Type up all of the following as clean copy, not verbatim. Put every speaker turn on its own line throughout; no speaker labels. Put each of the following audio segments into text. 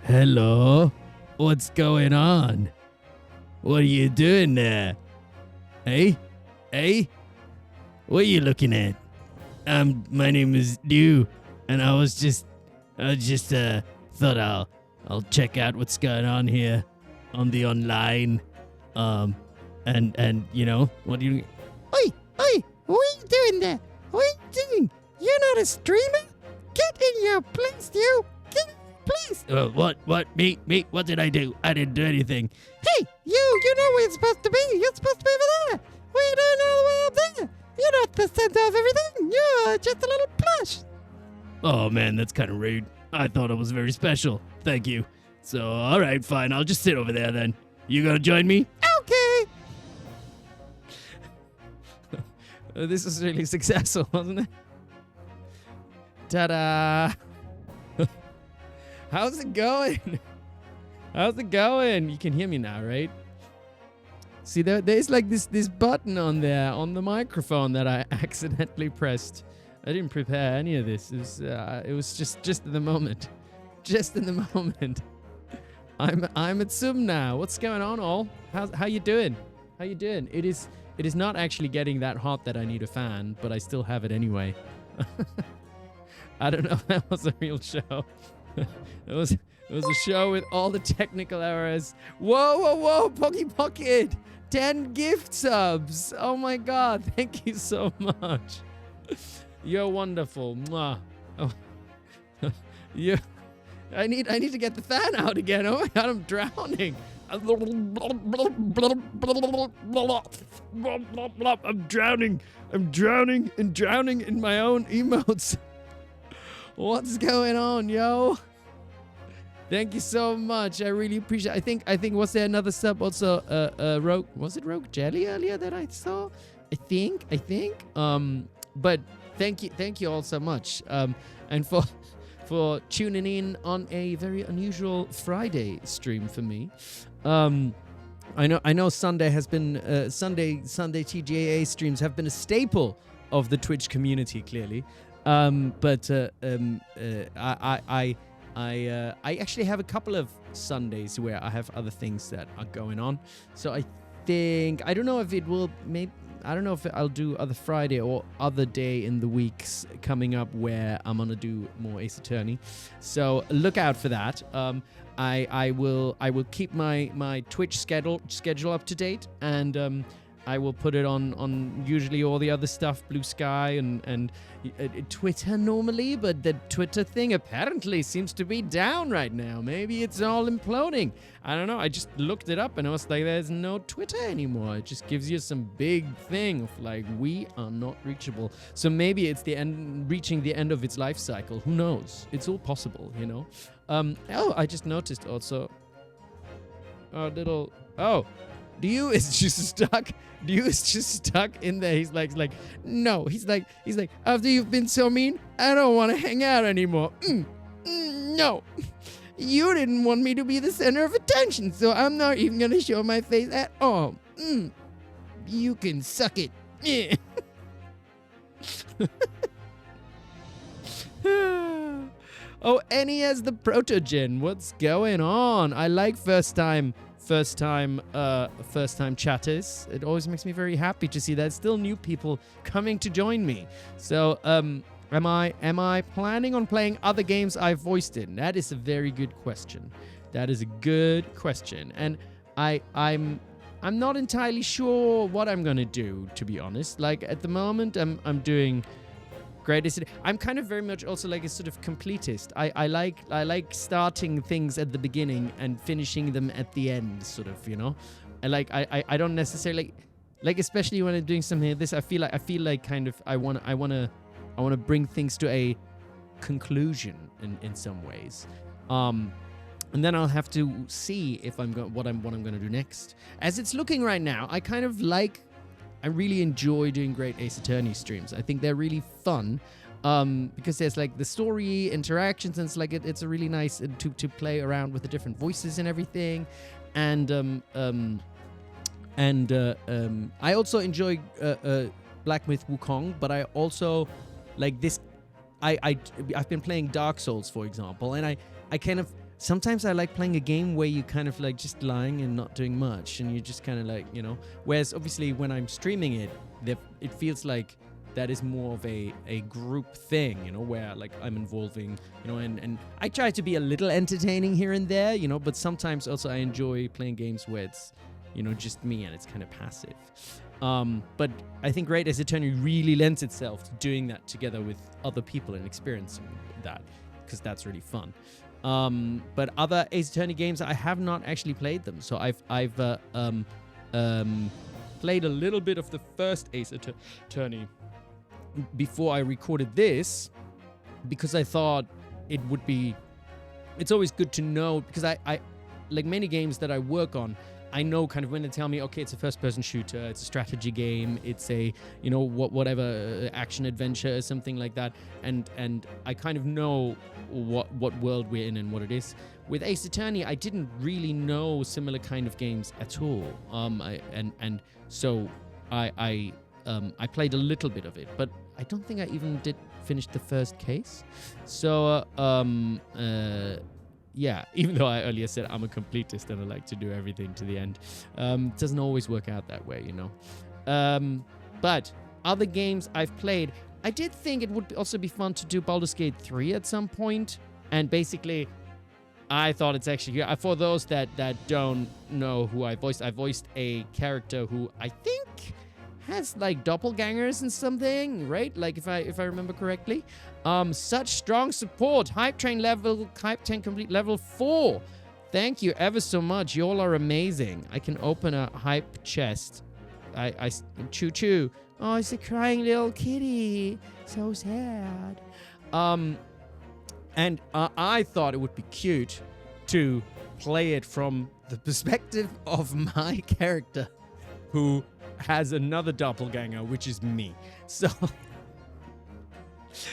Hello? What's going on? What are you doing there? Hey? Hey? What are you looking at? My name is Liu, and I just thought I'll check out what's going on here on the online. And you know, what do you...
Oi, what are you doing there? What are you doing? You're not a streamer? Get in your place, you! Get in your place!
What? Me? What did I do? I didn't do anything.
Hey, you know where you're supposed to be. You're supposed to be over there. What are you doing all the way up there? You're not the center of everything. You're just a little plush.
Oh man, that's kind of rude. I thought it was very special. Thank you. So, alright, fine. I'll just sit over there then. You gonna join me?
Okay.
This was really successful, wasn't it? Ta-da! How's it going? How's it going? You can hear me now, right? See, there's like this button on there on the microphone that I accidentally pressed. I didn't prepare any of this. It was just in the moment. Just in the moment. I'm at Zoom now. What's going on, all? How you doing? How you doing? It is not actually getting that hot that I need a fan, but I still have it anyway. I don't know if that was a real show. It was a show with all the technical errors. Whoa, Pocky Pocket! 10 gift subs! Oh my god, thank you so much. You're wonderful. Mwah. Oh. I need to get the fan out again. Oh my god, I'm drowning. I'm drowning in my own emotes. What's going on, yo? Thank you so much. I really appreciate it. I think was there another sub also Rogue, was it Rogue Jelly earlier that I saw? I think. But thank you all so much. And for tuning in on a very unusual Friday stream for me. I know Sunday has been Sunday TGAA streams have been a staple of the Twitch community, clearly. But I actually have a couple of Sundays where I have other things that are going on. So I don't know if I'll do other Friday or other day in the weeks coming up where I'm gonna do more Ace Attorney. So look out for that. I will keep my Twitch schedule up to date, and I will put it on usually all the other stuff, Blue Sky and Twitter normally, but the Twitter thing apparently seems to be down right now. Maybe it's all imploding. I don't know. I just looked it up and I was like, there's no Twitter anymore. It just gives you some big thing of like, we are not reachable. So maybe it's reaching the end of its life cycle. Who knows? It's all possible, you know? I just noticed also Dio is just stuck. Dio is just stuck in there. He's like, no. He's like, after you've been so mean, I don't want to hang out anymore. No. You didn't want me to be the center of attention, so I'm not even going to show my face at all. You can suck it. Yeah. Oh, Annie as the protogen. What's going on? I like first time chatters. It always makes me very happy to see that still new people coming to join me. So, am I planning on playing other games I've voiced in? That is a very good question. That is a good question. And I'm not entirely sure what I'm gonna do, to be honest. Like at the moment I'm doing greatest. I'm kind of very much also like a sort of completist. I like starting things at the beginning and finishing them at the end, sort of, you know. I don't necessarily like especially when I'm doing something like this. I feel like kind of I wanna bring things to a conclusion in some ways. And then I'll have to see if what I'm gonna do next. As it's looking right now, I really enjoy doing great Ace Attorney streams. I think they're really fun because there's like the story interactions, and it's like it's a really nice to play around with the different voices and everything. And I also enjoy Black Myth Wukong, but I also like this. I've been playing Dark Souls, for example, and I kind of sometimes I like playing a game where you kind of like just lying and not doing much, and you just kind of like, whereas obviously when I'm streaming it, it feels like that is more of a group thing, where like I'm involving, and I try to be a little entertaining here and there, but sometimes also I enjoy playing games where it's, just me and it's kind of passive. But I think Great Ace Attorney really lends itself to doing that together with other people and experiencing that, because that's really fun. But other Ace Attorney games, I have not actually played them. So I've played a little bit of the first Ace Attorney before I recorded this, because I thought it's always good to know, because I like many games that I work on, I know kind of when they tell me, okay, it's a first-person shooter, it's a strategy game, it's a, whatever action adventure or something like that, and I kind of know what world we're in and what it is. With Ace Attorney, I didn't really know similar kind of games at all. So I played a little bit of it, but I don't think I even did finish the first case. So yeah, even though I earlier said I'm a completist and I like to do everything to the end, it doesn't always work out that way, But other games I've played, I did think it would also be fun to do Baldur's Gate 3 at some point. And basically, I thought it's actually, for those that don't know who I voiced a character who I think has like doppelgangers and something, right? Like if I remember correctly. Such strong support. Hype Train complete level 4. Thank you ever so much. You all are amazing. I can open a hype chest. I choo choo. Oh, it's a crying little kitty. So sad. And I thought it would be cute to play it from the perspective of my character, who has another doppelganger, which is me.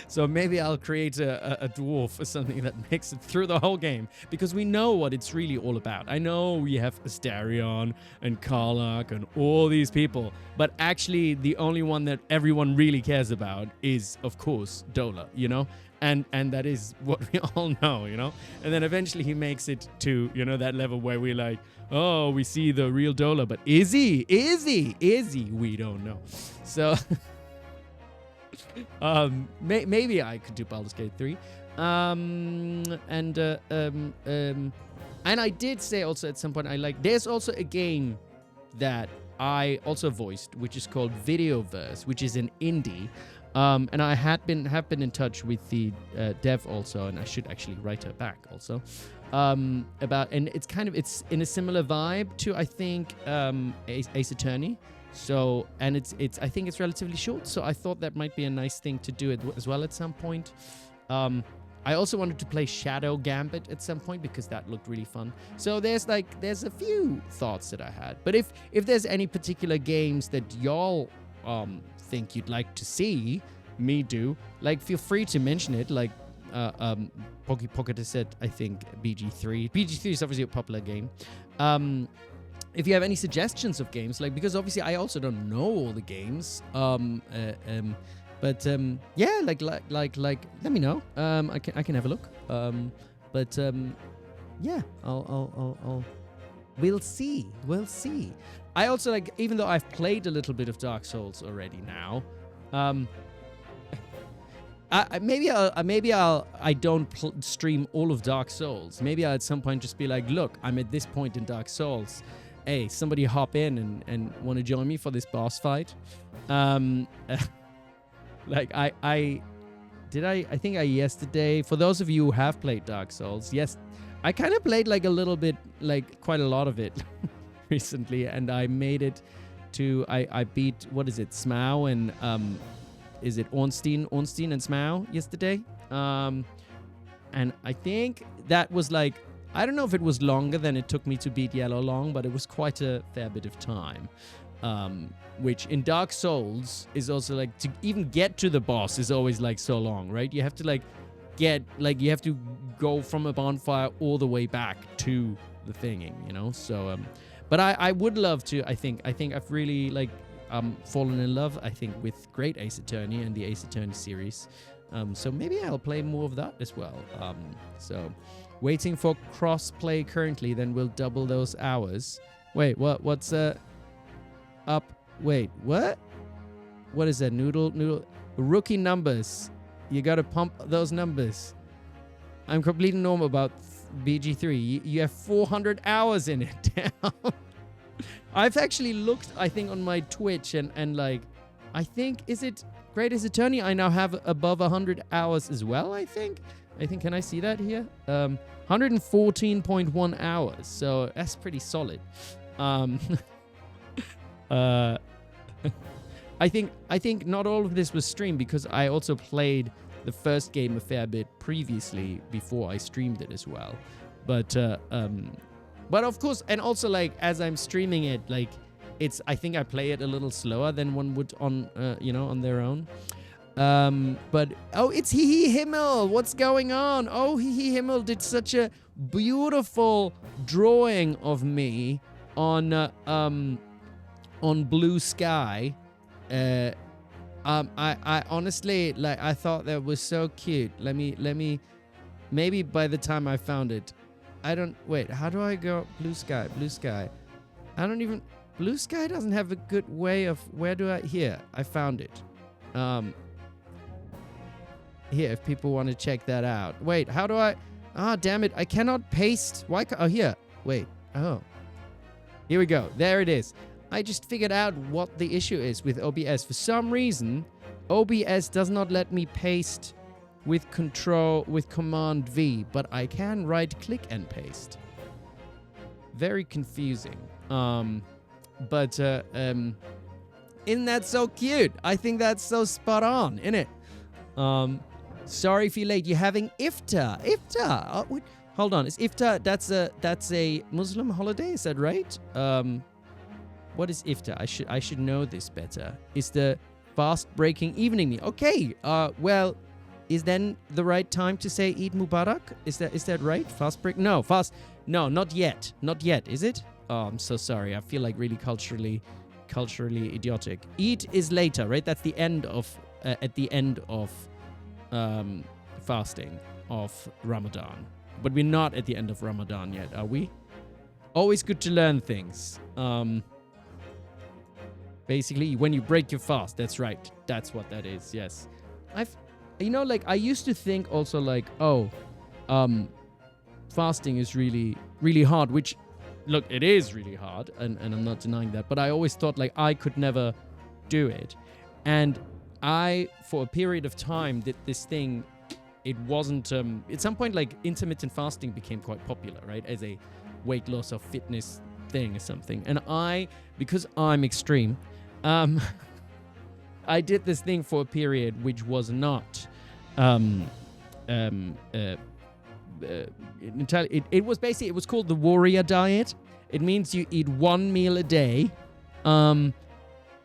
So maybe I'll create a dwarf or something that makes it through the whole game, because we know what it's really all about. I know we have Asterion and Karlach and all these people, but actually the only one that everyone really cares about is, of course, Dola, And that is what we all know, And then eventually he makes it to, that level where we're like, oh, we see the real Dola, but is he? We don't know. So maybe I could do Baldur's Gate 3. And I did say also at some point, there's also a game that I also voiced, which is called Videoverse, which is an indie. And I have been in touch with the dev also, and I should actually write her back also, and it's in a similar vibe to, I think, Ace Attorney. So, and I think it's relatively short, so I thought that might be a nice thing to do it as well at some point. I also wanted to play Shadow Gambit at some point, because that looked really fun. So there's a few thoughts that I had. But if there's any particular games that y'all think you'd like to see me do, feel free to mention it. Pocket has said, I think BG3 is obviously a popular game. If you have any suggestions of games, because obviously I also don't know all the games, but yeah, let me know. I can have a look. Yeah, we'll see. I also even though I've played a little bit of Dark Souls already now, I don't stream all of Dark Souls. Maybe I'll at some point just be like, look, I'm at this point in Dark Souls. Hey, somebody hop in and want to join me for this boss fight. I think yesterday, for those of you who have played Dark Souls, yes, I kind of played a little bit, quite a lot of it recently, and I made it to, I beat, what is it, Smaug and, is it Ornstein and Smaug yesterday? And I think that was I don't know if it was longer than it took me to beat Yellow Long, but it was quite a fair bit of time. Which in Dark Souls is also to even get to the boss is always so long, right? You have to you have to go from a bonfire all the way back to the thinging, So, but I would love to. I think I've really fallen in love, I think, with Great Ace Attorney and the Ace Attorney series. So maybe I'll play more of that as well. So Waiting for cross-play currently, then we'll double those hours. Wait, what's up? Wait, what? What is that? Noodle. Rookie numbers. You gotta pump those numbers. I'm completely normal about BG3. You have 400 hours in it. Damn. I've actually looked, I think, on my Twitch and like, I think, is it Greatest Attorney? I now have above 100 hours as well, I think. Can I see that here? 114.1 hours. So that's pretty solid. I think not all of this was streamed because I also played the first game a fair bit previously before I streamed it as well. But of course, and also like as I'm streaming it, like I think I play it a little slower than one would on on their own. But it's Hihi Himmel. What's going on? Oh, Hihi Himmel did such a beautiful drawing of me on Blue Sky. I honestly, like, I thought that was so cute. Let me maybe by the time I found it, wait, how do I go? Blue Sky. Blue Sky doesn't have a good way of, here, I found it. Here, if people want to check that out. Wait, how do I, damn it, I cannot paste. Why, here, wait, here we go, there it is. I just figured out what the issue is with OBS. For some reason, OBS does not let me paste with Command V, but I can right click and paste. Very confusing. But isn't that so cute? I think that's so spot on, isn't it? Sorry if you're late. You're having iftar. Iftar. Oh, hold on. Is iftar? That's a Muslim holiday. Is that right? What is iftar? I should know this better. Is the fast-breaking evening meal? Okay. Well, is then the right time to say Eid Mubarak? Is that right? Fast break? No, No, not yet. Not yet. Is it? Oh, I'm so sorry. I feel like really culturally idiotic. Eid is later, right? That's the end of at the end of fasting of Ramadan. But we're not at the end of Ramadan yet, are we? Always good to learn things. Basically, when you break your fast, that's right. That's what that is, yes. I used to think also like, fasting is really, really hard, which, look, it is really hard, and I'm not denying that, but I always thought like I could never do it. And I, for a period of time, did this thing. It wasn't, at some point, like, intermittent fasting became quite popular, right? As a weight loss or fitness thing or something. And because I'm extreme, I did this thing for a period which was not, it was basically, it was called the warrior diet. It means you eat one meal a day,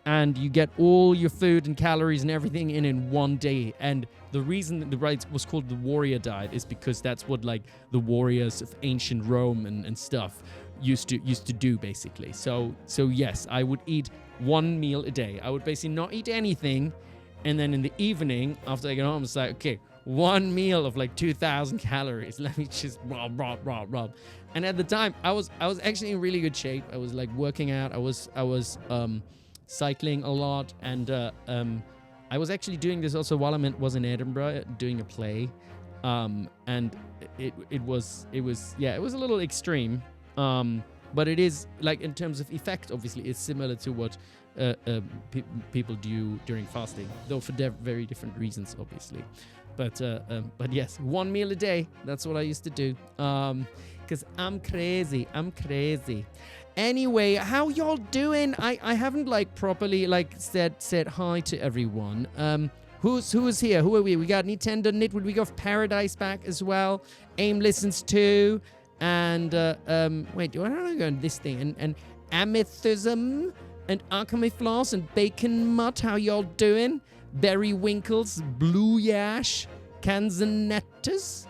and you get all your food and calories and everything in one day. And the reason that it was called the warrior diet is because that's what like the warriors of ancient Rome and stuff used to do basically. So yes, I would eat one meal a day. I would basically not eat anything, and then in the evening after I get home, it's like, okay, one meal of like 2,000 calories. Let me just rob. And at the time, I was actually in really good shape. I was like working out. I was cycling a lot, and I was actually doing this also while I was in Edinburgh doing a play, and it was a little extreme, but it is like in terms of effect, obviously it's similar to what people do during fasting, though for very different reasons, obviously. But yes, one meal a day. That's what I used to do. Because I'm crazy. Anyway, how y'all doing? I haven't like properly like said hi to everyone. Who is here? Who are we? We got Nintendo Nitwood. We got Paradise back as well. AIM listens too. And wait, do I don't know go on this thing? And Amethism and Alchemy Floss and Bacon Mutt. How y'all doing? Berry Winkles, Blue Yash, Kanzanetas,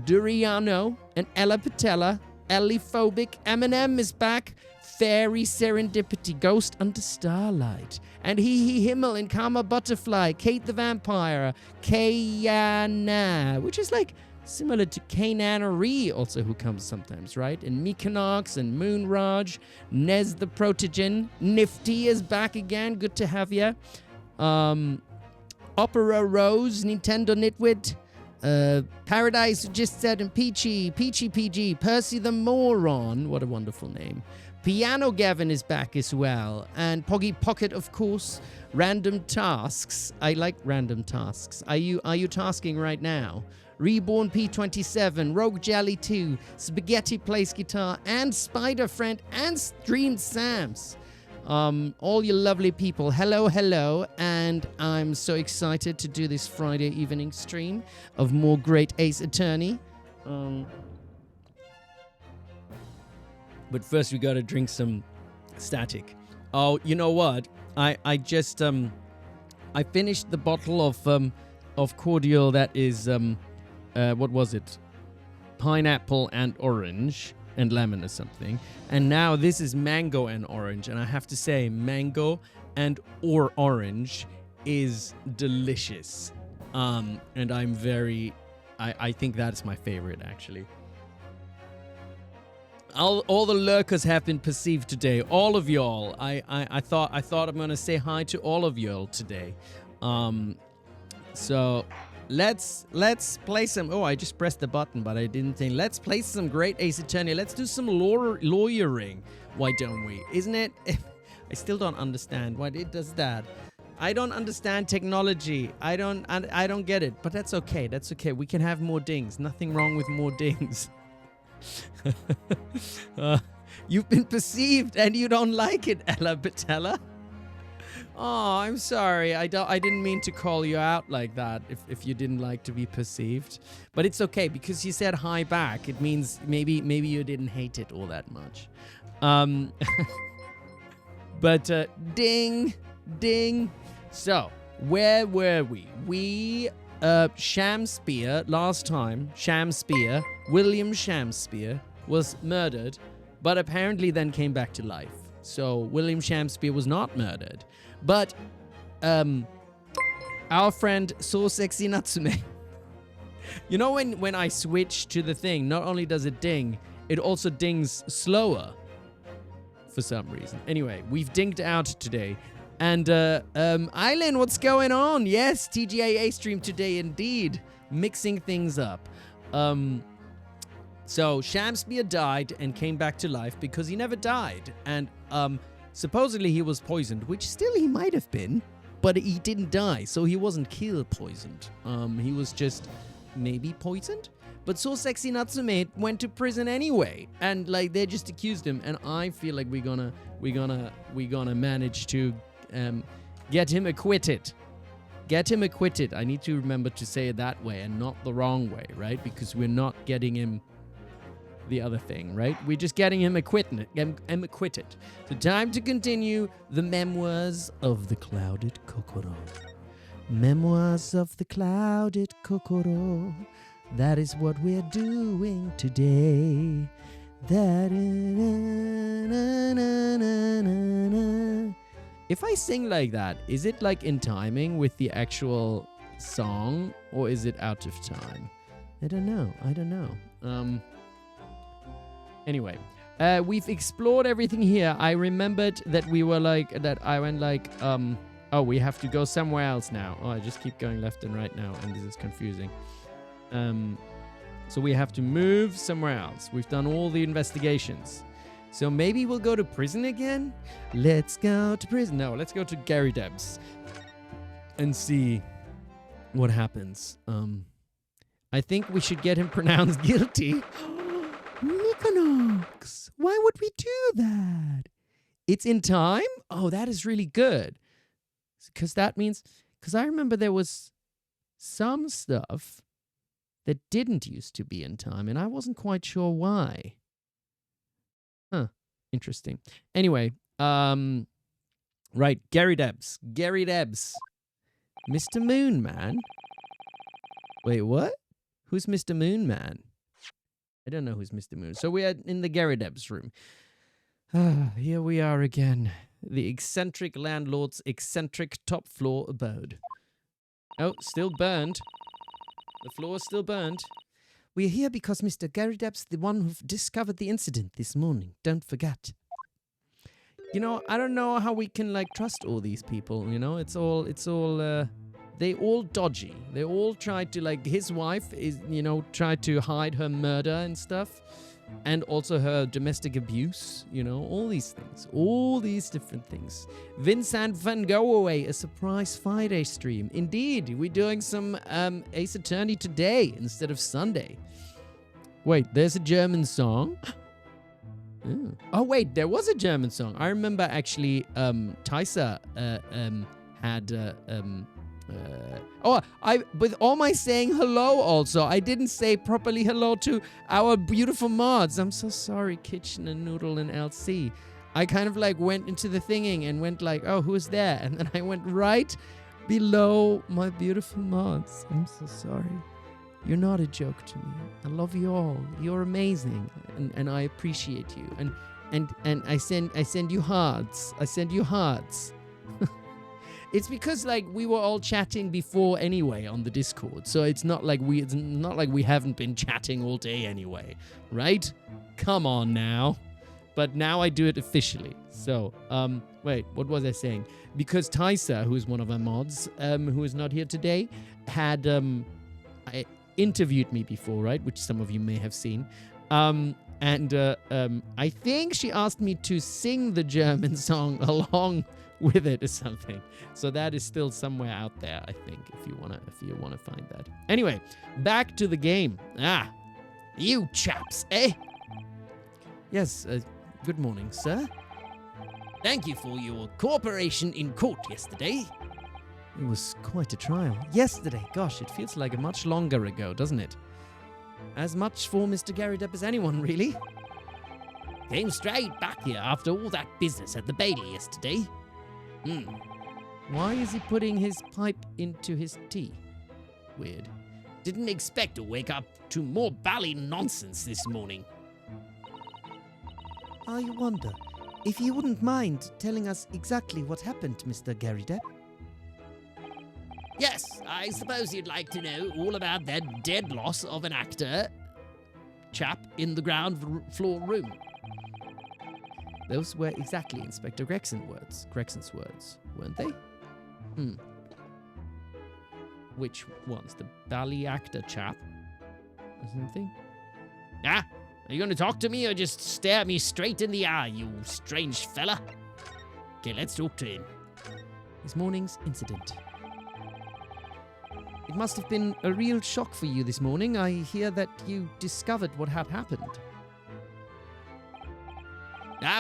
Duriano, and Ella Patella, Elliphobic, Eminem is back, Fairy Serendipity, Ghost Under Starlight, and He Himmel and Karma Butterfly, Kate the Vampire, Kayana, which is like similar to Kananari also, who comes sometimes, right? And Mikonox and Moonraj, Nez the Protogen, Nifty is back again. Good to have you. Opera Rose, Nintendo Nitwit, Paradise who just said, and Peachy PG, Percy the Moron, what a wonderful name. Piano Gavin is back as well, and Poggy Pocket, of course. Random Tasks, I like random tasks. Are you tasking right now? Reborn P27, Rogue Jelly 2, Spaghetti Plays Guitar, and Spider Friend, and Streamed Sams. All you lovely people, hello, and I'm so excited to do this Friday evening stream of more great Ace Attorney. But first we gotta drink some static. Oh, you know what? I just I finished the bottle of cordial that is what was it? Pineapple and orange and lemon or something. And now this is mango and orange, and I have to say mango and orange is delicious. And I'm very I think that's my favorite actually. All the lurkers have been perceived today. All of y'all. I thought I'm gonna say hi to all of y'all today. So let's play some. Oh, I just pressed the button, but I didn't think. Let's play some great Ace Attorney. Let's do some lawyering. Why don't we? Isn't it? I still don't understand why it does that. I don't understand technology. I don't get it. But that's okay. That's okay. We can have more dings. Nothing wrong with more dings. You've been perceived and you don't like it, Ella Patella. Oh, I'm sorry. I didn't mean to call you out like that if you didn't like to be perceived. But it's okay because you said hi back. It means maybe you didn't hate it all that much. But ding. So, where were we? We Shamspeare, last time, William Shamspeare was murdered, but apparently then came back to life. So William Shamspeare was not murdered. But our friend So Sexy Natsume, you know when I switch to the thing, not only does it ding, it also dings slower for some reason. Anyway, we've dinged out today. And, Eileen, what's going on? Yes, TGAA stream today, indeed. Mixing things up. So, Shamspeare died and came back to life because he never died. And, supposedly he was poisoned, which still he might have been, but he didn't die, so he wasn't poisoned. He was just maybe poisoned? But So Sexy Natsume went to prison anyway, and, like, they just accused him, and I feel like we're gonna manage to get him acquitted. Get him acquitted. I need to remember to say it that way and not the wrong way, right? Because we're not getting him the other thing, right? We're just getting him acquitted. So time to continue the memoirs of the clouded Kokoro. Memoirs of the clouded Kokoro. That is what we're doing today. If I sing like that, is it like in timing with the actual song or is it out of time? I don't know. Anyway, we've explored everything here. I remembered that we were like, that I went like, oh, we have to go somewhere else now. Oh, I just keep going left and right now, and this is confusing. So we have to move somewhere else. We've done all the investigations. So maybe we'll go to prison again? Let's go to prison. No, let's go to Gary Debs and see what happens. I think we should get him pronounced guilty. Mykonox, why would we do that? It's in time? Oh, that is really good. Because that means... Because I remember there was some stuff that didn't used to be in time, and I wasn't quite sure why. Huh. Interesting. Anyway, right, Gary Debs. Mr. Moon Man? Wait, what? Who's Mr. Moon Man? I don't know who's Mr. Moon. So we are in the Gary Debs room. Here we are again. The eccentric landlord's eccentric top floor abode. Oh, still burned. The floor is still burned. We're here because Mr. Garydep's the one who discovered the incident this morning. Don't forget. You know, I don't know how we can, like, trust all these people, you know? They all dodgy. They all tried to, like, his wife is, you know, tried to hide her murder and stuff. And also her domestic abuse, you know, all these things. All these different things. Vincent Van Go Away, a surprise Friday stream. Indeed, we're doing some Ace Attorney today instead of Sunday. Wait, there's a German song? Oh, wait, there was a German song. I remember actually Taisa had... with all my saying hello also, I didn't say properly hello to our beautiful mods. I'm so sorry, Kitchen and Noodle and LC. I kind of like went into the thinging and went like, oh, who's there? And then I went right below my beautiful mods. I'm so sorry. You're not a joke to me. I love you all. You're amazing. And I appreciate you. And I send you hearts. I send you hearts. It's because like we were all chatting before anyway on the Discord, so it's not like we haven't been chatting all day anyway, right? Come on now. But now I do it officially. So, wait, what was I saying? Because Taisa, who is one of our mods, who is not here today, had interviewed me before, right? Which some of you may have seen. I think she asked me to sing the German song along with it or something. So that is still somewhere out there, I think, if you wanna find that. Anyway, back to the game. You chaps, eh? Yes, good morning, sir. Thank you for your cooperation in court yesterday. It was quite a trial. Yesterday, gosh, it feels like a much longer ago, doesn't it? As much for Mr. Garydep as anyone, really. Came straight back here after all that business at the Bailey yesterday. Why is he putting his pipe into his tea? Weird. Didn't expect to wake up to more bally nonsense this morning.
I wonder if you wouldn't mind telling us exactly what happened, Mr. Garydep.
Yes, I suppose you'd like to know all about that dead loss of an actor chap in the ground floor room. Those were exactly Inspector Gregson's words, weren't they? Which ones? The bally actor chap? Or something? Are you going to talk to me or just stare me straight in the eye, you strange fella? Okay, let's talk to him. This morning's incident. It must have been a real shock for you this morning. I hear that you discovered what had happened.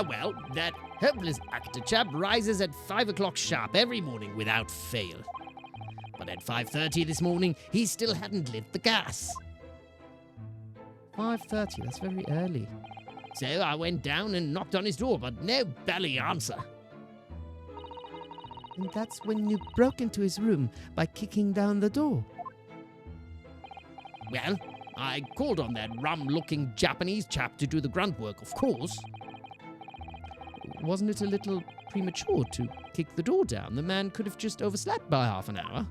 Well, that helpless actor chap rises at 5 o'clock sharp every morning without fail. But at 5:30 this morning, he still hadn't lit the gas. 5:30, that's very early. So I went down and knocked on his door, but no bally answer.
And that's when you broke into his room by kicking down the door.
Well, I called on that rum-looking Japanese chap to do the grunt work, of course. Wasn't it a little premature to kick the door down? The man could have just overslept by half an hour.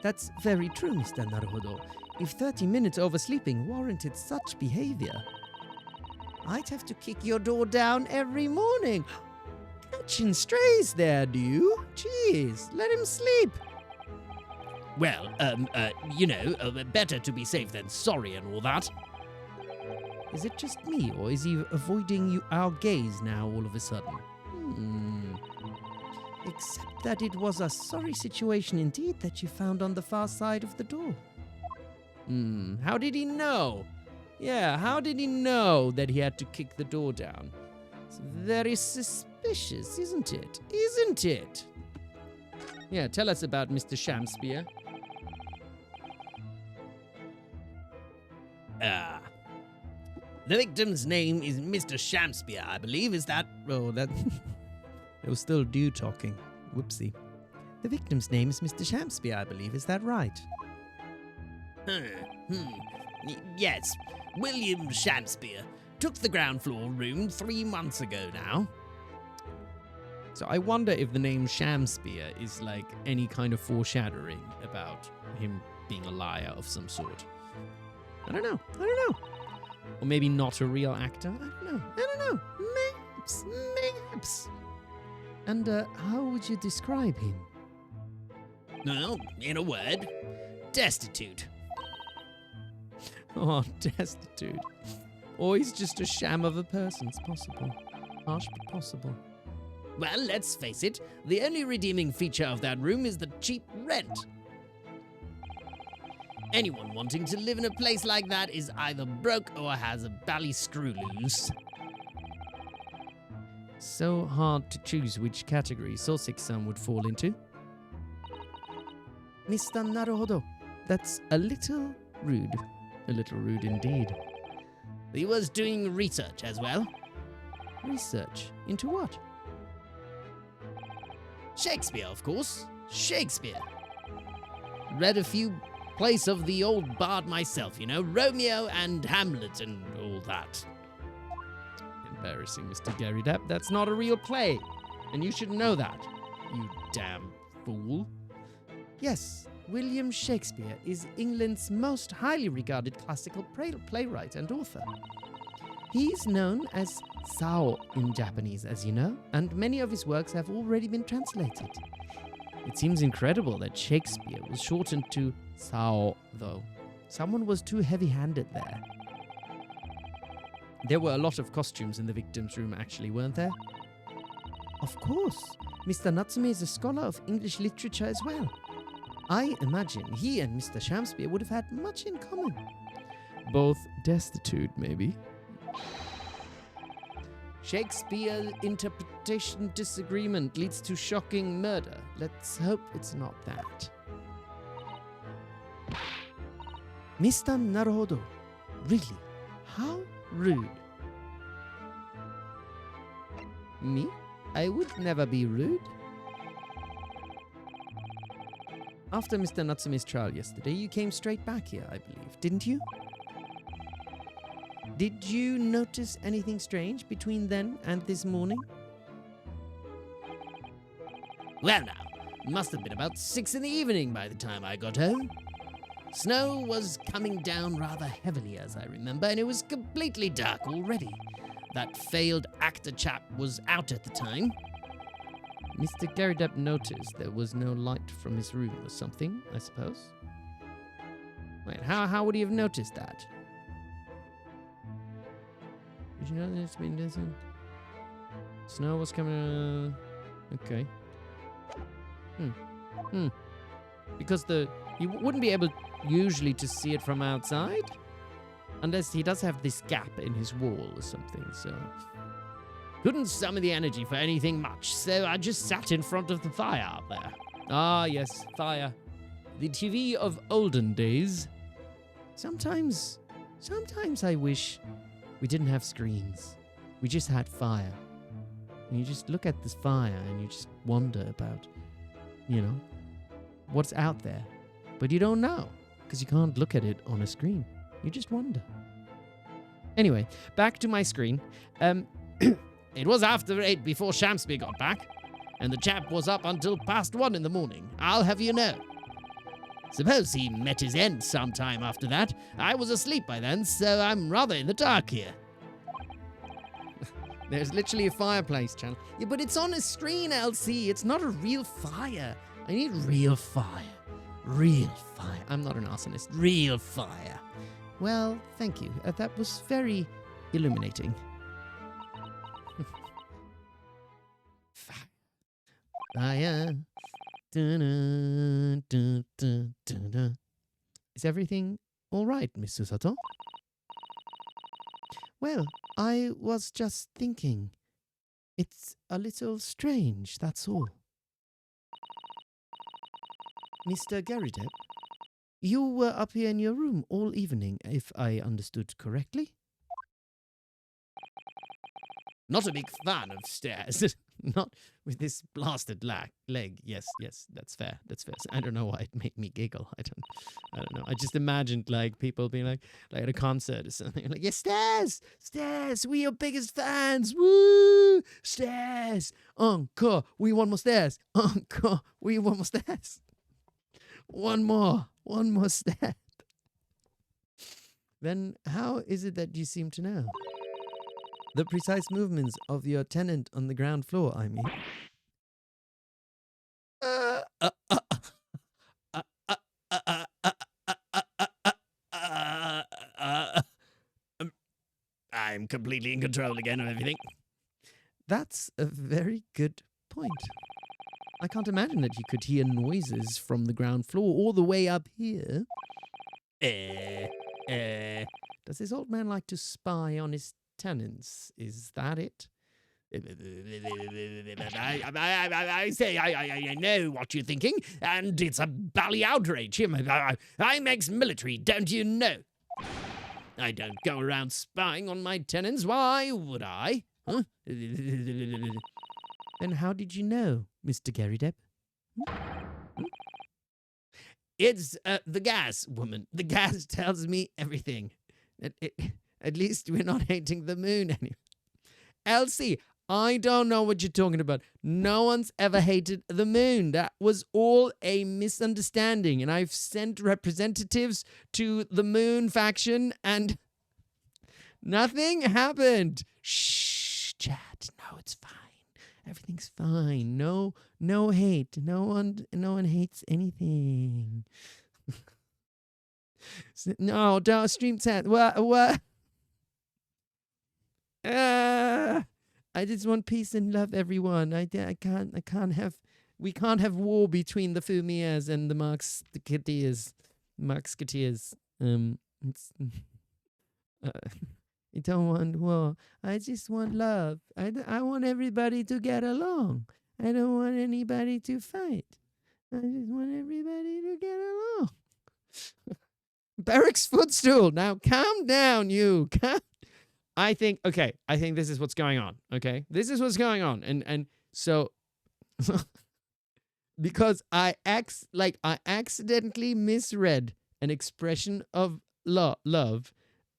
That's very true, Mr. Naruhodo. If 30 minutes oversleeping warranted such behavior, I'd have to kick your door down every morning. Catching strays there, do you? Jeez, let him sleep.
Well, better to be safe than sorry and all that.
Is it just me, or is he avoiding our gaze now all of a sudden? Except that it was a sorry situation indeed that you found on the far side of the door.
How did he know? Yeah, how did he know that he had to kick the door down? It's very suspicious, isn't it? Isn't it? Yeah, tell us about Mr. Shamspear. The victim's name is Mr. Shamspear, I believe. Is that...
Oh, that... It was still Dew talking. Whoopsie. The victim's name is Mr. Shamspear, I believe. Is that right?
Yes. William Shamspear took the ground floor room 3 months ago now. So I wonder if the name Shamspear is like any kind of foreshadowing about him being a liar of some sort. I don't know. Or maybe not a real actor. I don't know. Mayhaps.
And how would you describe him?
Well, in a word, destitute.
Oh, destitute. Or he's just a sham of a person. It's possible. Harsh, but possible.
Well, let's face it, the only redeeming feature of that room is the cheap rent. Anyone wanting to live in a place like that is either broke or has a bally screw loose.
So hard to choose which category Sosik-san would fall into.
Mr. Naruhodo, that's a little rude.
A little rude indeed.
He was doing research as well.
Research? Into what?
Shakespeare, of course. Shakespeare. Read a few plays of the old bard myself, you know, Romeo and Hamlet and all that.
Embarrassing, Mr. Gary Depp. That's not a real play. And you should know that, you damn fool.
Yes, William Shakespeare is England's most highly regarded classical playwright and author. He's known as Sao in Japanese, as you know, and many of his works have already been translated.
It seems incredible that Shakespeare was shortened to Sao, though.
Someone was too heavy-handed there.
There were a lot of costumes in the victim's room, actually, weren't there?
Of course. Mr. Natsume is a scholar of English literature as well. I imagine he and Mr. Shamspeare would have had much in common.
Both destitute, maybe.
Shakespeare interpretation disagreement leads to shocking murder. Let's hope it's not that. Mr. Naruhodo, really, how rude. Me? I would never be rude. After Mr. Natsume's trial yesterday, you came straight back here, I believe, didn't you? Did you notice anything strange between then and this morning?
Well now, it must have been about 6 in the evening by the time I got home. Snow was coming down rather heavily, as I remember, and it was completely dark already. That failed actor chap was out at the time.
Mr. Gary Depp noticed there was no light from his room or something, I suppose. Wait, how would he have noticed that? Did you know it's been desert? Snow was coming. Okay. Because you wouldn't be able usually to see it from outside, unless he does have this gap in his wall or something. So
couldn't summon the energy for anything much, so I just sat in front of the fire up there.
Ah, yes, fire. The TV of olden days.
Sometimes I wish we didn't have screens. We just had fire. And you just look at this fire and you just wonder about, what's out there. But you don't know, because you can't look at it on a screen. You just wonder.
Anyway, back to my screen.
It was after 8 before Shamsby got back, and the chap was up until past 1 in the morning, I'll have you know. Suppose he met his end sometime after that. I was asleep by then, so I'm rather in the dark here.
There's literally a fireplace channel.
Yeah, but it's on a screen, LC. It's not a real fire. I need real fire. Real fire. I'm not an arsonist. Real fire. Well, thank you. That was very illuminating. Fire. Dun, dun, dun, dun, dun. Is everything all right, Miss Susato? Well, I was just thinking. It's a little strange, that's all. Mr. Garidep, you were up here in your room all evening, if I understood correctly?
Not a big fan of stairs.
Not with this blasted leg. Yes, that's fair. I don't know why it made me giggle. I don't know. I just imagined like people being like at a concert or something. Like, yeah, stairs, we your biggest fans. Woo! Stairs. Encore, we want more stairs. Encore, we want more stairs. One more stair.
Then how is it that you seem to know? The precise movements of your tenant on the ground floor, I mean.
Uh, uh, uh, uh, uh, uh, uh, uh, I'm completely in control again of everything.
That's a very good point. I can't imagine that you could hear noises from the ground floor all the way up here. Does this old man like to spy on his tenants? Is that it?
I say, I know what you're thinking, and it's a bally outrage. I'm ex-military, don't you know? I don't go around spying on my tenants. Why would I? Huh?
Then how did you know, Mr. Garydeb?
It's the gas, woman. The gas tells me everything.
At least we're not hating the moon anymore. Elsie, I don't know what you're talking about. No one's ever hated the moon. That was all a misunderstanding. And I've sent representatives to the moon faction and nothing happened. Shh, Chad. No, it's fine. Everything's fine. No hate. No one hates anything. No, don't stream chat. What? I just want peace and love, everyone. We can't have war between the Fumias and the Marksketeers. I don't want war. I just want love. I want everybody to get along. I don't want anybody to fight. I just want everybody to get along. Barrack's footstool. Now calm down, you.
I think this is what's going on. Okay, this is what's going on, and so because I accidentally misread an expression of love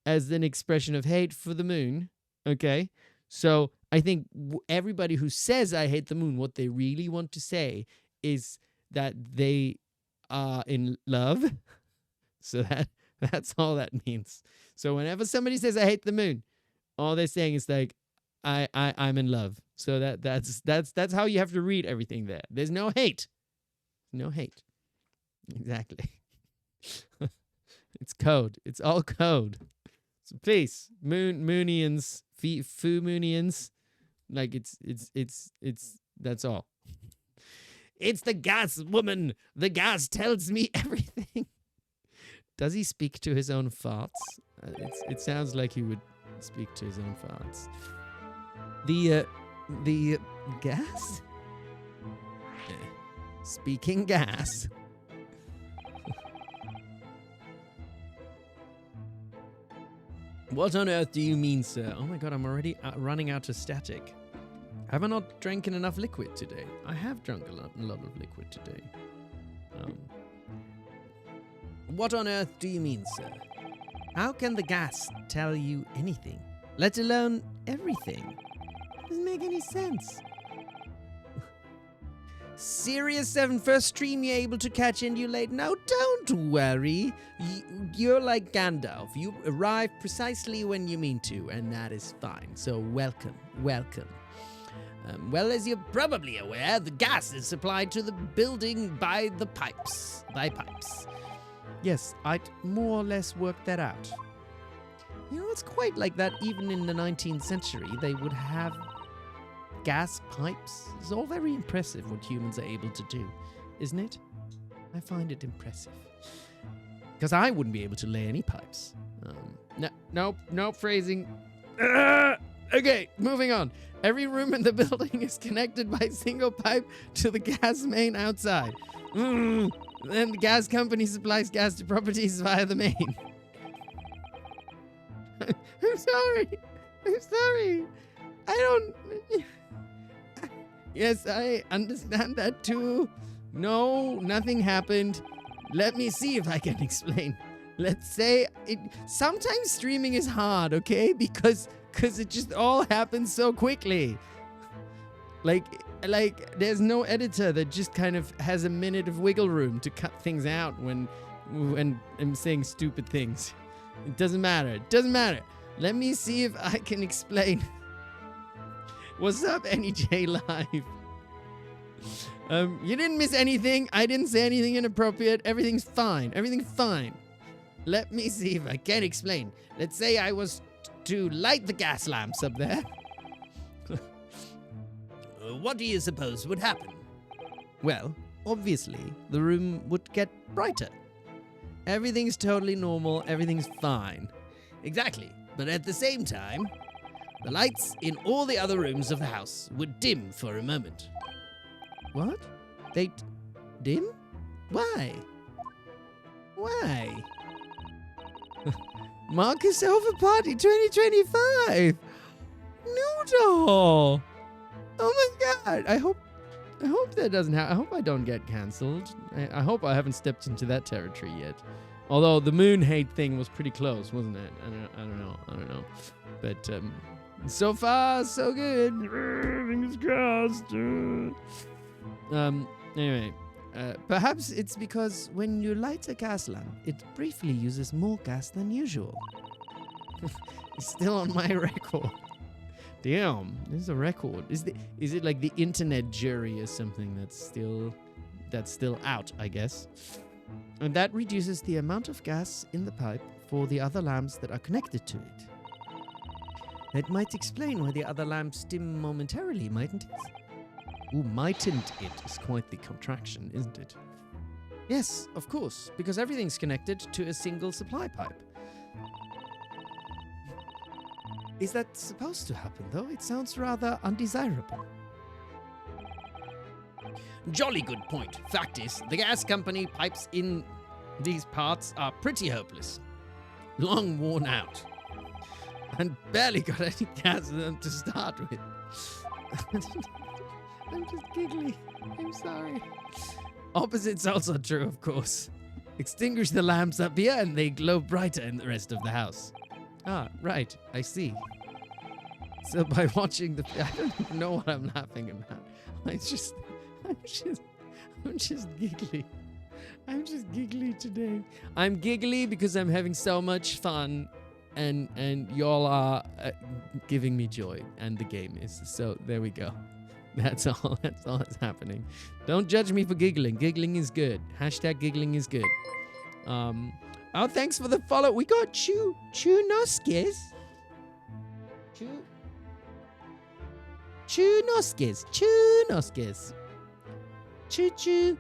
as an expression of hate for the moon. Okay, so I think everybody who says I hate the moon, what they really want to say is that they are in love. So that's all that means. So whenever somebody says I hate the moon, all they're saying is like, I'm in love. So that's how you have to read everything there. There's no hate. No hate. Exactly. It's code. It's all code. So please, Moonians, Fu Moonians, like it's that's all.
It's the gas, woman. The gas tells me everything.
Does he speak to his own farts? It sounds like he would speak to his own farts. The gas? Speaking gas. What on earth do you mean, sir? Oh my god, I'm already running out of static. Have I not drank enough liquid today? I have drunk a lot of liquid today. What on earth do you mean, sir? How can the gas tell you anything, let alone everything? Doesn't make any sense. Serious 7, first stream you're able to catch in you late. No, don't worry. You're like Gandalf. You arrive precisely when you mean to, and that is fine. So welcome.
Well, as you're probably aware, the gas is supplied to the building by pipes.
Yes, I'd more or less worked that out. You know, it's quite like that even in the 19th century. They would have gas pipes. It's all very impressive what humans are able to do, isn't it? I find it impressive. Because I wouldn't be able to lay any pipes.
No phrasing. Okay, moving on. Every room in the building is connected by a single pipe to the gas main outside. Then the gas company supplies gas to properties via the main. I'm sorry. I don't... Yes, I understand that too. No, nothing happened. Let me see if I can explain. Let's say it. Sometimes streaming is hard, okay? Because it just all happens so quickly. Like there's no editor that just kind of has a minute of wiggle room to cut things out when I'm saying stupid things. It doesn't matter. It doesn't matter. Let me see if I can explain. What's up, NEJ Live? You didn't miss anything. I didn't say anything inappropriate. Everything's fine. Everything's fine. Let me see if I can explain. Let's say I was to light the gas lamps up there. What do you suppose would happen?
Well, obviously, the room would get brighter. Everything's totally normal. Everything's fine.
Exactly. But at the same time, the lights in all the other rooms of the house would dim for a moment.
What? They'd dim? Why? Why? Marcus Over Party 2025! Noodle! Oh my god! I hope that doesn't happen. I hope I don't get cancelled. I hope I haven't stepped into that territory yet. Although the moon hate thing was pretty close, wasn't it? I don't know. But so far, so good. Fingers crossed. Anyway, perhaps it's because when you light a gas lamp, it briefly uses more gas than usual. It's still on my record. Damn, this is a record. Is it like the internet jury or something that's still out, I guess? And that reduces the amount of gas in the pipe for the other lamps that are connected to it. That might explain why the other lamps dim momentarily, mightn't it? Ooh, mightn't it is quite the contraction, isn't it? Yes, of course, because everything's connected to a single supply pipe. Is that supposed to happen, though? It sounds rather undesirable.
Jolly good point. Fact is, the gas company pipes in these parts are pretty hopeless. Long worn out. And barely got any gas in them to start with. I'm just giggly. I'm sorry. Opposite's also true, of course. Extinguish the lamps up here and they glow brighter in the rest of the house.
Ah, right. I see. So by watching the... I don't even know what I'm laughing about. I'm just giggly. I'm just giggly today. I'm giggly because I'm having so much fun and y'all are giving me joy, and the game is. So there we go. That's all that's happening. Don't judge me for giggling. Giggling is good. Hashtag giggling is good. Oh, thanks for the follow. We got Chunoskis. Chunoskis. Choo.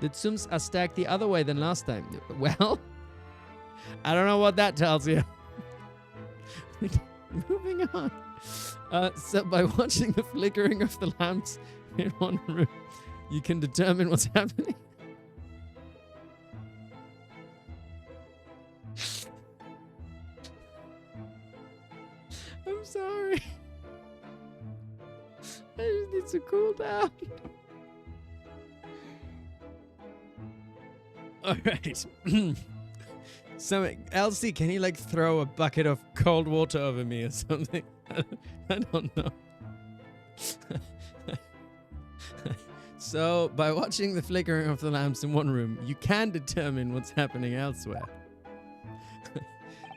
The tsums are stacked the other way than last time. Well, I don't know what that tells you. Moving on. So by watching the flickering of the lamps in one room, you can determine what's happening. I'm sorry. I just need to cool down. All right. So, Elsie, can you throw a bucket of cold water over me or something? I don't know. So, by watching the flickering of the lamps in one room, you can determine what's happening elsewhere.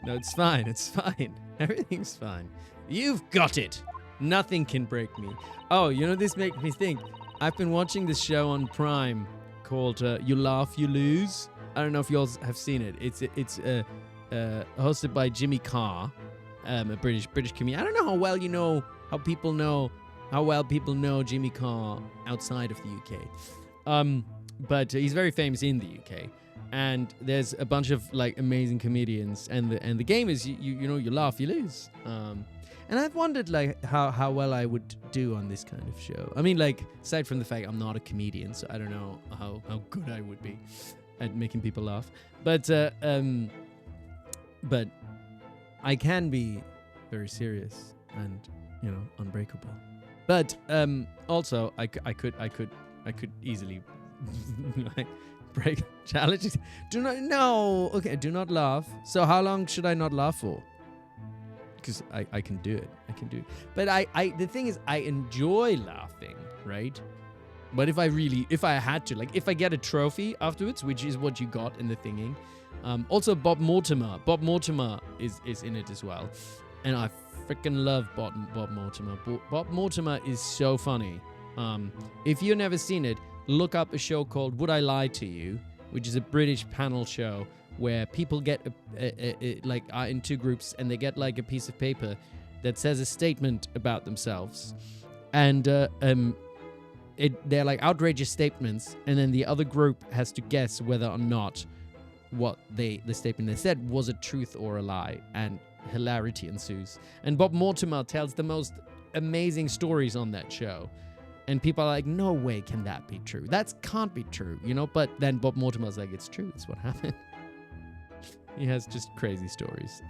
No, it's fine. It's fine. Everything's fine. You've got it. Nothing can break me. Oh, this makes me think. I've been watching this show on Prime called You Laugh, You Lose. I don't know if you all have seen it. It's hosted by Jimmy Carr, a British comedian. I don't know how well people know Jimmy Carr outside of the UK. But he's very famous in the UK. And there's a bunch of amazing comedians, and the game is you laugh, you lose. And I've wondered how well I would do on this kind of show. I mean, aside from the fact I'm not a comedian, so I don't know how good I would be at making people laugh. But I can be very serious and unbreakable. But also I could easily break challenges. Do not laugh. So how long should I not laugh for? Because I can do it. But the thing is, I enjoy laughing, right?
But if I had to, like, if I get a trophy afterwards, which is what you got in the thingy. Also, Bob Mortimer. Bob Mortimer is in it as well. And I freaking love Bob Mortimer. Bob Mortimer is so funny. If you've never seen it, look up a show called Would I Lie to You, which is a British panel show where people get in two groups, and they get like a piece of paper that says a statement about themselves. And they're like outrageous statements, and then the other group has to guess whether or not what the statement they said was a truth or a lie, and hilarity ensues. And Bob Mortimer tells the most amazing stories on that show, and people are like, no way can that be true, that can't be true, you know. But then Bob Mortimer's like, it's true, it's what happened. He has just crazy stories.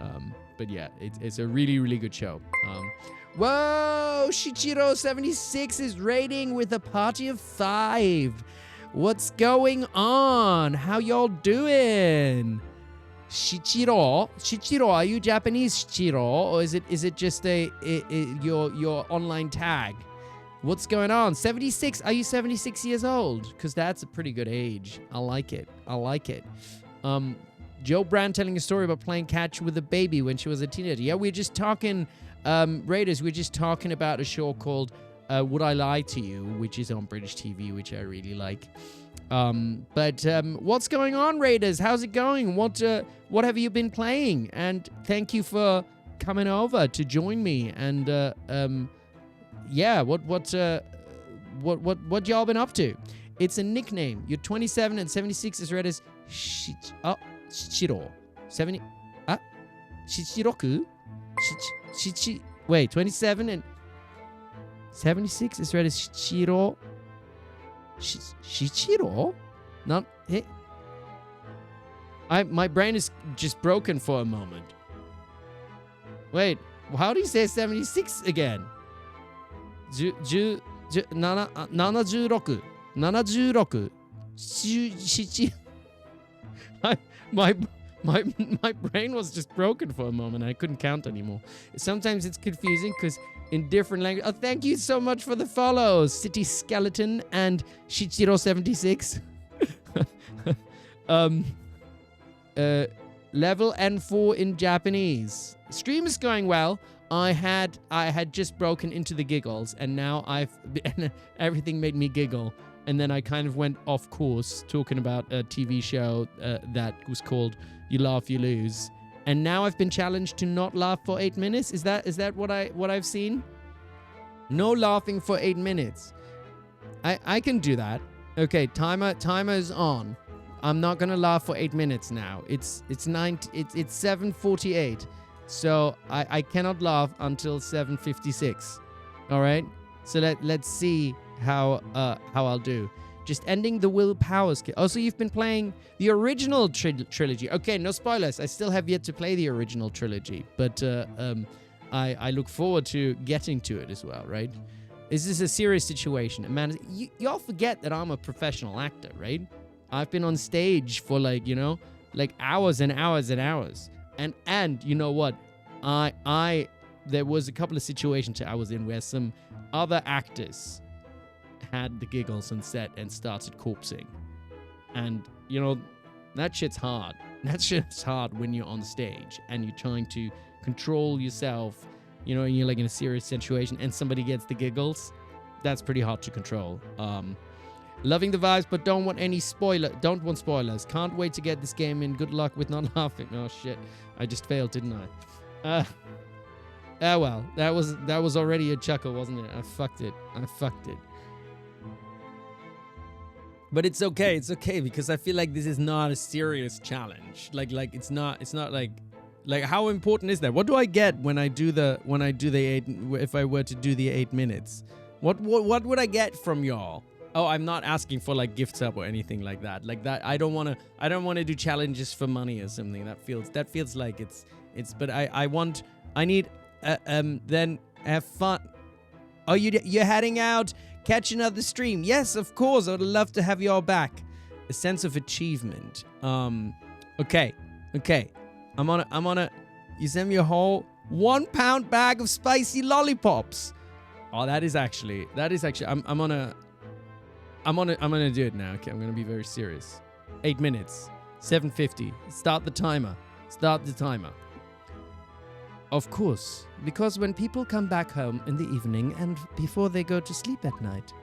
But yeah, it's a really, really good show. Whoa, Shichiro76 is rating with a party of 5. What's going on? How y'all doing? Shichiro, are you Japanese, Shichiro, or is it just your online tag? What's going on? 76? Are you 76 years old? Because that's a pretty good age. I like it. Joe Brand telling a story about playing catch with a baby when she was a teenager. Yeah, we're just talking, Raiders, we're just talking about a show called Would I Lie to You, which is on British TV, which I really like. But what's going on, Raiders? How's it going? What have you been playing? And thank you for coming over to join me. And yeah, what y'all been up to? It's a nickname. You're 27 and 76 is read as Shichiro. 70 Shichiroku? Wait, 27 and 76 is read as Shichiro. Shichiro? Not it. My brain is just broken for a moment. Wait, how do you say 76 again? 76. My brain was just broken for a moment. I couldn't count anymore. Sometimes it's confusing because in different language. Oh, thank you so much for the follows, City Skeleton and Shichiro76. Level N4 in Japanese. Stream is going well. I had just broken into the giggles, and now everything made me giggle. And then I kind of went off course talking about a TV show that was called You Laugh, You Lose. And now I've been challenged to not laugh for 8 minutes. Is that what I've seen? No laughing for 8 minutes. I can do that. Okay, timer's on. I'm not gonna laugh for 8 minutes now. It's 7:48. So I cannot laugh until 7:56. All right? So let's see how I'll do. Just ending the willpower skill. Oh, so you've been playing the original trilogy. Okay, no spoilers. I still have yet to play the original trilogy, but I look forward to getting to it as well, right? This is a serious situation. Man, y'all forget that I'm a professional actor, right? I've been on stage for like hours and hours and hours. And you know what? There was a couple of situations I was in where some other actors had the giggles on set and started corpsing. And, that shit's hard. That shit's hard when you're on stage and you're trying to control yourself, and you're like in a serious situation and somebody gets the giggles. That's pretty hard to control. Loving the vibes, but don't want spoilers. Can't wait to get this game in. Good luck with not laughing. Oh, shit. I just failed, didn't I? Well, that was already a chuckle, wasn't it? I fucked it. But it's okay. It's okay because I feel like this is not a serious challenge. Like it's not like how important is that? What do I get when I do the 8, if I were to do the 8 minutes? What would I get from y'all? Oh, I'm not asking for like gift sub or anything like that. Like that, I don't want to do challenges for money or something. That feels like it's. But I need then have fun. Oh, you're heading out, catch another stream. Yes, of course. I'd love to have y'all back. A sense of achievement. Okay. I'm on a. You send me a whole 1 pound bag of spicy lollipops. Oh, that is actually. I'm on a. I'm gonna do it now. Okay, I'm gonna be very serious. 8 minutes. 7:50. Start the timer. Start the timer. Of course, because when people come back home in the evening and before they go to sleep at night,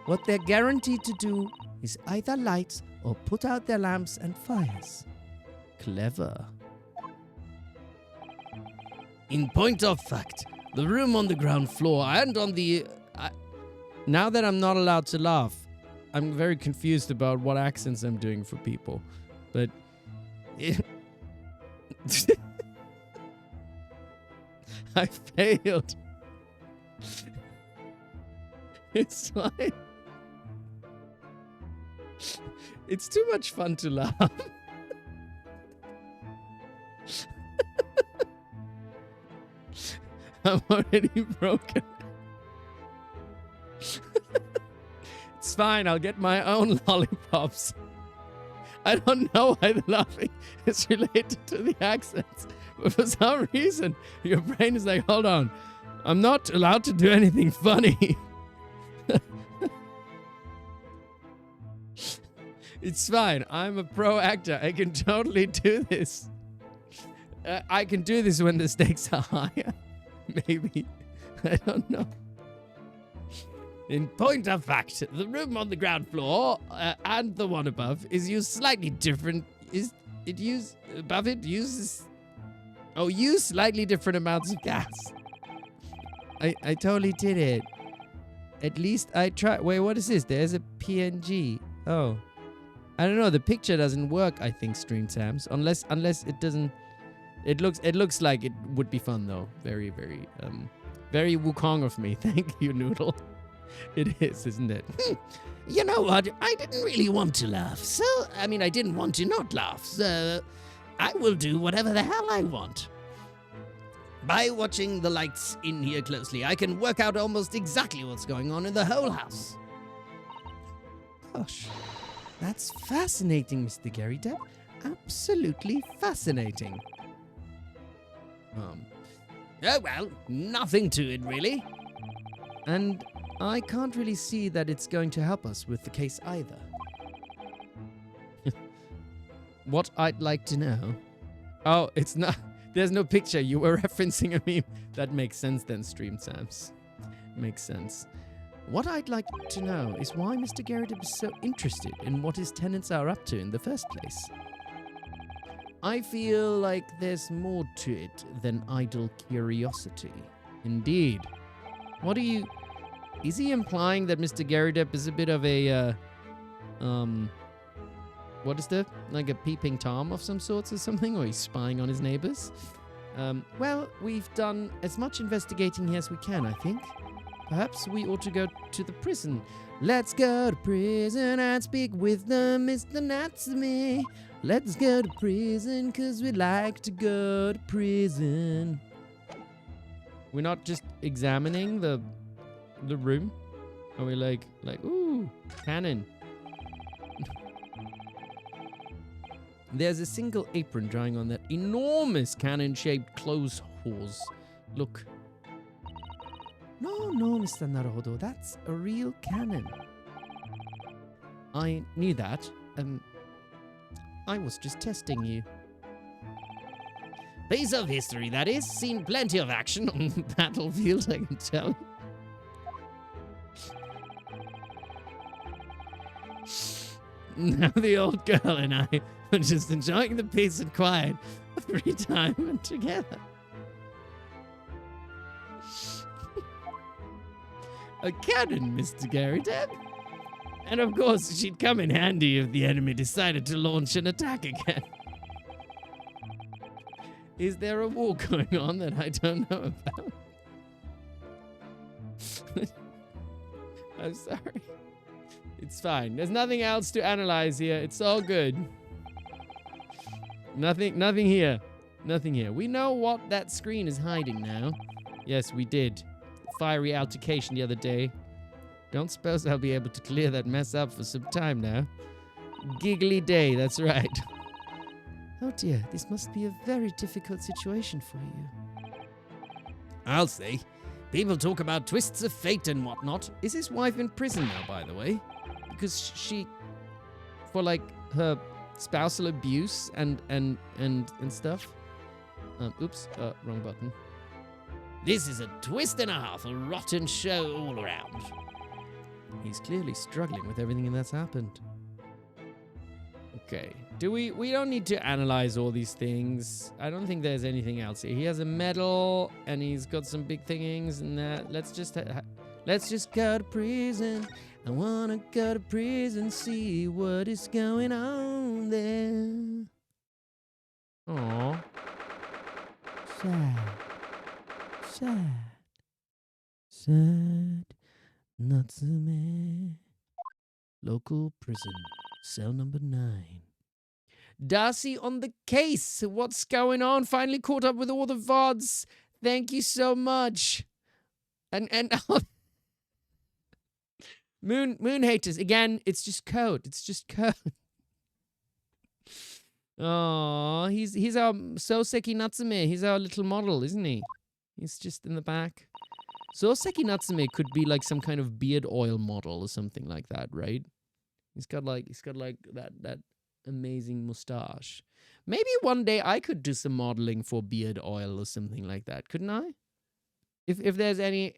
what they're guaranteed to do is either light or put out their lamps and fires. Clever. In point of fact, the room on the ground floor and on the... now that I'm not allowed to laugh, I'm very confused about what accents I'm doing for people. But... I failed. It's fine. It's too much fun to laugh. I'm already broken. It's fine, I'll get my own lollipops. I don't know why the laughing is related to the accents, but for some reason, your brain is like, hold on, I'm not allowed to do anything funny. It's fine, I'm a pro actor, I can totally do this. I can do this when the stakes are higher. Maybe. I don't know. In point of fact, the room on the ground floor and the one above is used slightly different. Is it used above it uses? Oh, use slightly different amounts of gas. I totally did it. At least I tried. Wait, what is this? There's a PNG. Oh, I don't know. The picture doesn't work. I think Stream Sams, unless it doesn't. It looks like it would be fun though. Very Wukong of me. Thank you, Noodle. It is, isn't it?
You know what? I didn't really want to laugh. So, I didn't want to not laugh. So, I will do whatever the hell I want. By watching the lights in here closely, I can work out almost exactly what's going on in the whole house.
Gosh, that's fascinating, Mr. Gary Depp. Absolutely fascinating.
Oh, well, nothing to it, really.
And I can't really see that it's going to help us with the case either.
What I'd like to know... Oh, it's not... There's no picture. You were referencing a meme. That makes sense then, Stream Sams. Makes sense.
What I'd like to know is why Mr. Garrett is so interested in what his tenants are up to in the first place. I feel like there's more to it than idle curiosity.
Indeed. What do you... Is he implying that Mr. Gary Depp is a bit of a, what is that? Like a peeping Tom of some sorts or something? Or he's spying on his neighbors?
Well, we've done as much investigating here as we can, I think. Perhaps we ought to go to the prison. Let's go to prison and speak with them, Mr. Natsumi. Let's go to prison, 'cause we'd like to go to prison.
We're not just examining the room? Are we like, ooh, cannon. There's a single apron drying on that enormous cannon-shaped clothes horse. Look.
No, Mr. Naruhodo, that's a real cannon.
I knew that. I was just testing you.
Piece of history, that is. Seen plenty of action on the battlefield, I can tell. Now the old girl and I are just enjoying the peace and quiet of retirement together. A cannon, Mr. Gary Depp. And of course, she'd come in handy if the enemy decided to launch an attack again.
Is there a war going on that I don't know about? I'm sorry. It's fine. There's nothing else to analyze here. It's all good. Nothing here. Nothing here. We know what that screen is hiding now. Yes, we did. Fiery altercation the other day. Don't suppose I'll be able to clear that mess up for some time now. Giggly day, that's right.
Oh dear, this must be a very difficult situation for you.
I'll say. People talk about twists of fate and whatnot.
Is his wife in prison now, by the way? Because she, for like her spousal abuse and stuff. Oops, wrong button.
This is a twist and a half, a rotten show all around.
He's clearly struggling with everything that's happened. Okay. We don't need to analyze all these things. I don't think there's anything else here. He has a medal and he's got some big things and that. Let's just go to prison. I wanna go to prison, see what is going on there. Aww. Sad Natsume. Local prison, cell number 9. Darcy on the case. What's going on? Finally caught up with all the VODs. Thank you so much. And Moon haters. Again, it's just code. It's just code. Oh, he's our Soseki Natsume. He's our little model, isn't he? He's just in the back. Soseki Natsume could be like some kind of beard oil model or something like that, right? He's got like that amazing mustache. Maybe one day I could do some modeling for beard oil or something like that, couldn't I? If there's any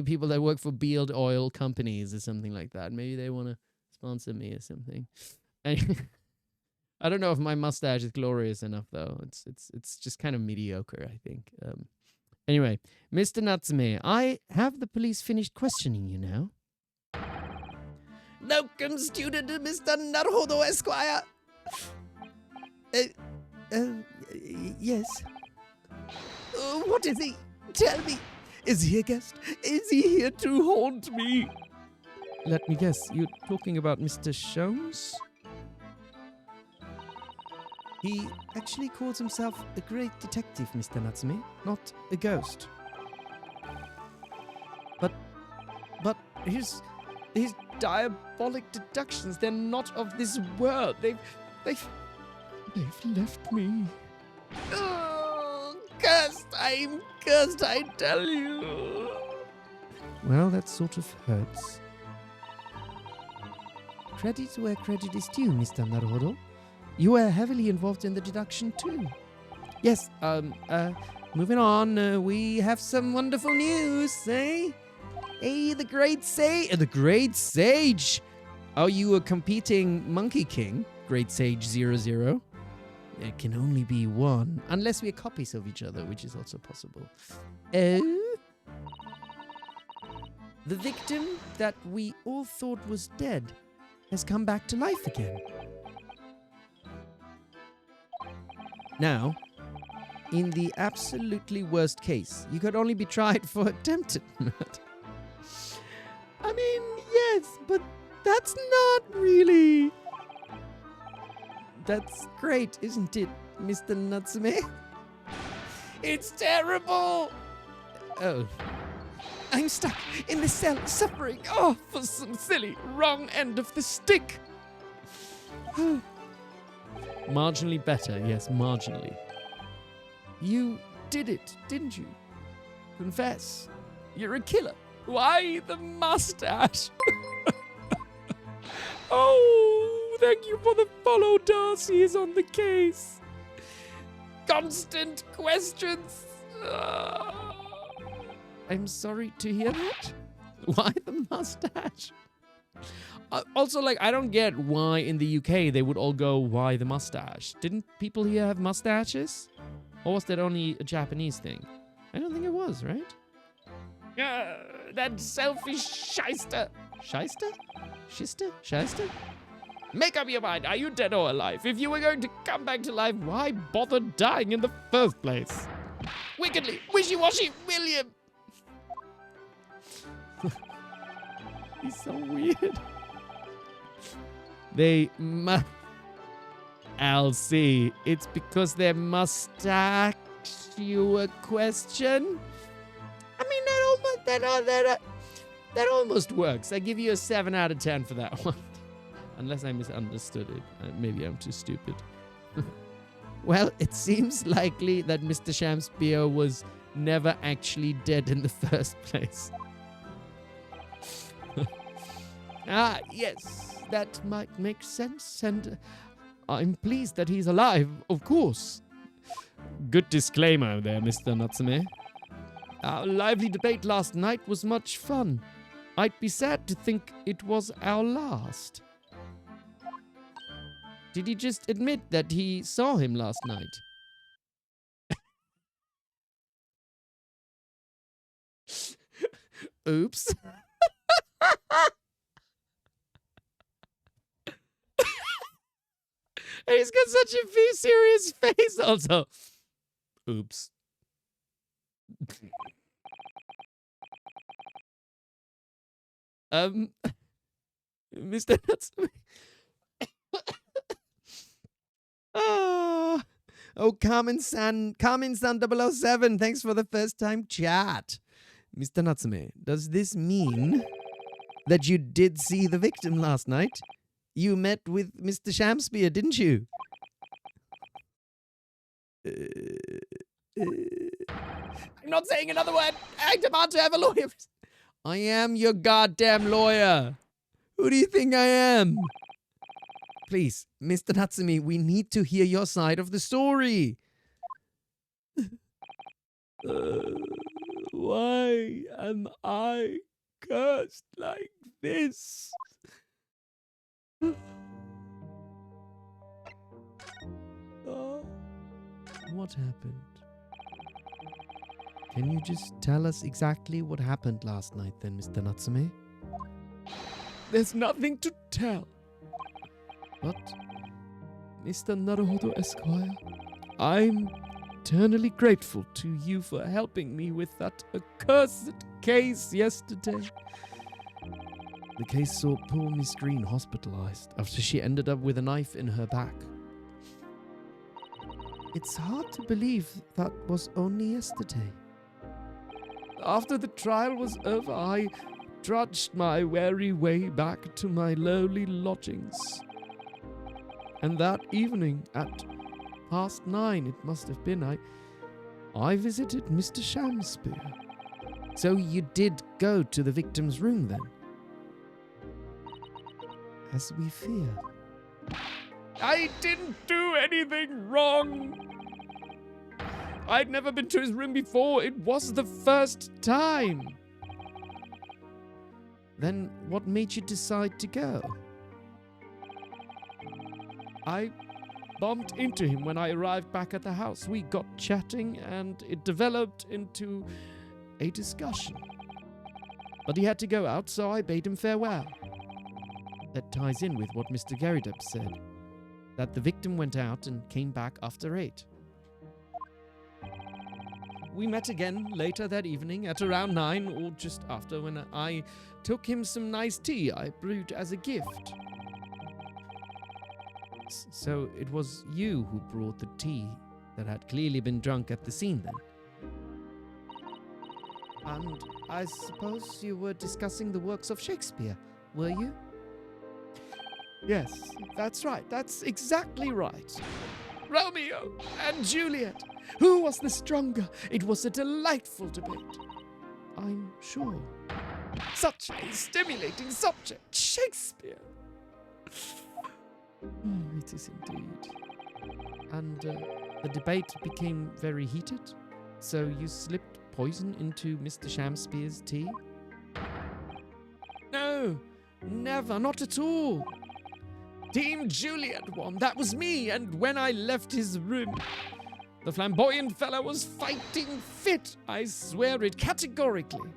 people that work for beard oil companies or something like that, maybe they want to sponsor me or something. I don't know if my mustache is glorious enough though. It's just kind of mediocre, I think. Anyway, Mr. Natsume, I have the police finished questioning you now.
Welcome, student Mr. Naruhodo, Esquire. Yes. What is he? Tell me. Is he a guest? Is he here to haunt me?
Let me guess, you're talking about Mr. Sholmes?
He actually calls himself a great detective, Mr. Natsume, not a ghost.
But his diabolic deductions, they're not of this world. They've left me.
Oh, cursed! I'm cursed, I tell you.
Well, that sort of hurts.
Credit where credit is due, Mr. Naruhodo. You were heavily involved in the deduction too.
Yes, moving on, we have some wonderful news, eh? Hey, the Great Sage! Are you a competing Monkey King, Great Sage 00? There can only be one, unless we are copies of each other, which is also possible.
Oh? The victim that we all thought was dead has come back to life again.
Now, in the absolutely worst case, you could only be tried for attempted murder.
I mean, yes, but that's not really... That's great, isn't it, Mr. Natsume?
It's terrible!
Oh. I'm stuck in the cell, suffering.
Oh, for some silly wrong end of the stick! Marginally better, yes, marginally.
You did it, didn't you? Confess.
You're a killer. Why the mustache? Oh, thank you for the follow. Darcy is on the case. Constant questions.
I'm sorry to hear that.
Why the mustache? Also, like, I don't get why in the UK they would all go, why the mustache? Didn't people here have mustaches? Or was that only a Japanese thing? I don't think it was, right? That selfish shyster. Shyster? Shister? Shyster? Make up your mind. Are you dead or alive? If you were going to come back to life, why bother dying in the first place? Wickedly wishy-washy William. He's so weird. I'll see. It's because their mustache you a question? I mean, that almost works. I give you a 7 out of 10 for that one. Unless I misunderstood it. Maybe I'm too stupid. Well, it seems likely that Mr. Shamspear was never actually dead in the first place. Ah, yes, that might make sense, and I'm pleased that he's alive, of course. Good disclaimer there, Mr. Natsume. Our lively debate last night was much fun. I'd be sad to think it was our last. Did he just admit that he saw him last night? Oops. He's got such a serious face also. Oops. Mr. Natsume. Oh, Carmen-san 007, thanks for the first time chat. Mr. Natsume, does this mean that you did see the victim last night? You met with Mr. Shamspear, didn't you? I'm not saying another word. I demand to have a lawyer. I am your goddamn lawyer. Who do you think I am? Please, Mr. Natsume, we need to hear your side of the story. Why am I cursed like this? Oh, what happened? Can you just tell us exactly what happened last night then, Mr. Natsume? There's nothing to tell. But, Mr. Naruhodo Esquire, I'm eternally grateful to you for helping me with that accursed case yesterday. The case saw poor Miss Green hospitalized after she ended up with a knife in her back. It's hard to believe that was only yesterday. After the trial was over, I trudged my weary way back to my lowly lodgings. And that evening, at 9:30, it must have been, I visited Mr. Shamspear. So you did go to the victim's room then? As we feared. I didn't do anything wrong. I'd never been to his room before. It was the first time. Then what made you decide to go? I bumped into him when I arrived back at the house. We got chatting and it developed into a discussion. But he had to go out, so I bade him farewell. That ties in with what Mr. Garrideb said, that the victim went out and came back after 8. We met again later that evening at around 9 or just after, when I took him some nice tea I brewed as a gift. So it was you who brought the tea that had clearly been drunk at the scene then? And I suppose you were discussing the works of Shakespeare, were you? Yes, that's right. That's exactly right. Romeo and Juliet. Who was the stronger? It was a delightful debate, I'm sure. Such a stimulating subject, Shakespeare. Oh, it is indeed. And the debate became very heated, so you slipped poison into Mr. Shamspear's tea? No, never, not at all. Team Juliet won, that was me, and when I left his room, the flamboyant fellow was fighting fit, I swear it categorically.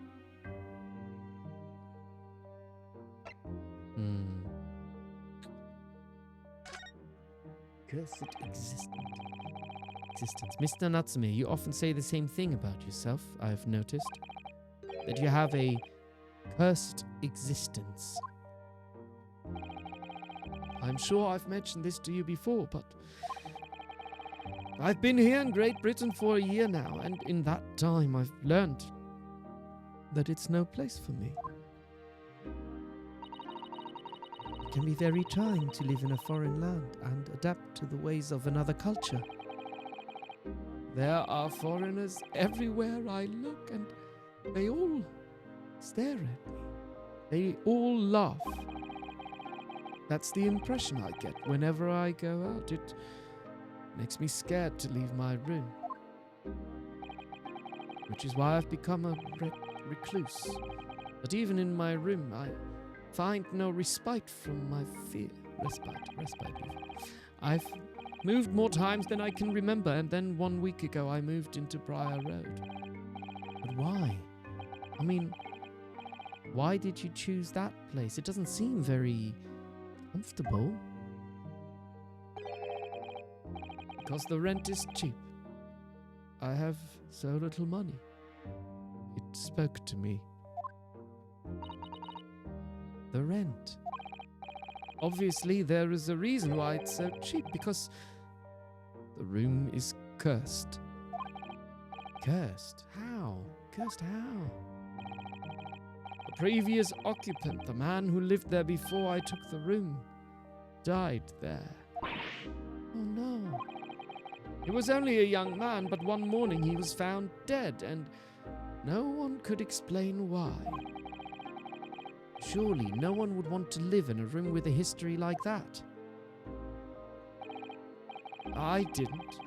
Cursed existence. Mr. Natsume, you often say the same thing about yourself, I've noticed. That you have a cursed existence. I'm sure I've mentioned this to you before, but I've been here in Great Britain for a year now, and in that time I've learned that it's no place for me. It can be very trying to live in a foreign land and adapt to the ways of another culture. There are foreigners everywhere I look, and they all stare at me. They all laugh. That's the impression I get whenever I go out. It makes me scared to leave my room. Which is why I've become a recluse. But even in my room, I find no respite from my fear. Respite even. I've moved more times than I can remember, and then 1 week ago I moved into Briar Road. But why? I mean, why did you choose that place? It doesn't seem very comfortable. Because the rent is cheap. I have so little money. It spoke to me. The rent. Obviously, there is a reason why it's so cheap, because the room is cursed. Cursed? How? Cursed how? The previous occupant, the man who lived there before I took the room, died there. Oh no. He was only a young man, but one morning he was found dead, and no one could explain why. Surely no one would want to live in a room with a history like that. I didn't.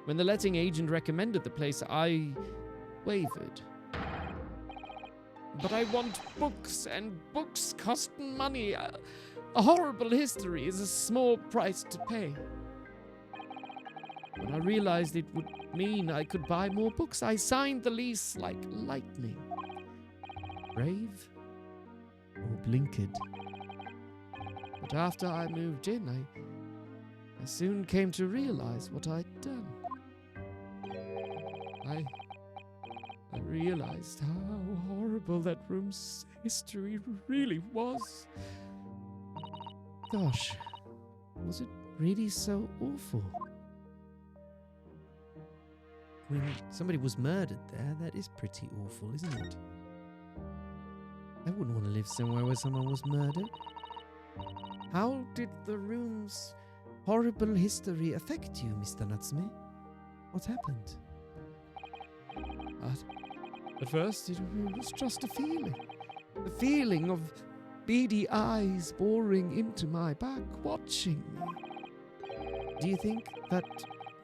When the letting agent recommended the place, I wavered. But I want books, and books cost money. A horrible history is a small price to pay. When I realized it would mean I could buy more books, I signed the lease like lightning. Brave or blinkered. But after I moved in, I soon came to realize what I'd done. I realized how horrible that room's history really was. Gosh, was it really so awful?
When somebody was murdered there, that is pretty awful, isn't it? I wouldn't want to live somewhere where someone was murdered. How did the room's horrible history affect you, Mr. Natsume? What happened?
At first, it was just a feeling. The feeling of beady eyes boring into my back, watching me.
Do you think that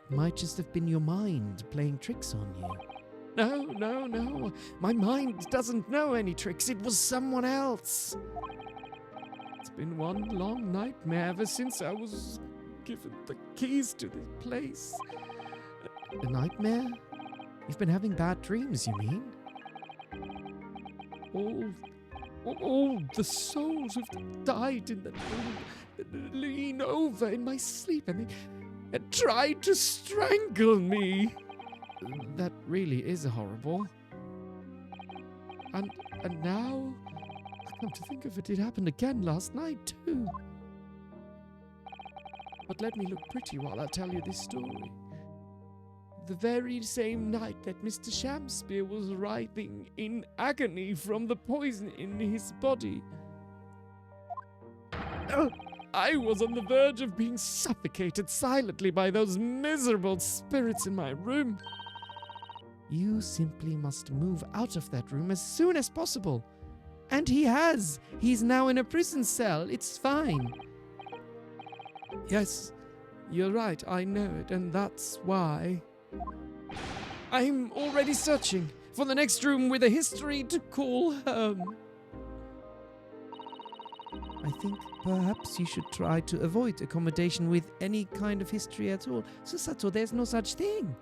might just have been your mind playing tricks on you?
No. My mind doesn't know any tricks. It was someone else. It's been one long nightmare ever since I was given the keys to this place.
A nightmare? You've been having bad dreams, you mean?
All the souls who've died in that room lean over in my sleep and tried to strangle me. That really is horrible. And now, come to think of it, it happened again last night too. But let me look pretty while I tell you this story. The very same night that Mr. Shamspeare was writhing in agony from the poison in his body, I was on the verge of being suffocated silently by those miserable spirits in my room.
You simply must move out of that room as soon as possible. And he has. He's now in a prison cell. It's fine.
Yes, you're right, I know it, and that's why I'm already searching for the next room with a history to call home.
I think perhaps you should try to avoid accommodation with any kind of history at all. Susato, there's no such thing.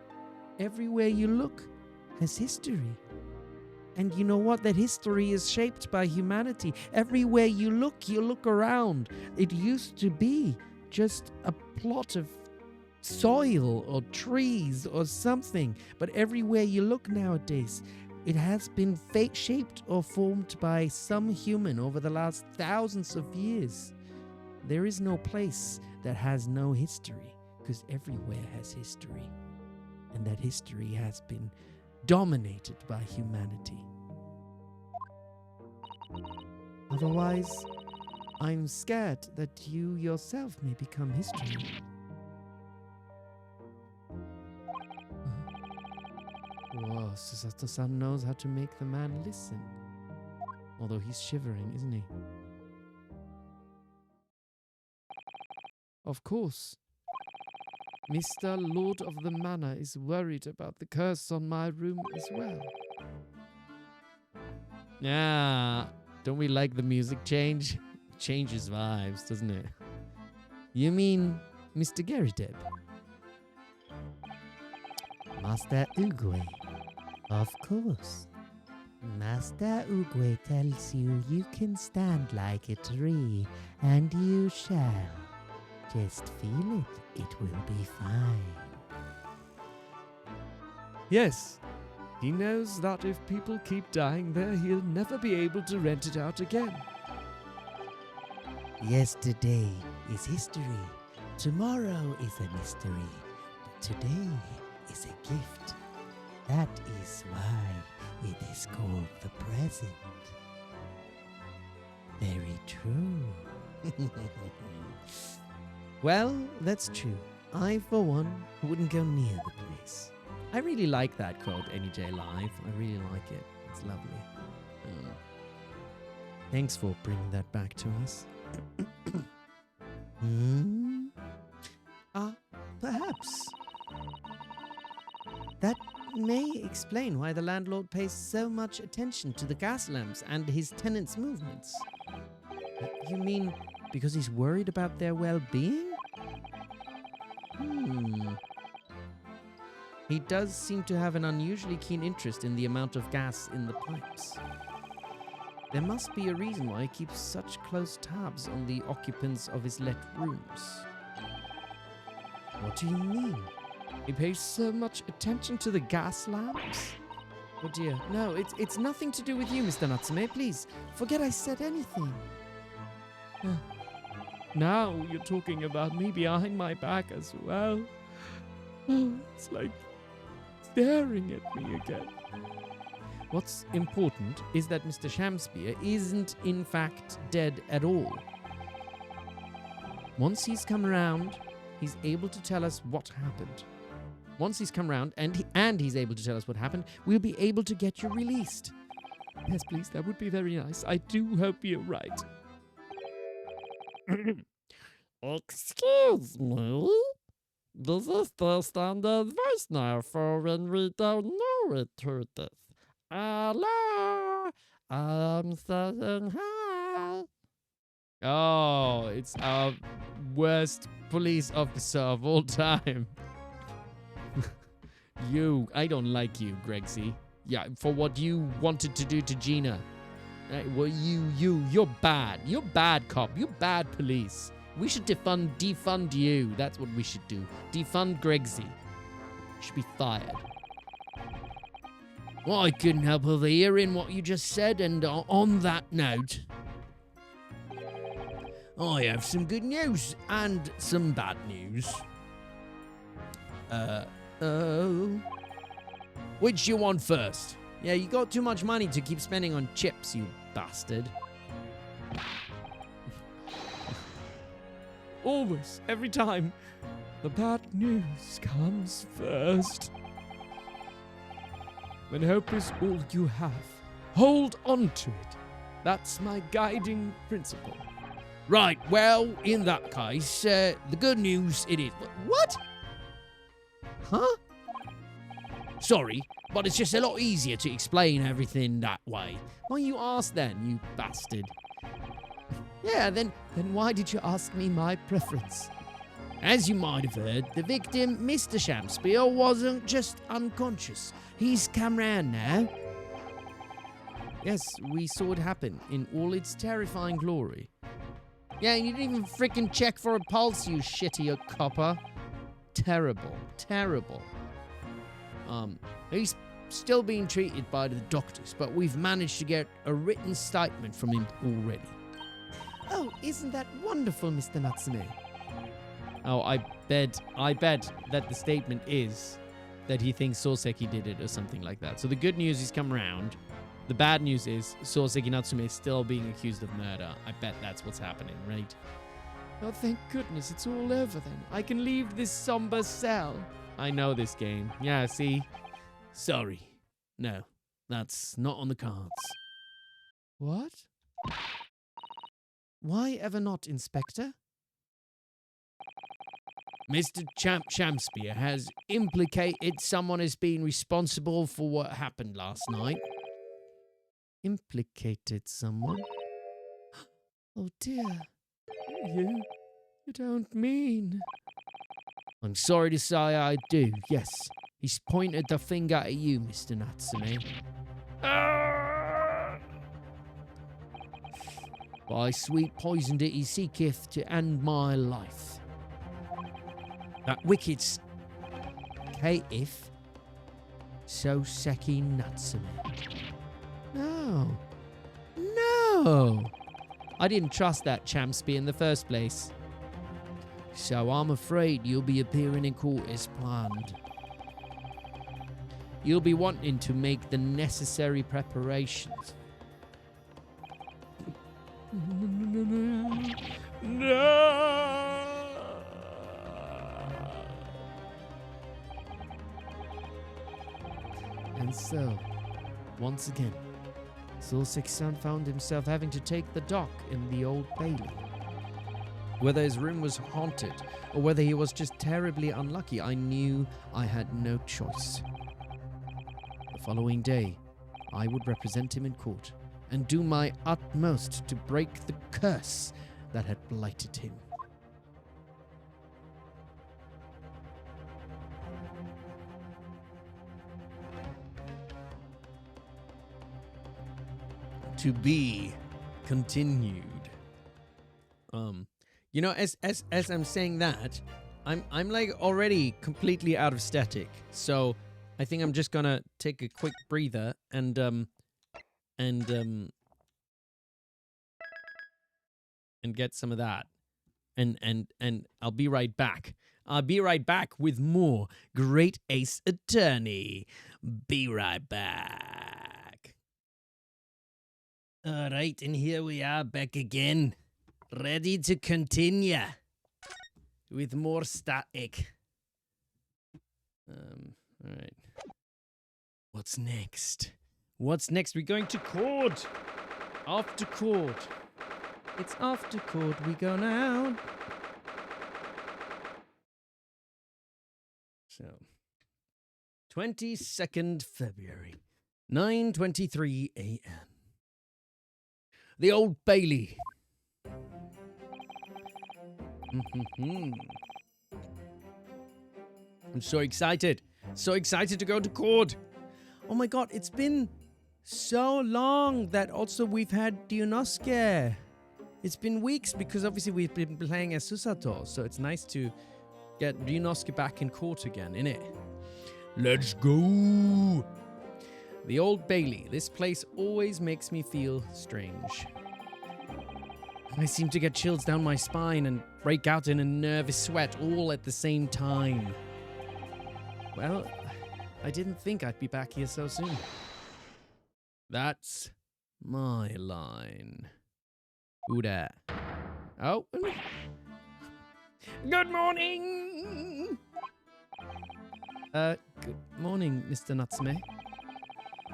Everywhere you look has history. And you know what? That history is shaped by humanity. Everywhere you look around. It used to be just a plot of soil or trees or something. But everywhere you look nowadays, it has been shaped or formed by some human over the last thousands of years. There is no place that has no history, because everywhere has history. And that history has been dominated by humanity. Otherwise, I'm scared that you yourself may become history.
Whoa, Susato-san knows how to make the man listen. Although he's shivering, isn't he? Of course. Mr. Lord of the Manor is worried about the curse on my room as well. Yeah, don't we like the music change? It changes vibes, doesn't it? You mean Mr. Garideb?
Master Ugwe. Of course. Master Ugwe tells you you can stand like a tree, and you shall. Just feel it. It will be fine.
Yes. He knows that if people keep dying there, he'll never be able to rent it out again.
Yesterday is history. Tomorrow is a mystery. But today is a gift. That is why it is called the present. Very true.
Well, that's true. I, for one, wouldn't go near the place. I really like that quote, NEJ Live. I really like it. It's lovely. Thanks for bringing that back to us.
Perhaps. That may explain why the landlord pays so much attention to the gas lamps and his tenants' movements.
You mean because he's worried about their well-being? He does seem to have an unusually keen interest in the amount of gas in the pipes. There must be a reason why he keeps such close tabs on the occupants of his let rooms.
What do you mean?
He pays so much attention to the gas lamps? Oh dear, no, it's nothing to do with you, Mr. Natsume. Please, forget I said anything. Now you're talking about me behind my back as well. It's like staring at me again. What's important is that Mr. Shamspeare isn't in fact dead at all. Once he's come around, he's able to tell us what happened. Once he's come around and he's able to tell us what happened, we'll be able to get you released. Yes, please, that would be very nice. I do hope you're right.
Excuse me? This is the standard voice now for when we don't know it to this. Hello, I'm saying hi.
Oh, it's our worst police officer of all time. I don't like you, Gregsy. Yeah, for what you wanted to do to Gina. Well, you're bad. You're bad cop. You're bad police. We should defund you. That's what we should do. Defund Gregsy. You should be fired. Well, I couldn't help overhearing what you just said, and on that note, I have some good news and some bad news. Which you want first? Yeah, you got too much money to keep spending on chips, you bastard. Always, every time, the bad news comes first. When hope is all you have, hold on to it. That's my guiding principle. Right, well, in that case, the good news it is. What? Huh? Sorry, but it's just a lot easier to explain everything that way. Why you ask then, you bastard? Yeah, then why did you ask me my preference? As you might have heard, the victim, Mr. Shamspeare, wasn't just unconscious. He's come round now. Yes, we saw it happen in all its terrifying glory. Yeah, you didn't even freaking check for a pulse, you shitty copper. Terrible, terrible. He's still being treated by the doctors, but we've managed to get a written statement from him already.
Oh, isn't that wonderful, Mr. Natsume?
Oh, I bet that the statement is that he thinks Soseki did it or something like that. So the good news is come around. The bad news is Soseki Natsume is still being accused of murder. I bet that's what's happening, right? Oh, thank goodness it's all over then. I can leave this somber cell. I know this game. Yeah, see?
Sorry. No, that's not on the cards.
What? Why ever not, Inspector?
Mr. Shamspeare has implicated someone as being responsible for what happened last night.
Implicated someone? Oh dear. You don't mean...
I'm sorry to say I do, yes. He's pointed the finger at you, Mr. Natsume. By sweet poison that he seeketh to end my life. That wicked caitiff, Soseki Natsume.
No. No!
I didn't trust that Champsby in the first place. So I'm afraid you'll be appearing in court as planned. You'll be wanting to make the necessary preparations.
No!
And so, once again, Soseki-san found himself having to take the dock in the Old Bailey.
Whether his room was haunted or whether he was just terribly unlucky, I knew I had no choice.
The following day, I would represent him in court and do my utmost to break the curse that had blighted him.
To be continued. You know, as I'm saying that, I'm like already completely out of static. So I think I'm just gonna take a quick breather and get some of that. And I'll be right back. I'll be right back with more Great Ace Attorney. Be right back. All right, and here we are back again. Ready to continue with more static. All right. What's next? What's next? We're going to court. Off to court. It's off to court we go now. So, 22nd February, 9:23 a.m. The Old Bailey. I'm so excited. So excited to go to court. Oh my god, it's been so long that also we've had Ryunosuke. It's been weeks because obviously we've been playing as Susato, so it's nice to get Ryunosuke back in court again, innit? Let's go! The Old Bailey. This place always makes me feel strange. I seem to get chills down my spine and break out in a nervous sweat all at the same time. Well, I didn't think I'd be back here so soon. That's my line. Who dat? Oh. Good morning! Good morning, Mr. Natsume.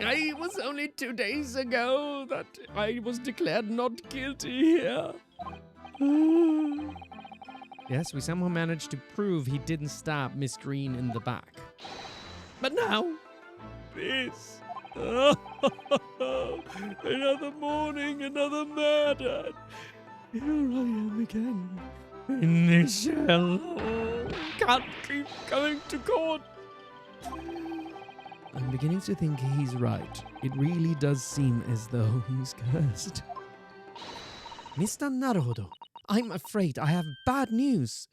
It was only 2 days ago that I was declared not guilty here. Yes, we somehow managed to prove he didn't stab Miss Green in the back. But now, this. Another morning, another murder. Here I am again. In this cell. Can't keep going to court. I'm beginning to think he's right. It really does seem as though he's cursed. Mr. Naruhodo, I'm afraid I have bad news.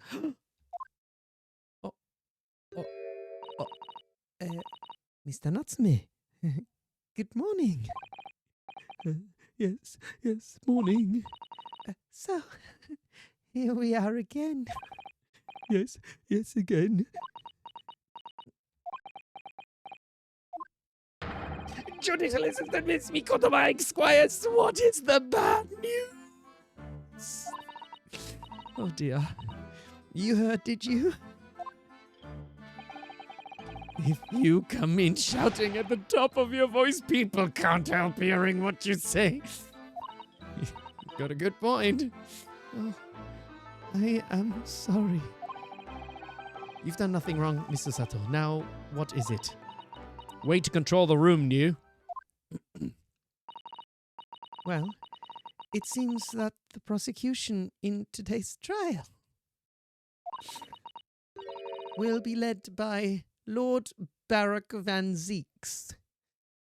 Mr. Natsume, good morning. Yes, morning. So, here we are again. Yes, again. Judicial Assistant Miss Mikotoba Squires, what is the bad news? Oh dear. You heard, did you? If you come in shouting at the top of your voice, people can't help hearing what you say. You've got a good point. Oh, I am sorry. You've done nothing wrong, Mr. Sato. Now, what is it? Way to control the room, New.
Well, it seems that the prosecution in today's trial will be led by Lord Barok van Zeeks.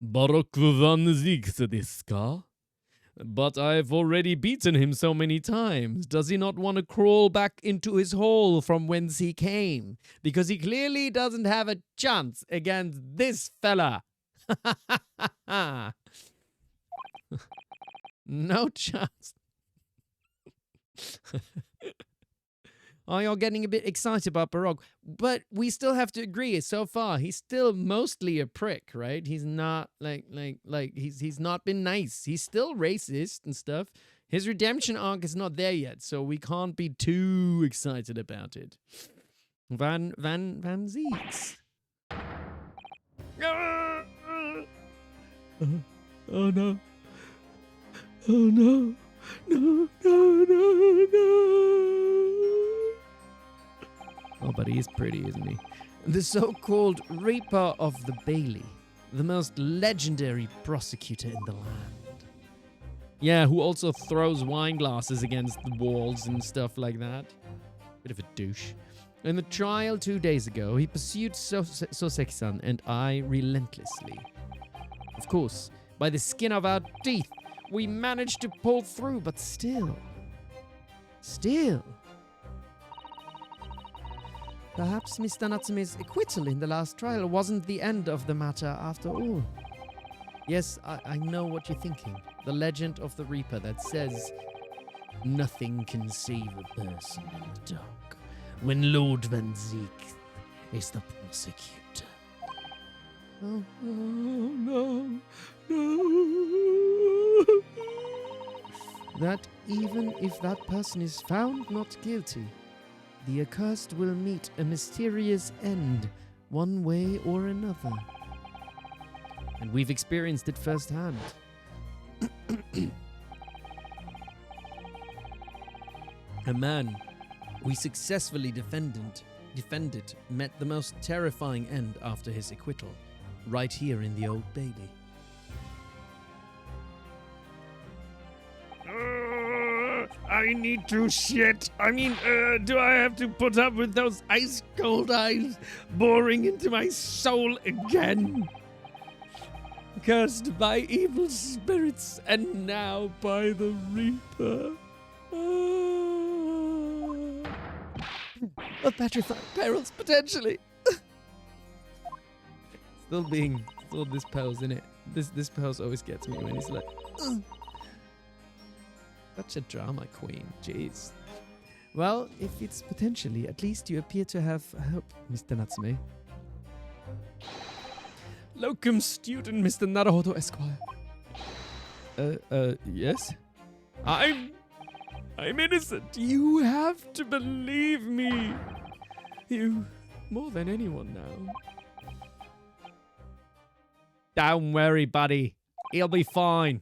Barok van Zeeks desu ka? But I've already beaten him so many times. Does he not want to crawl back into his hole from whence he came? Because he clearly doesn't have a chance against this fella. No chance. Oh, you're getting a bit excited about Barok. But we still have to agree, so far, he's still mostly a prick, right? He's not he's not been nice. He's still racist and stuff. His redemption arc is not there yet, so we can't be too excited about it. Van Zeeks. Oh no. Oh no. No. Oh, but he is pretty, isn't he? The so-called Reaper of the Bailey, the most legendary prosecutor in the land. Yeah, who also throws wine glasses against the walls and stuff like that. Bit of a douche. In the trial 2 days ago, he pursued Soseki-san and I relentlessly. Of course, by the skin of our teeth, we managed to pull through, but still. Perhaps Mr. Natsume's acquittal in the last trial wasn't the end of the matter after all. Yes, I know what you're thinking. The legend of the Reaper that says, nothing can save a person in the dark when Lord Van Zeek is the prosecutor. Oh, no. That even if that person is found not guilty, the accursed will meet a mysterious end, one way or another. And we've experienced it firsthand. A man we successfully defended met the most terrifying end after his acquittal, right here in the Old Bailey. I need to shit. I mean, do I have to put up with those ice cold eyes boring into my soul again? Cursed by evil spirits and now by the Reaper. Of petrified perils, potentially. Still this pose, innit? This pose always gets me when he's like, ugh. Such a drama queen, jeez. Well, if it's potentially, at least you appear to have hope, Mr. Natsume. Locum student, Mr. Naruhodo Esquire. Yes? I'm innocent. You have to believe me. You, more than anyone now. Don't worry, buddy. He'll be fine.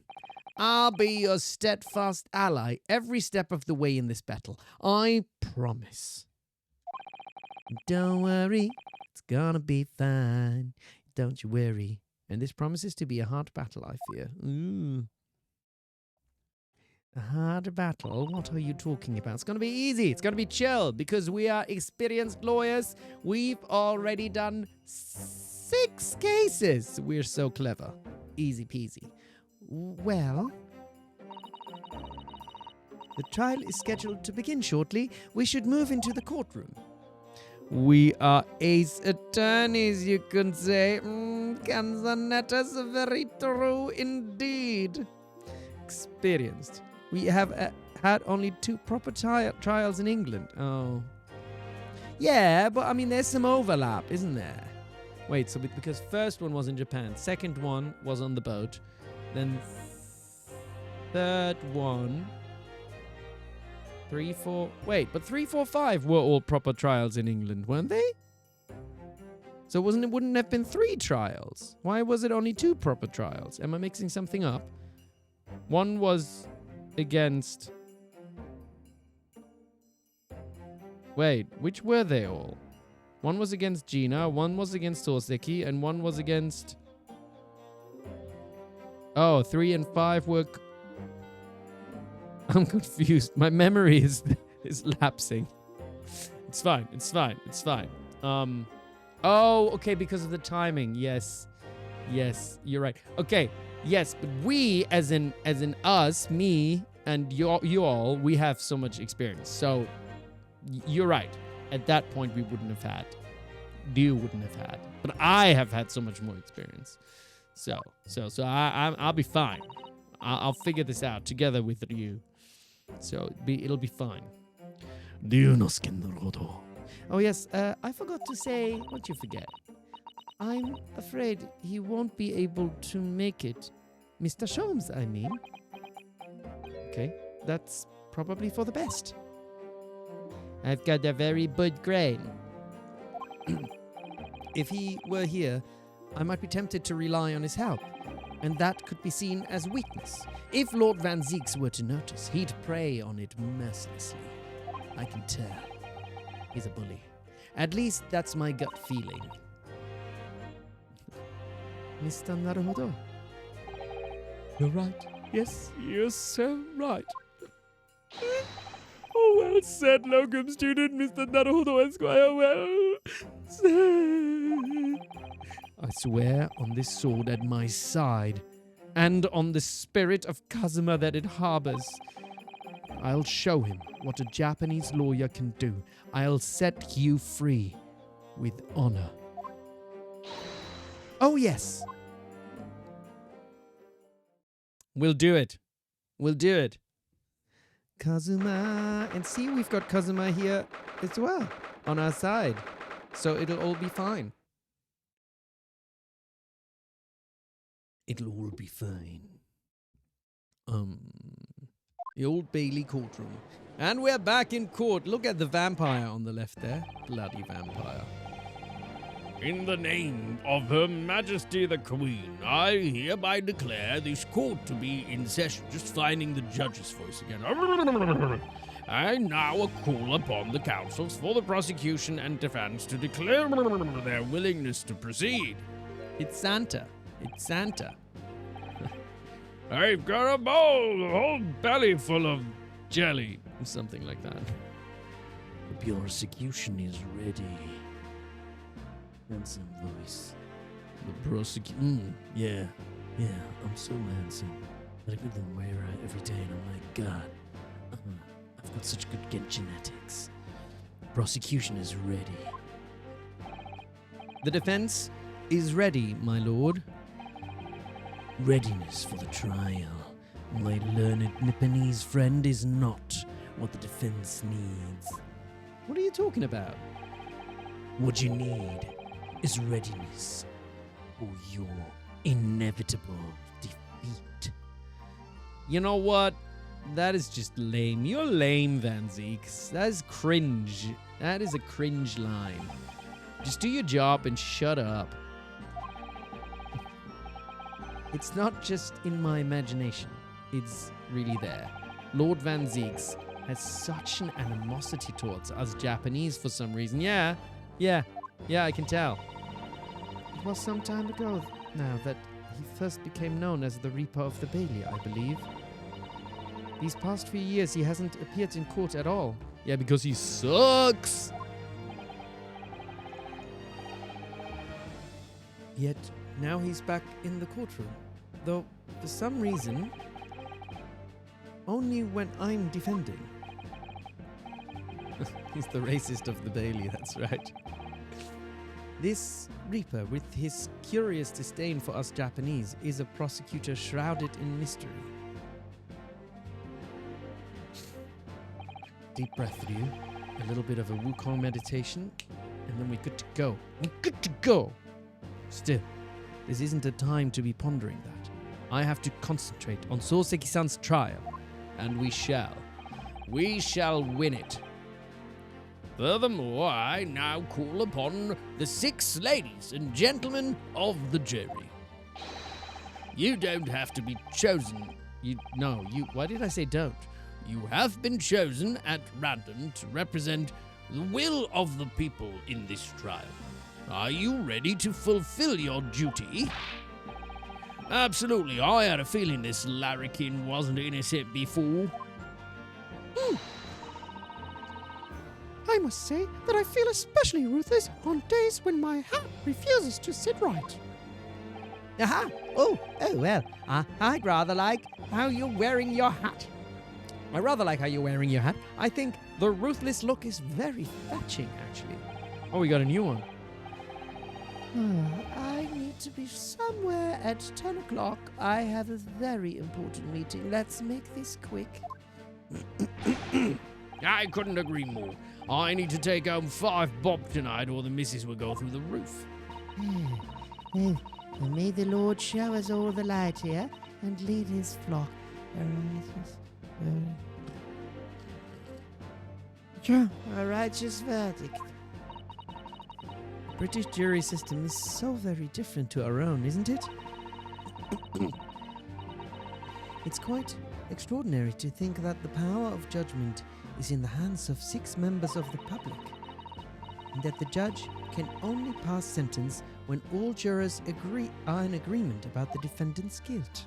I'll be your steadfast ally every step of the way in this battle. I promise. Don't worry, it's gonna be fine. Don't you worry. And this promises to be a hard battle, I fear. Ooh. A hard battle? What are you talking about? It's gonna be easy. It's gonna be chill because we are experienced lawyers. We've already done 6 cases. We're so clever. Easy peasy. Well, the trial is scheduled to begin shortly. We should move into the courtroom. We are ace attorneys, you could say. Canzonettas, very true indeed. Experienced. We have had only 2 proper trials in England. Oh. Yeah, but I mean, there's some overlap, isn't there? Wait, so because first one was in Japan, second one was on the boat. Then third one, 3, 4. Wait, but 3, 4, 5 were all proper trials in England, weren't they? So wouldn't have been 3 trials? Why was it only 2 proper trials? Am I mixing something up? One was against... Wait, which were they all? One was against Gina, one was against Soseki, and one was against... Oh, 3 and 5 were... I'm confused. My memory is lapsing. It's fine. It's fine. It's fine. Oh, okay, because of the timing. Yes. Yes, you're right. Okay. Yes, but we, as in us, me, and you all, we have so much experience. So you're right. At that point, we wouldn't have had. You wouldn't have had. But I have had so much more experience. So I'll be fine. I'll figure this out together with you. So it'll be fine.
Ryunosuke Naruhodo.
Oh yes, I forgot to say what you forget. I'm afraid he won't be able to make it. Mr. Sholmes, I mean.
Okay.
That's probably for the best.
I've got a very good grain.
If he were here, I might be tempted to rely on his help, and that could be seen as weakness. If Lord Van Zieks were to notice, he'd prey on it mercilessly. I can tell. He's a bully. At least that's my gut feeling.
Mr. Naruhodo. You're right. Yes, you're so right. Oh, well said, locum student, Mr. Naruhodo Esquire. Well said. I swear on this sword at my side, and on the spirit of Kazuma that it harbors, I'll show him what a Japanese lawyer can do. I'll set you free with honor.
Oh, yes.
We'll do it. We'll do it.
Kazuma. And see, we've got Kazuma here as well on our side. So it'll all be fine. It'll all be fine. The Old Bailey courtroom. And we're back in court. Look at the vampire on the left there. Bloody vampire.
In the name of Her Majesty the Queen, I hereby declare this court to be in session. Just finding the judge's voice again. I now call upon the counsels for the prosecution and defense to declare their willingness to proceed.
It's Santa. It's Santa.
I've got a whole belly full of jelly.
Something like that.
The prosecution is ready. Handsome voice.
The prosecution.
Yeah, I'm so handsome. I look at the mirror every day and I'm like, God, I've got such good genetics. The prosecution is ready.
The defense is ready, my lord.
Readiness for the trial. My learned Nipponese friend is not what the defense needs.
What are you talking about?
What you need is readiness for your inevitable defeat.
You know what? That is just lame. You're lame, Van Zieks. That is cringe. That is a cringe line. Just do your job and shut up.
It's not just in my imagination. It's really there. Lord Van Zieks has such an animosity towards us Japanese for some reason.
Yeah, I can tell.
It was some time ago now that he first became known as the Reaper of the Bailey, I believe. These past few years, he hasn't appeared in court at all.
Yeah, because he sucks.
Yet, now he's back in the courtroom. Though, for some reason, only when I'm defending.
He's the racist of the Bailey, that's right.
This Reaper, with his curious disdain for us Japanese, is a prosecutor shrouded in mystery. Deep breath for you. A little bit of a Wukong meditation, and then we're good to go. We're good to go! Still, this isn't a time to be pondering that. I have to concentrate on Soseki-san's trial, and we shall. We shall win it.
Furthermore, I now call upon the 6 ladies and gentlemen of the jury. You don't have to be chosen.
Why did I say don't?
You have been chosen at random to represent the will of the people in this trial. Are you ready to fulfill your duty? Absolutely. I had a feeling this larrikin wasn't innocent before.
I must say that I feel especially ruthless on days when my hat refuses to sit right. Aha! Oh, well, I'd rather like how you're wearing your hat. I rather like how you're wearing your hat. I think the ruthless look is very fetching, actually.
Oh, we got a new one.
I need to be somewhere at 10 o'clock. I have a very important meeting. Let's make this quick.
I couldn't agree more. I need to take home 5 bob tonight or the missus will go through the roof.
May the Lord show us all the light here and lead his flock. A righteous verdict.
British jury system is so very different to our own, isn't it? It's quite extraordinary to think that the power of judgment is in the hands of 6 members of the public, and that the judge can only pass sentence when all jurors are in agreement about the defendant's guilt.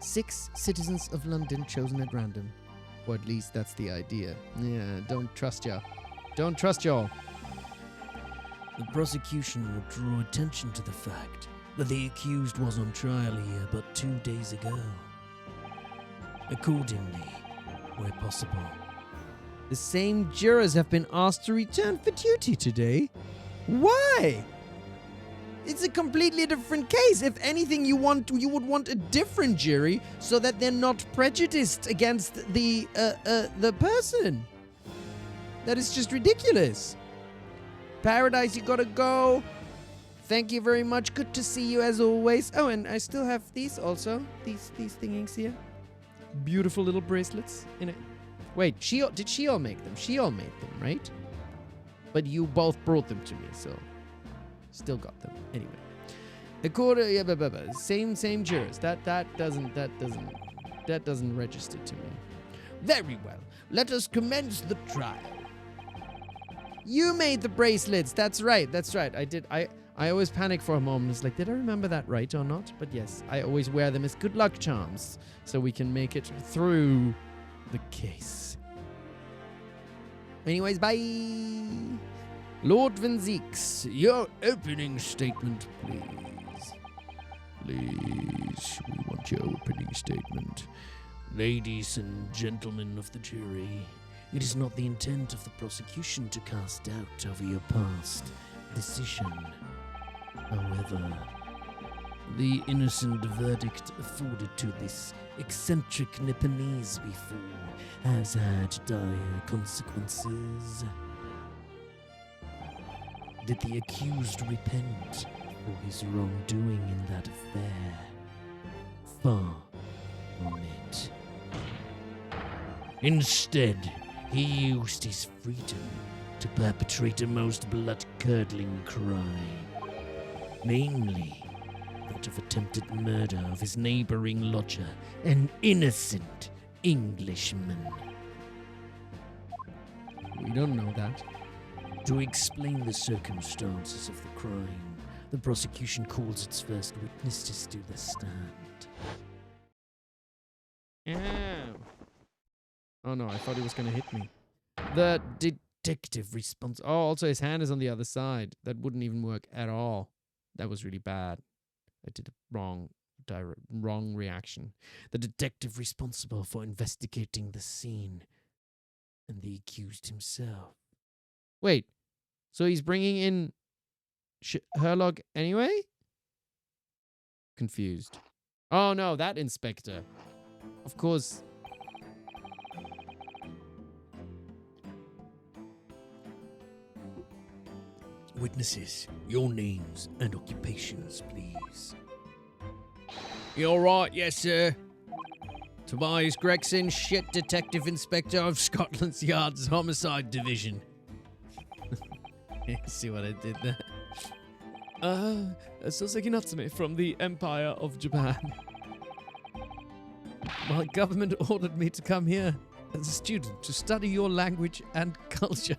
6 citizens of London chosen at random. Or at least that's the idea. Yeah, don't trust y'all. Don't trust y'all.
The prosecution will draw attention to the fact that the accused was on trial here but 2 days ago. Accordingly, where possible,
The same jurors have been asked to return for duty today. Why? It's a completely different case. If anything, you would want a different jury so that they're not prejudiced against the person. That is just ridiculous. Paradise, you gotta go. Thank you very much. Good to see you as always. Oh, and I still have these also. These thingings here. Beautiful little bracelets in it. Wait, did she all make them? She all made them, right? But you both brought them to me, so still got them. Anyway. Same jurors. That doesn't register to me.
Very well. Let us commence the trial.
You made the bracelets. That's right. I did. I always panic for a moment. It's like, did I remember that right or not? But yes, I always wear them as good luck charms so we can make it through the case. Anyways, bye. Lord Van Zeeks,
Your opening statement, please. Please, we want your opening statement. Ladies and gentlemen of the jury,
it is not the intent of the prosecution to cast doubt over your past decision. However, the innocent verdict afforded to this eccentric Nipponese before has had dire consequences. Did the accused repent for his wrongdoing in that affair? Far from it. Instead, he used his freedom to perpetrate a most blood-curdling crime. Namely, that of attempted murder of his neighboring lodger, an innocent Englishman.
we don't know that.
To explain the circumstances of the crime, the prosecution calls its first witnesses to the stand.
Ow. Oh no, I thought he was going to hit me. The detective response. Oh, also his hand is on the other side. That wouldn't even work at all. That was really bad. I did a wrong reaction.
The detective responsible for investigating the scene and the accused himself.
Wait, so he's bringing in Herlog anyway? Confused. Oh no, that inspector. Of course.
Witnesses, your names and occupations, please.
You all right? Yes, sir. Tobias Gregson, shit detective inspector of Scotland Yard's Homicide Division.
See what I did there? Soseki Natsume from the Empire of Japan. My government ordered me to come here as a student to study your language and culture.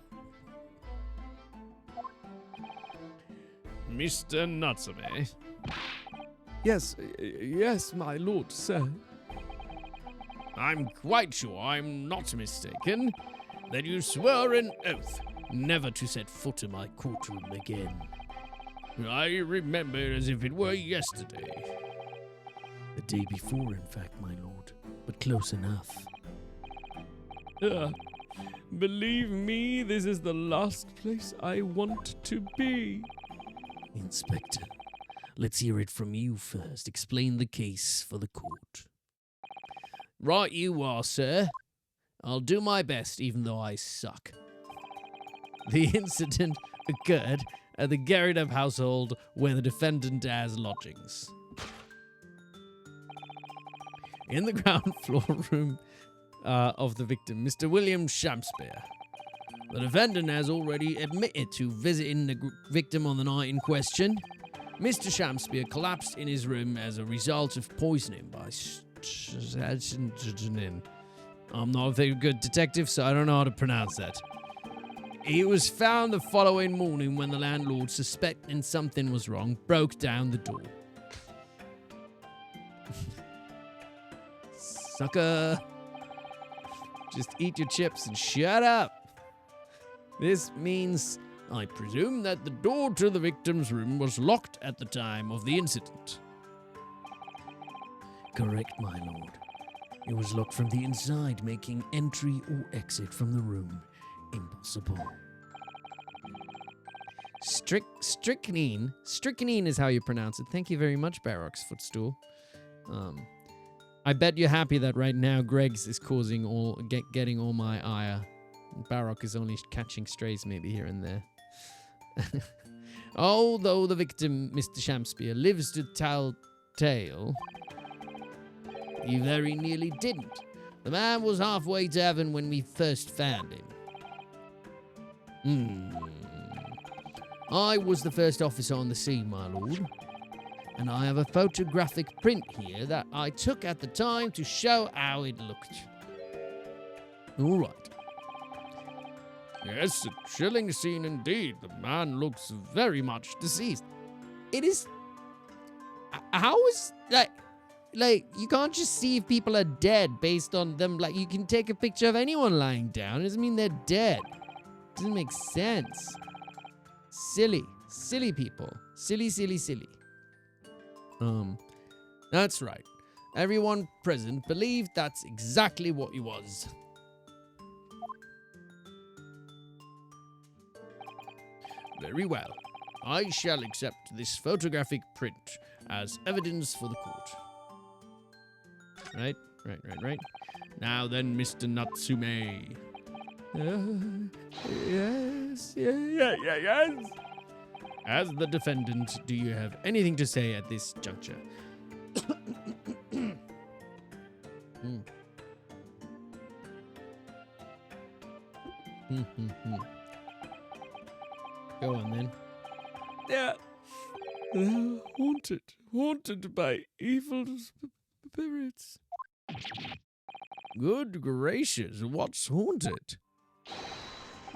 Mr. Natsume.
Yes, yes, my lord, sir.
I'm quite sure I'm not mistaken that you swore an oath never to set foot in my courtroom again. I remember it as if it were yesterday.
The day before, in fact, my lord, but close enough.
Believe me, this is the last place I want to be.
Inspector, let's hear it from you first. Explain the case for the court.
Right you are, sir. I'll do my best, even though I suck.
The incident occurred at the Garrideb household where the defendant has lodgings. In the ground floor room of the victim, Mr. William Shakespeare.
The defendant has already admitted to visiting the victim on the night in question. Mr. Shakespeare collapsed in his room as a result of poisoning by
I'm not a very good detective, so I don't know how to pronounce that.
He was found the following morning when the landlord, suspecting something was wrong, broke down the door.
Sucker. Just eat your chips and shut up. This means
I presume that the door to the victim's room was locked at the time of the incident.
Correct, my lord. It was locked from the inside, making entry or exit from the room impossible.
Strychnine. Strychnine is how you pronounce it. Thank you very much, Barok's footstool. I bet you're happy that right now Greg's is causing getting all my ire. Barok is only catching strays maybe here and there. Although the victim, Mr. Shakespeare, lives to tell tale,
He very nearly didn't. The man was halfway to heaven when we first found him. I was the first officer on the scene, my lord, and I have a photographic print here that I took at the time to show how it looked.
all right.
Yes, a chilling scene indeed. The man looks very much deceased.
It is. How is that? Like, you can't just see if people are dead based on them. Like, you can take a picture of anyone lying down. It doesn't mean they're dead. Doesn't make sense. Silly. Silly people. Silly.
That's right. Everyone present believed that's exactly what he was. Very well. I shall accept this photographic print as evidence for the court. Right. Now then, Mr. Natsume.
Yes.
As the defendant, do you have anything to say at this juncture?
Go on then.
Yeah. Haunted by evil spirits.
Good gracious, what's haunted?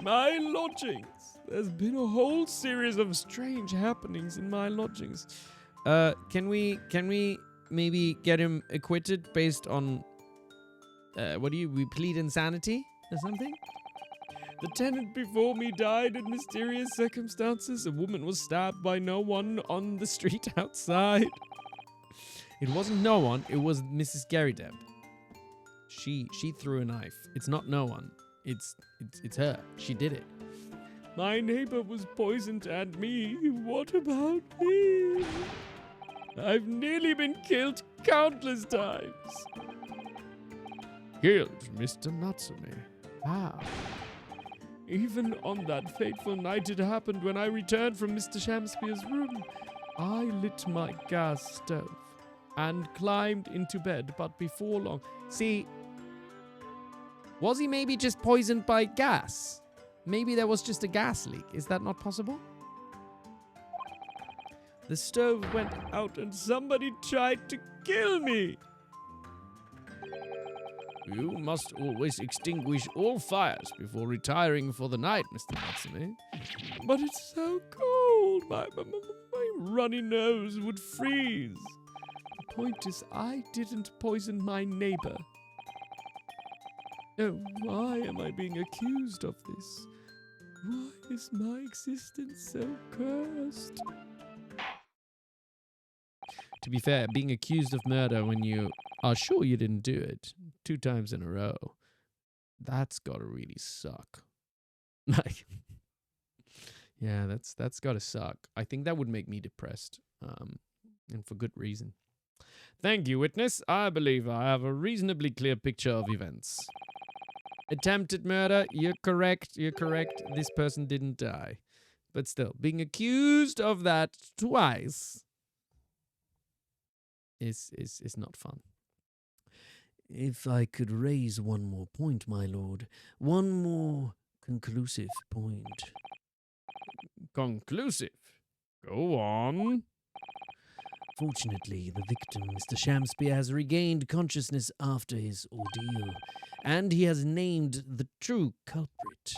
My lodgings. There's been a whole series of strange happenings in my lodgings.
Can we maybe get him acquitted based on we plead insanity or something?
The tenant before me died in mysterious circumstances. A woman was stabbed by no one on the street outside.
It wasn't no one, it was Mrs. Garrideb. She threw a knife. It's not no one. It's her. She did it.
My neighbor was poisoned and me. What about me? I've nearly been killed countless times.
Killed, Mr. Natsume.
How?
Even on that fateful night it happened when I returned from Mr. Shakespeare's room. I lit my gas stove. and climbed into bed, but before long...
See, was he maybe just poisoned by gas? Maybe there was just a gas leak. Is that not possible?
The stove went out and somebody tried to kill me.
You must always extinguish all fires before retiring for the night, Mr. Natsume.
But it's so cold. My runny nose would freeze. The point is, I didn't poison my neighbor. Oh, why am I being accused of this? Why is my existence so cursed?
To be fair, being accused of murder when you are sure you didn't do it 2 times in a row, that's gotta really suck. Like, yeah, that's gotta suck. I think that would make me depressed, and for good reason.
Thank you, witness. I believe I have a reasonably clear picture of events.
Attempted murder, you're correct, this person didn't die. But still, being accused of that twice is not fun.
If I could raise one more point, my lord. One more conclusive point.
Conclusive. Go on.
Fortunately, the victim, Mr. Shamspeare, has regained consciousness after his ordeal, and he has named the true culprit.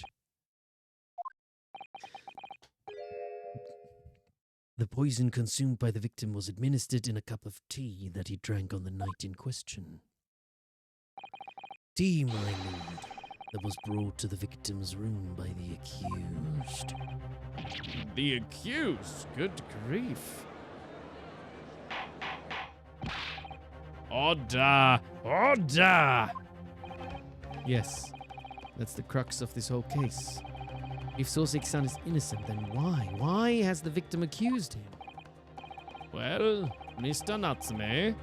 The poison consumed by the victim was administered in a cup of tea that he drank on the night in question. Tea, my lord, that was brought to the victim's room by the accused.
The accused? Good grief. Order! Order!
Yes, that's the crux of this whole case. If Sosek-san is innocent, then why? Why has the victim accused him?
Well, Mr. Natsume,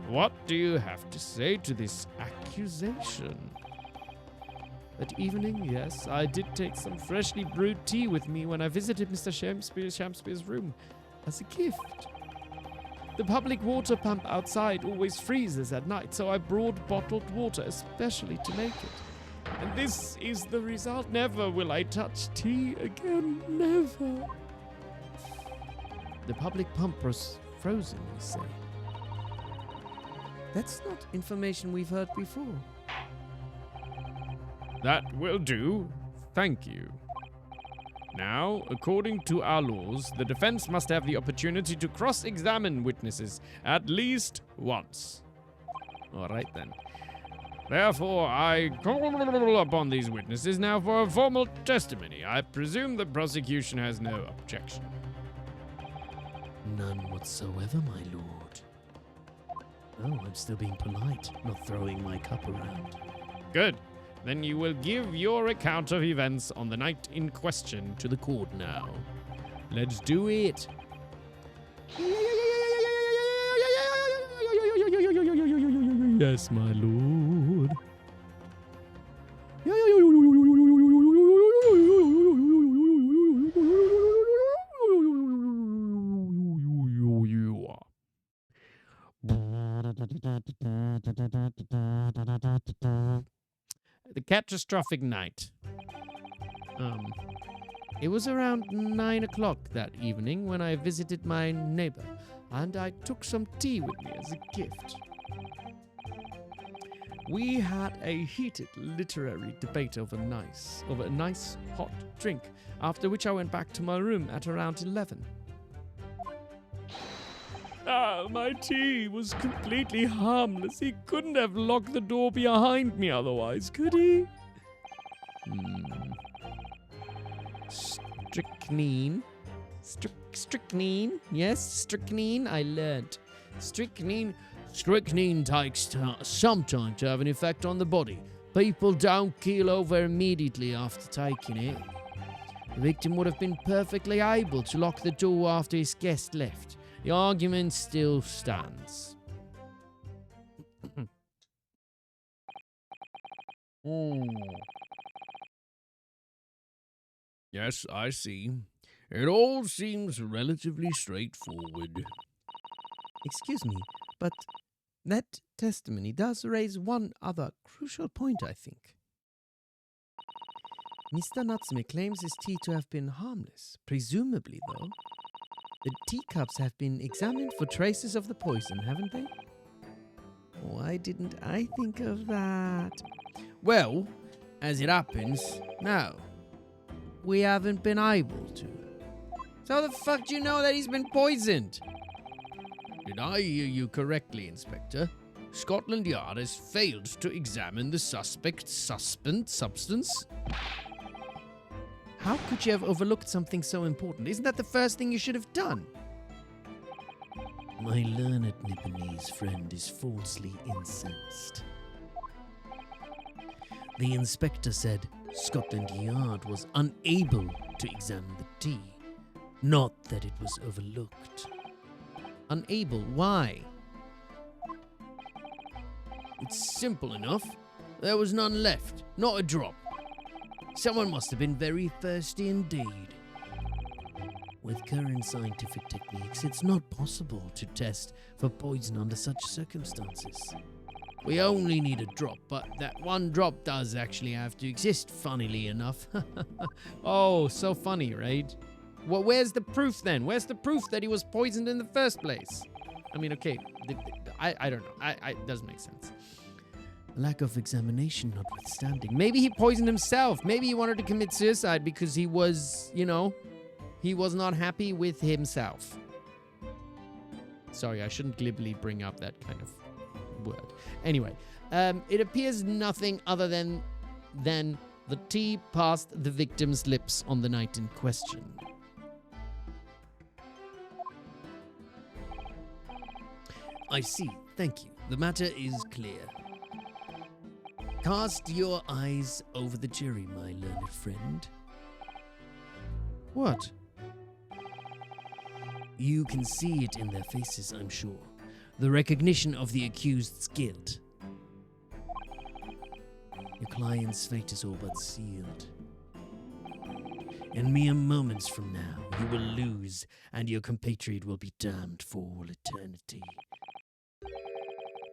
what do you have to say to this accusation?
That evening, yes, I did take some freshly brewed tea with me when I visited Mr. Shamspeare's room as a gift. The public water pump outside always freezes at night, so I brought bottled water especially to make it.
And this is the result. Never will I touch tea again. Never.
The public pump was frozen, you say?
That's not information we've heard before.
That will do. Thank you. Now, according to our laws, the defense must have the opportunity to cross-examine witnesses at least once. All right, then. Therefore, I call upon these witnesses now for a formal testimony. I presume the prosecution has no objection.
None whatsoever, my lord. Oh, I'm still being polite, not throwing my cup around.
Good. Then you will give your account of events on the night in question to the court now. Let's do it.
Yes, my lord.
The catastrophic night.
It was around 9 o'clock that evening when I visited my neighbor, and I took some tea with me as a gift. We had a heated literary debate over a nice hot drink, after which I went back to my room at around 11.
Ah, my tea was completely harmless. He couldn't have locked the door behind me otherwise, could he?
Strychnine. Strychnine. Yes, strychnine. I learnt. Strychnine takes some time to have an effect on the body. People don't keel over immediately after taking it. The victim would have been perfectly able to lock the door after his guest left. The argument still stands.
Yes, I see. It all seems relatively straightforward.
Excuse me, But that testimony does raise one other crucial point, I think. Mr. Natsume claims his tea to have been harmless. Presumably, though, the teacups have been examined for traces of the poison, haven't they? Why didn't I think of that?
Well, as it happens, no.
We haven't been able to.
So how the fuck do you know that he's been poisoned? Did I hear you correctly, Inspector? Scotland Yard has failed to examine the suspect's substance?
How could you have overlooked something so important? Isn't that the first thing you should have done?
My learned Nipponese friend is falsely incensed. The inspector said Scotland Yard was unable to examine the tea, not that it was overlooked.
Unable? Why?
It's simple enough. There was none left, not a drop. Someone must have been very thirsty indeed. With current scientific techniques, it's not possible to test for poison under such circumstances. We only need a drop, but that one drop does actually have to exist, funnily enough.
Oh, so funny, right? Well, where's the proof then? Where's the proof that he was poisoned in the first place? I mean, okay, I don't know. It doesn't make sense.
Lack of examination notwithstanding.
Maybe he poisoned himself. Maybe he wanted to commit suicide because he was, he was not happy with himself. Sorry, I shouldn't glibly bring up that kind of word. Anyway, it appears nothing other than the tea passed the victim's lips on the night in question.
I see. Thank you. The matter is clear. Cast your eyes over the jury, my learned friend.
What?
You can see it in their faces, I'm sure. The recognition of the accused's guilt. Your client's fate is all but sealed. In mere moments from now, you will lose, and your compatriot will be damned for all eternity.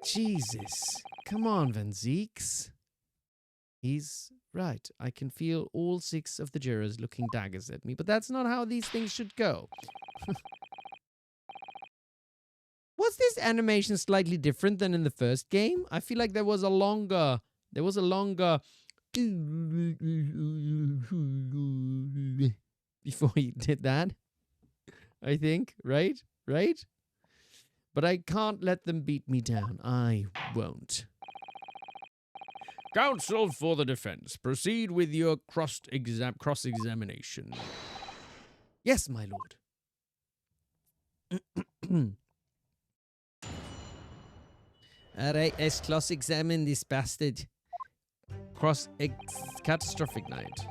Jesus. Come on, Van Zeeks. He's right. I can feel all 6 of the jurors looking daggers at me, but that's not how these things should go. Was this animation slightly different than in the first game? I feel like there was a longer before he did that. I think, right? But I can't let them beat me down. I won't.
Counsel for the defense, proceed with your cross-examination.
Yes, my lord. All right, let's cross-examine this bastard.
Catastrophic night.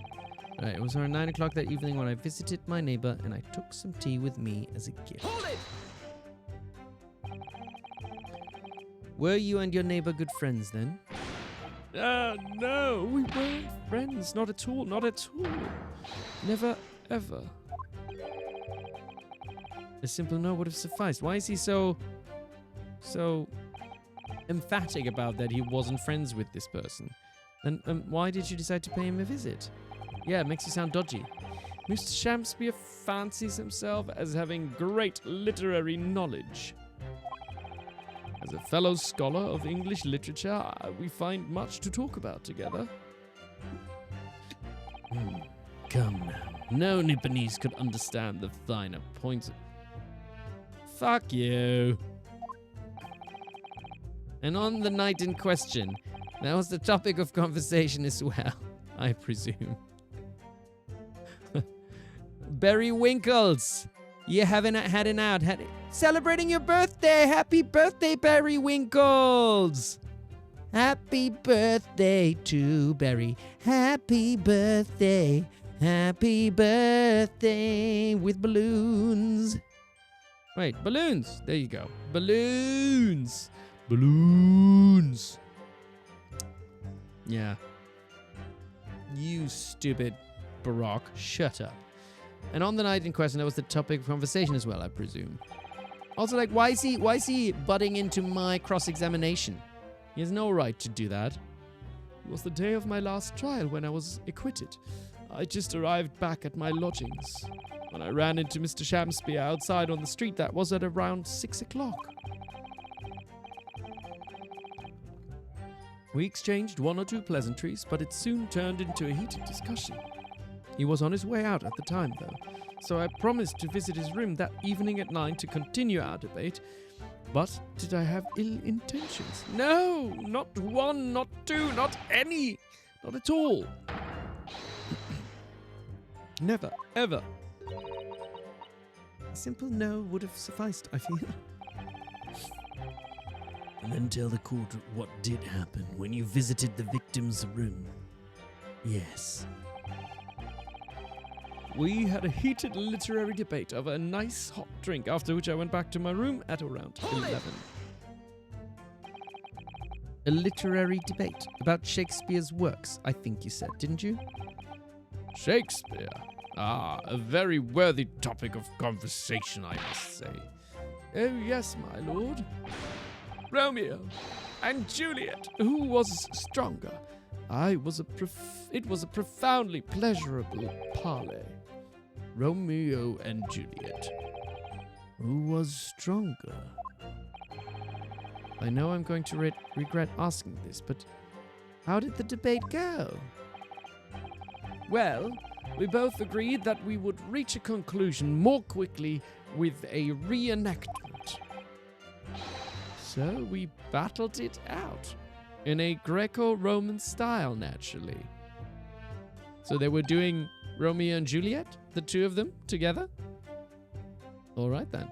Right, it was around 9 o'clock that evening when I visited my neighbor and I took some tea with me as a gift.
Hold it!
Were you and your neighbor good friends then? No, we weren't friends. Not at all. Never, ever. A simple no would have sufficed. Why is he so emphatic about that he wasn't friends with this person? And why did you decide to pay him a visit? Yeah, it makes you sound dodgy. Mr. Shampspeare fancies himself as having great literary knowledge. As a fellow scholar of English literature, we find much to talk about together.
Come now.
No Nipponese could understand the finer points. Fuck you. And on the night in question, that was the topic of conversation as well, I presume. Berry Winkles! You haven't had it out. Celebrating your birthday! Happy birthday, Berry Winkles! Happy birthday to Berry. Happy birthday. Happy birthday with balloons. Wait, balloons. There you go. Balloons. Balloons. Yeah. You stupid Barok. Shut up. And on the night in question, that was the topic of conversation as well, I presume. Also, like, why is he butting into my cross-examination? He has no right to do that. It was the day of my last trial when I was acquitted. I just arrived back at my lodgings when I ran into Mr. Shamspeare outside on the street. That was at around 6 o'clock. We exchanged one or two pleasantries, but it soon turned into a heated discussion. He was on his way out at the time, though, so I promised to visit his room that evening at 9 to continue our debate. But did I have ill intentions? No, not one, not two, not any, not at all. Never, ever.
A simple no would have sufficed, I feel.
And then tell the court what did happen when you visited the victim's room. Yes.
We had a heated literary debate over a nice hot drink, after which I went back to my room at around 11. A literary debate about Shakespeare's works, I think you said, didn't you?
Shakespeare. Ah, a very worthy topic of conversation, I must say.
Oh, yes, my lord. Romeo and Juliet, who was stronger? It was a profoundly pleasurable parley.
Romeo and Juliet. Who was stronger?
I know I'm going to regret asking this, but how did the debate go? Well, we both agreed that we would reach a conclusion more quickly with a reenactment. So we battled it out in a Greco-Roman style, naturally. So they were doing Romeo and Juliet, the two of them together? All right then.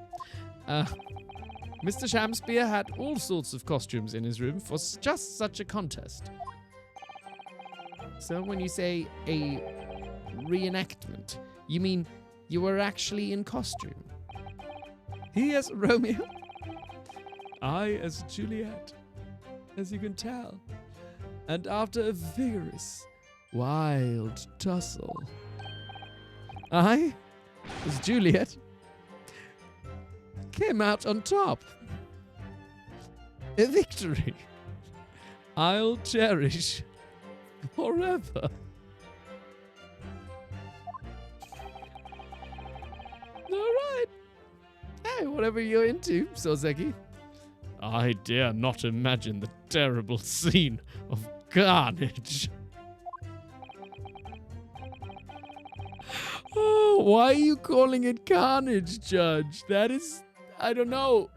Mr. Shamspeare had all sorts of costumes in his room for just such a contest. So when you say a reenactment, you mean you were actually in costume? He as Romeo, I as Juliet, as you can tell. And after a vigorous, wild tussle, I, as Juliet, came out on top. A victory I'll cherish forever. All right. Hey, whatever you're into, Soseki.
I dare not imagine the terrible scene of carnage.
Oh, why are you calling it carnage, Judge? That is, I don't know.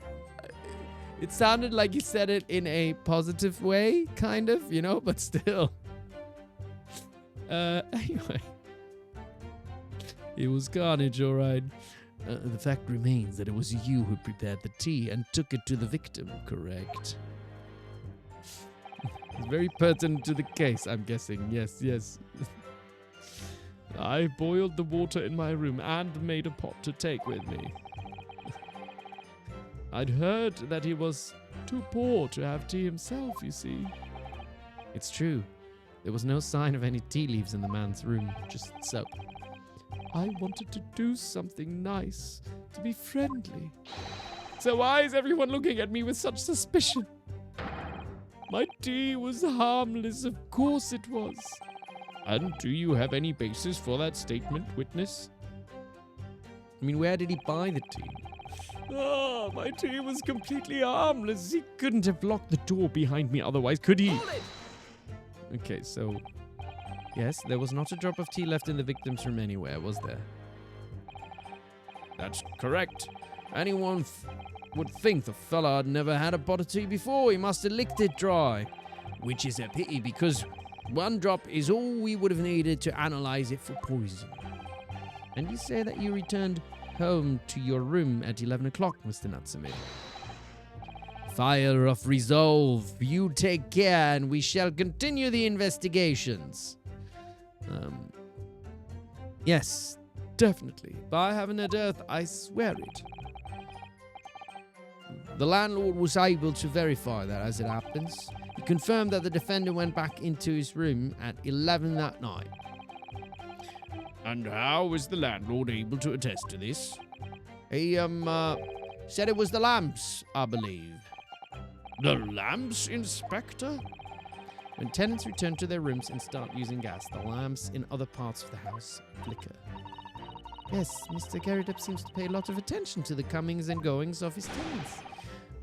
It sounded like you said it in a positive way, kind of, you know, but still. Anyway. It was carnage, all right.
The fact remains that it was you who prepared the tea and took it to the victim, correct?
It's very pertinent to the case, I'm guessing. Yes, yes. I boiled the water in my room and made a pot to take with me. I'd heard that he was too poor to have tea himself, you see. It's true. There was no sign of any tea leaves in the man's room, just soap. I wanted to do something nice, to be friendly. So why is everyone looking at me with such suspicion? My tea was harmless, of course it was.
And do you have any basis for that statement, witness?
I mean, where did he buy the tea? Oh, my tea was completely harmless. He couldn't have locked the door behind me otherwise, could he? Okay, so... Yes, there was not a drop of tea left in the victim's room anywhere, was there?
That's correct.
Anyone would think the fella had never had a pot of tea before. He must have licked it dry. Which is a pity, because one drop is all we would have needed to analyze it for poison. And you say that you returned home to your room at 11 o'clock, Mr. Natsume. Fire of resolve. You take care, and we shall continue the investigations. Yes, definitely. By heaven and earth, I swear it. The landlord was able to verify that, as it happens. He confirmed that the defendant went back into his room at 11 that night.
And how is the landlord able to attest to this?
He
Said it was the lamps, I believe.
The lamps, Inspector?
When tenants return to their rooms and start using gas, the lamps in other parts of the house flicker. Yes, Mr. Garrideb seems to pay a lot of attention to the comings and goings of his tenants.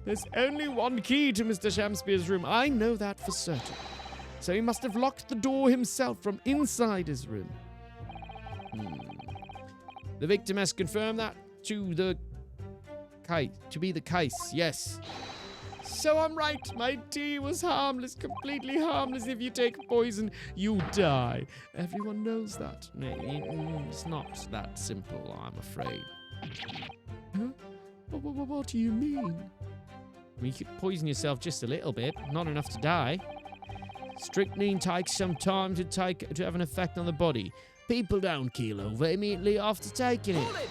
There's only one key to Mr. Shamspeare's room. I know that for certain. So he must have locked the door himself from inside his room. The victim has confirmed that to be the case, yes. So I'm right. My tea was harmless, completely harmless. If you take poison, you die. Everyone knows that. It's not that simple, I'm afraid. Huh? What do you mean? I mean, you could poison yourself just a little bit, not enough to die. Strychnine takes some time to have an effect on the body. People don't keel over immediately after taking it.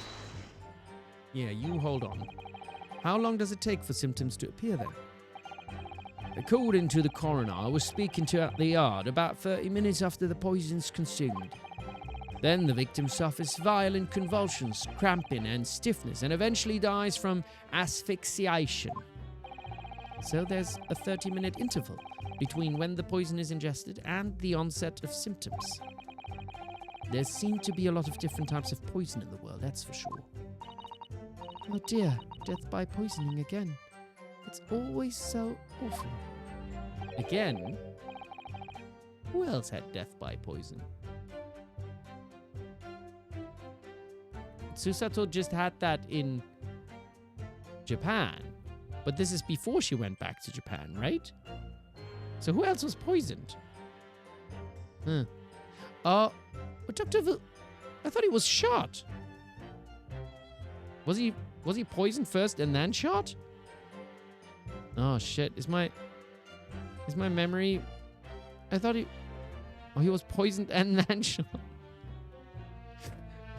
Yeah, you hold on. How long does it take for symptoms to appear then? According to the coroner, I was speaking to at the yard about 30 minutes after the poison's consumed. Then the victim suffers violent convulsions, cramping and stiffness, and eventually dies from asphyxiation. So there's a 30-minute interval between when the poison is ingested and the onset of symptoms. There seem to be a lot of different types of poison in the world, that's for sure. Oh dear, death by poisoning again. It's always so awful. Again? Who else had death by poison? Susato just had that in Japan. But this is before she went back to Japan, right? So who else was poisoned? Dr. I thought he was shot. Was he poisoned first and then shot? Oh shit, is my memory... I thought he was poisoned and then shot.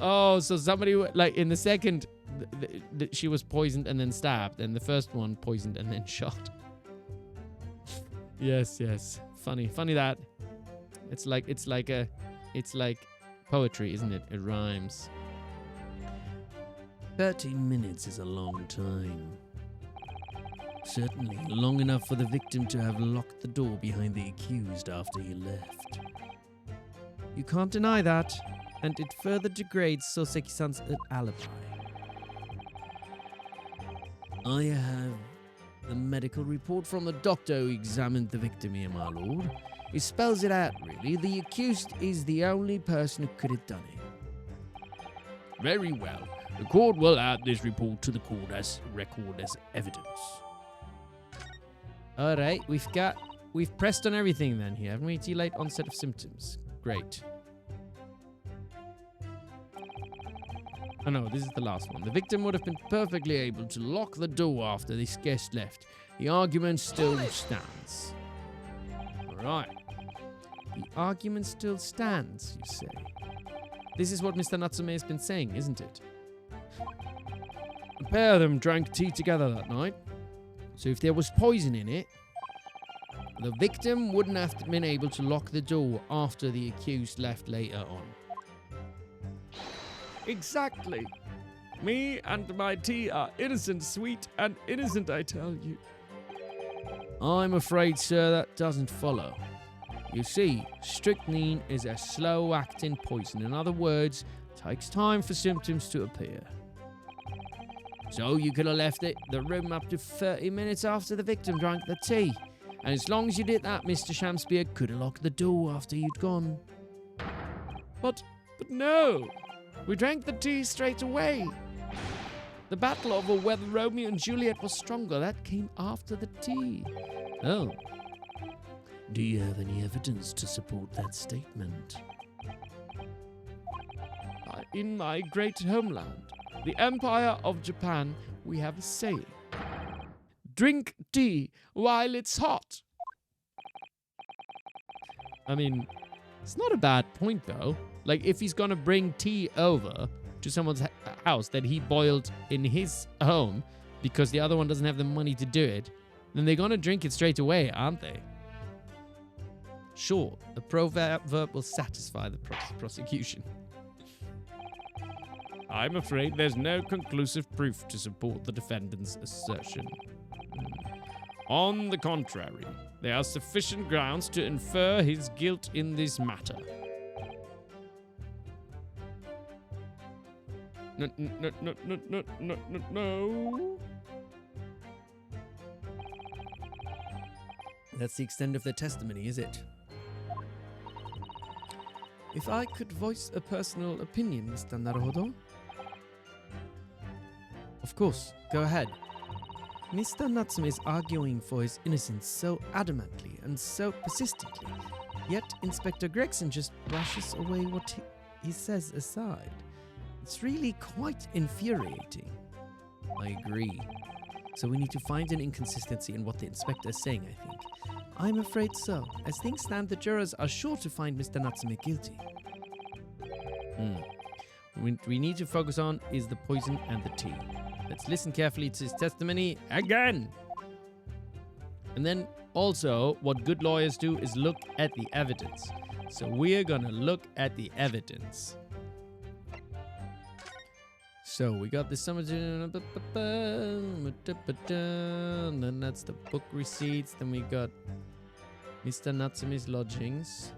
Oh, so somebody, like, in the second, she was poisoned and then stabbed, and the first one poisoned and then shot. Yes. Funny that. It's like poetry, isn't it? It rhymes. 30 minutes is a long time. Certainly long enough for the victim to have locked the door behind the accused after he left. You can't deny that, and it further degrades Soseki-san's alibi. I have the medical report from the doctor who examined the victim here, my lord. It spells it out, really. The accused is the only person who could have done it.
Very well. The court will add this report to the court as record as evidence.
All right, we've pressed on everything then here, haven't we? Delayed onset of symptoms. Great. Oh no, this is the last one. The victim would have been perfectly able to lock the door after this guest left. The argument still stands. All right. The argument still stands, you say? This is what Mr. Natsume has been saying, isn't it? The pair of them drank tea together that night. So if there was poison in it, the victim wouldn't have been able to lock the door after the accused left later on.
Exactly. Me and my tea are innocent, sweet and innocent, I tell you.
I'm afraid, sir, that doesn't follow. You see, strychnine is a slow-acting poison. In other words, it takes time for symptoms to appear. So you could have left the room up to 30 minutes after the victim drank the tea. And as long as you did that, Mr. Shamspeare could have locked the door after you'd gone.
But no. We drank the tea straight away.
The battle over whether Romeo and Juliet was stronger, that came after the tea. Oh. Do you have any evidence to support that statement?
In my great homeland, the Empire of Japan, we have a saying. Drink tea while it's hot.
I mean, it's not a bad point, though. Like, if he's gonna bring tea over to someone's house that he boiled in his home because the other one doesn't have the money to do it, then they're gonna drink it straight away, aren't they? Sure, the proverb will satisfy the prosecution.
I'm afraid there's no conclusive proof to support the defendant's assertion. On the contrary, there are sufficient grounds to infer his guilt in this matter. No.
That's the extent of their testimony, is it? If I could voice a personal opinion, Mr. Naruhodo? Of course, go ahead. Mr. Natsume is arguing for his innocence so adamantly and so persistently, yet Inspector Gregson just brushes away what he says aside. It's really quite infuriating. I agree. So we need to find an inconsistency in what the inspector is saying, I think. I'm afraid so. As things stand, the jurors are sure to find Mr. Natsume guilty. What we need to focus on is the poison and the tea. Let's listen carefully to his testimony again. And then also, what good lawyers do is look at the evidence. So we're gonna look at the evidence. So we got the summary, and then that's the book receipts. Then we got Mr. Natsume's lodgings.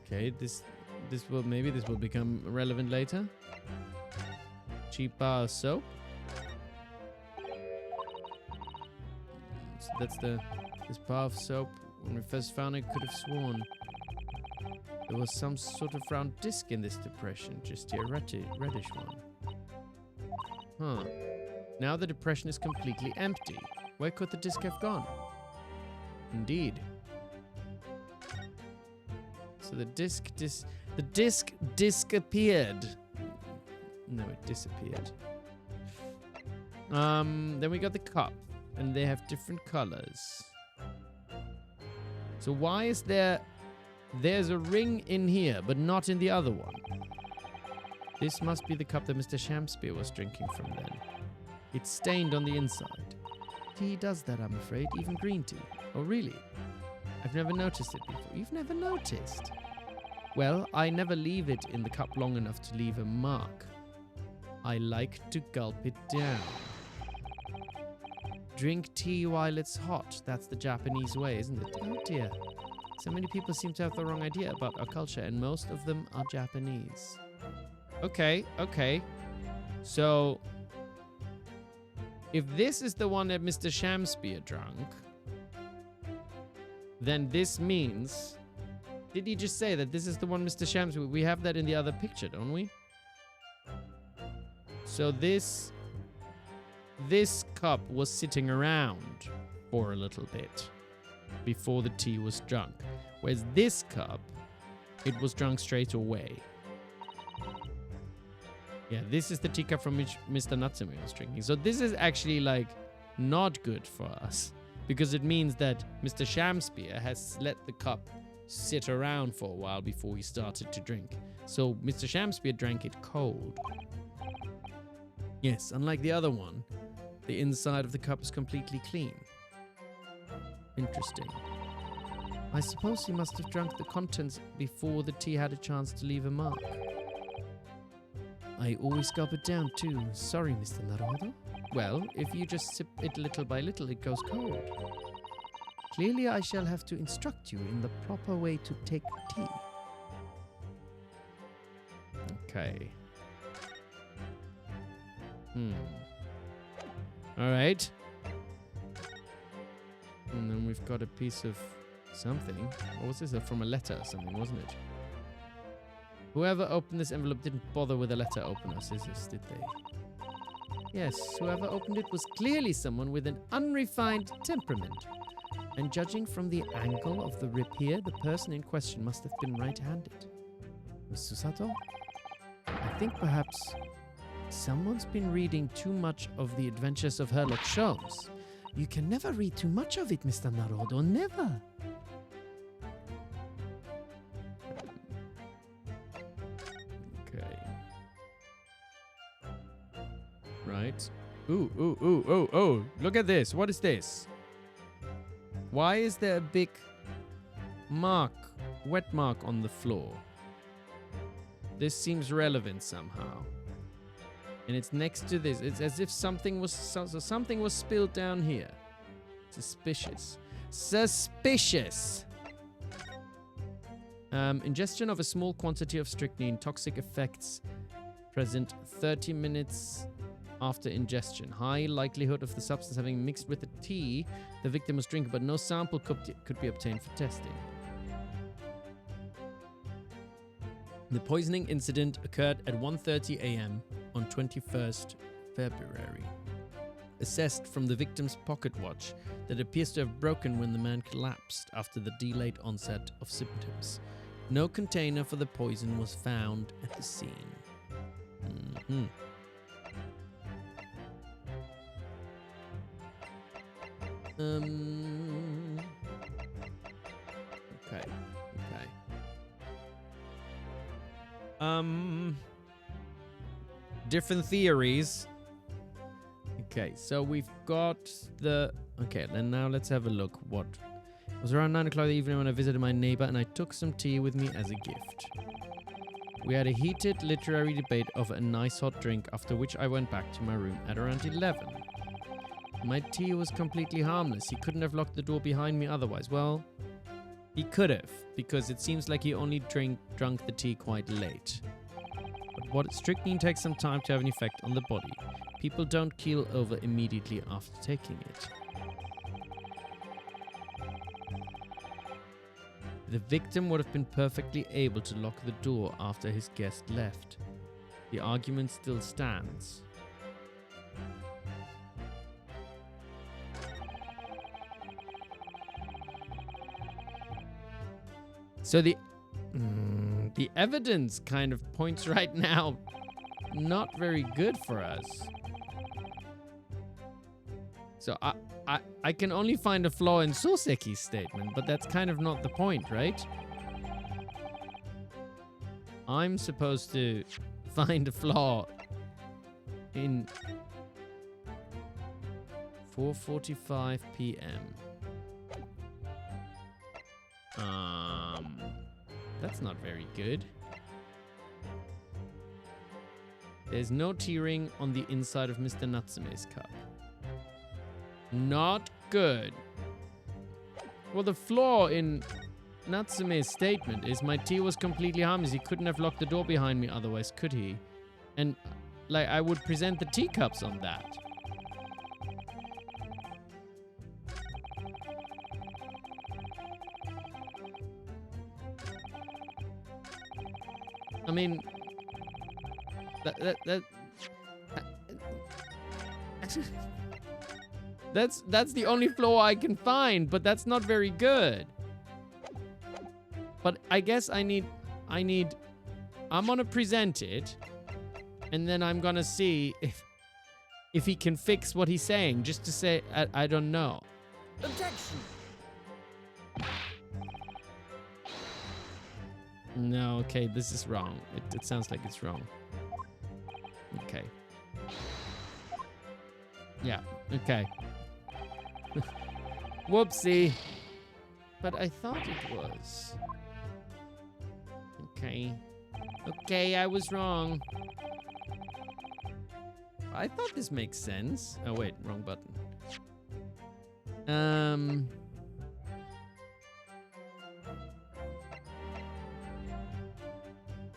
Okay, this will become relevant later. Cheap bar of soap. So that's this bar of soap. When we first found it, could have sworn there was some sort of round disc in this depression, just here, reddish one. Huh. Now the depression is completely empty. Where could the disc have gone? Indeed. So the disc appeared. No, it disappeared. Then we got the cup, and they have different colors. So why is there's a ring in here, but not in the other one? This must be the cup that Mr. Shamspeare was drinking from then. It's stained on the inside. Tea does that, I'm afraid, even green tea. Oh, really? I've never noticed it before. You've never noticed? Well, I never leave it in the cup long enough to leave a mark. I like to gulp it down. Drink tea while it's hot. That's the Japanese way, isn't it? Oh dear. So many people seem to have the wrong idea about our culture, and most of them are Japanese. Okay. So, if this is the one that Mr. Shamspeare drank, then this means... Did he just say that this is the one Mr. Shamspeare... We have that in the other picture, don't we? So this cup was sitting around for a little bit before the tea was drunk. Whereas this cup, it was drunk straight away. Yeah, this is the teacup from which Mr. Natsume was drinking. So this is actually like not good for us, because it means that Mr. Shamspeare has let the cup sit around for a while before he started to drink. So Mr. Shamspeare drank it cold. Yes, unlike the other one, the inside of the cup is completely clean. Interesting. I suppose he must have drunk the contents before the tea had a chance to leave a mark. I always gulp it down too. Sorry, Mr. Naruhodo. Well, if you just sip it little by little, it goes cold. Clearly, I shall have to instruct you in the proper way to take tea. Okay. Alright. And then we've got a piece of something. What was this? From a letter or something, wasn't it? Whoever opened this envelope didn't bother with a letter opener, scissors, did they? Yes, whoever opened it was clearly someone with an unrefined temperament. And judging from the angle of the rip here, the person in question must have been right-handed. Miss Susato? I think perhaps someone's been reading too much of The Adventures of Sherlock Holmes. You can never read too much of it, Mr. Naruhodo, never. Okay. Right. Ooh, look at this. What is this? Why is there a big mark, wet mark on the floor? This seems relevant somehow. And it's next to this. It's as if something was something was spilled down here. Suspicious. Suspicious. Ingestion of a small quantity of strychnine, toxic effects present 30 minutes after ingestion. High likelihood of the substance having mixed with the tea the victim was drinking, but no sample could be obtained for testing. The poisoning incident occurred at 1:30 a.m. on 21st February. Assessed from the victim's pocket watch that appears to have broken when the man collapsed after the delayed onset of symptoms. No container for the poison was found at the scene. Okay. Different theories. Okay, so we've got the... Okay, then now let's have a look. What? It was around 9 o'clock in the evening when I visited my neighbor and I took some tea with me as a gift. We had a heated literary debate over a nice hot drink, after which I went back to my room at around 11. My tea was completely harmless. He couldn't have locked the door behind me otherwise. Well, he could have, because it seems like he only drunk the tea quite late. But strychnine takes some time to have an effect on the body. People don't keel over immediately after taking it. The victim would have been perfectly able to lock the door after his guest left. The argument still stands. So the evidence kind of points right now not very good for us. So I can only find a flaw in Soseki's statement, but that's kind of not the point, right? I'm supposed to find a flaw in 4:45 p.m. That's not very good. There's no tearing on the inside of Mr. Natsume's cup. Not good. Well, the flaw in Natsume's statement is my tea was completely harmless. He couldn't have locked the door behind me otherwise, could he? And, like, I would present the teacups on that. I mean, that's the only flaw I can find, but that's not very good. But I guess I'm gonna present it, and then I'm gonna see if he can fix what he's saying, just to say, I don't know.
Objection!
No, okay, this is wrong. It sounds like it's wrong. Okay. Yeah, okay. Whoopsie. But I thought it was. Okay. Okay, I was wrong. I thought this makes sense. Oh, wait, wrong button.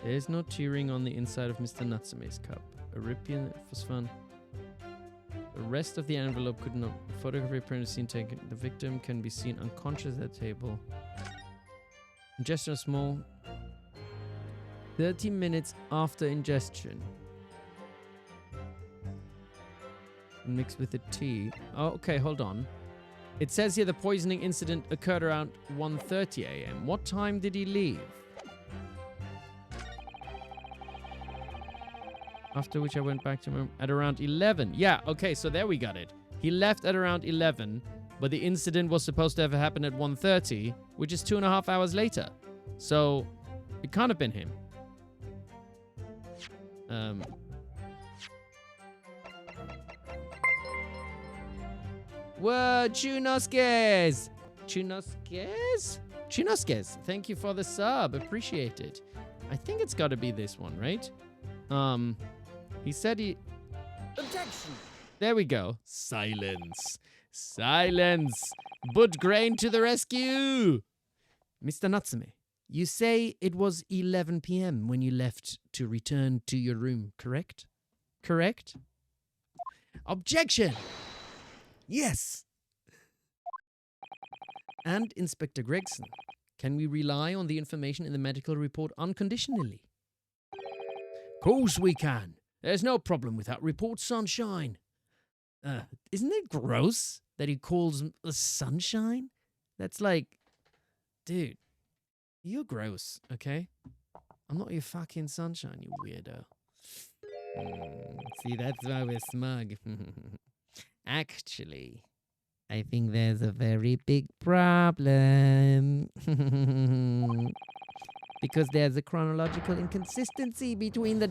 There's no tearing on the inside of Mr. Natsume's cup. A recipient was found. The rest of the envelope could not. Photography print is seen taken. The victim can be seen unconscious at the table. Ingestion of small. 30 minutes after ingestion. Mixed with the tea. Oh, okay, hold on. It says here the poisoning incident occurred around 1:30 a.m. What time did he leave? After which I went back to him at around 11. Yeah, okay, so there we got it. He left at around 11, but the incident was supposed to have happened at 1:30, which is 2.5 hours later. So, it can't have been him. Whoa, Chunoskes! Chunoskes? Thank you for the sub. Appreciate it. I think it's got to be this one, right? He said he...
Objection!
There we go. Silence. Silence. Bud Grain to the rescue. Mr. Natsume, you say it was 11 p.m. when you left to return to your room, correct? Correct? Objection! Yes. And Inspector Gregson, can we rely on the information in the medical report unconditionally? Course we can. There's no problem with that report, sunshine. Isn't it gross that he calls the sunshine? That's like, dude, you're gross, okay? I'm not your fucking sunshine, you weirdo. See, that's why we're smug. Actually, I think there's a very big problem. Because there's a chronological inconsistency between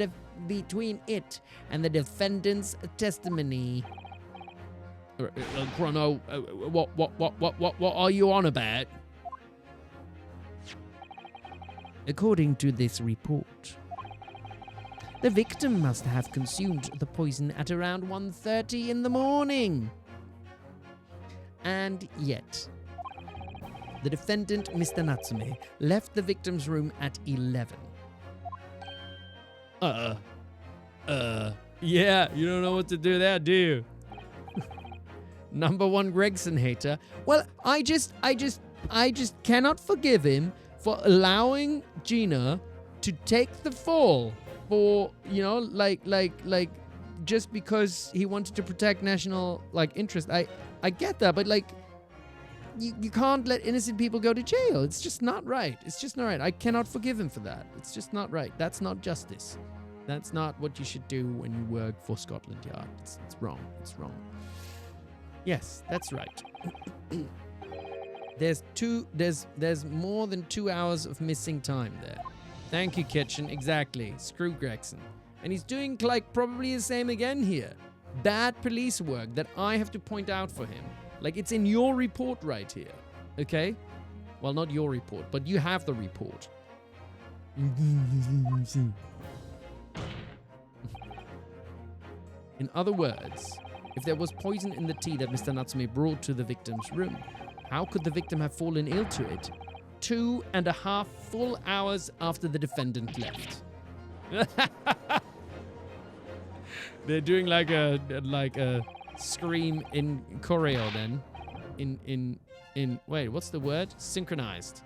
it and the defendant's testimony. Chrono, what are you on about? According to this report, the victim must have consumed the poison at around 1:30 in the morning. And yet, the defendant, Mr. Natsume, left the victim's room at 11. Yeah, you don't know what to do there, do you? Number one Gregson hater. Well, I just cannot forgive him for allowing Gina to take the fall for, just because he wanted to protect national, interest. I get that, but, you can't let innocent people go to jail. It's just not right. It's just not right. I cannot forgive him for that. It's just not right. That's not justice. That's not what you should do when you work for Scotland Yard. It's wrong. It's wrong. Yes, that's right. There's more than 2 hours of missing time there. Thank you, Kitchen. Exactly. Screw Gregson. And he's doing, probably the same again here. Bad police work that I have to point out for him. It's in your report right here. Okay? Well, not your report, but you have the report. In other words, if there was poison in the tea that Mr. Natsume brought to the victim's room, how could the victim have fallen ill to it 2.5 full hours after the defendant left? They're doing like a scream in choreo then. In wait, what's the word? Synchronized.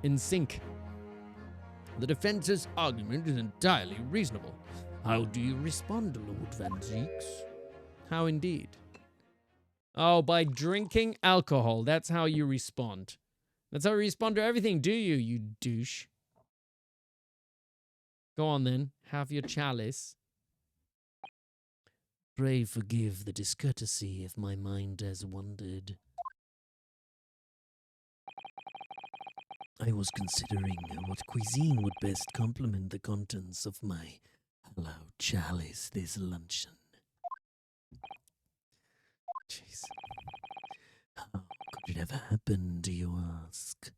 In sync. The defense's argument is entirely reasonable. How do you respond, Lord Van Zeeks? How indeed? Oh, by drinking alcohol. That's how you respond. That's how you respond to everything, do you, you douche? Go on then. Have your chalice. Pray forgive the discourtesy if my mind has wandered. I was considering what cuisine would best complement the contents of my hallowed chalice this luncheon. Jeez. How could it ever happen, do you ask?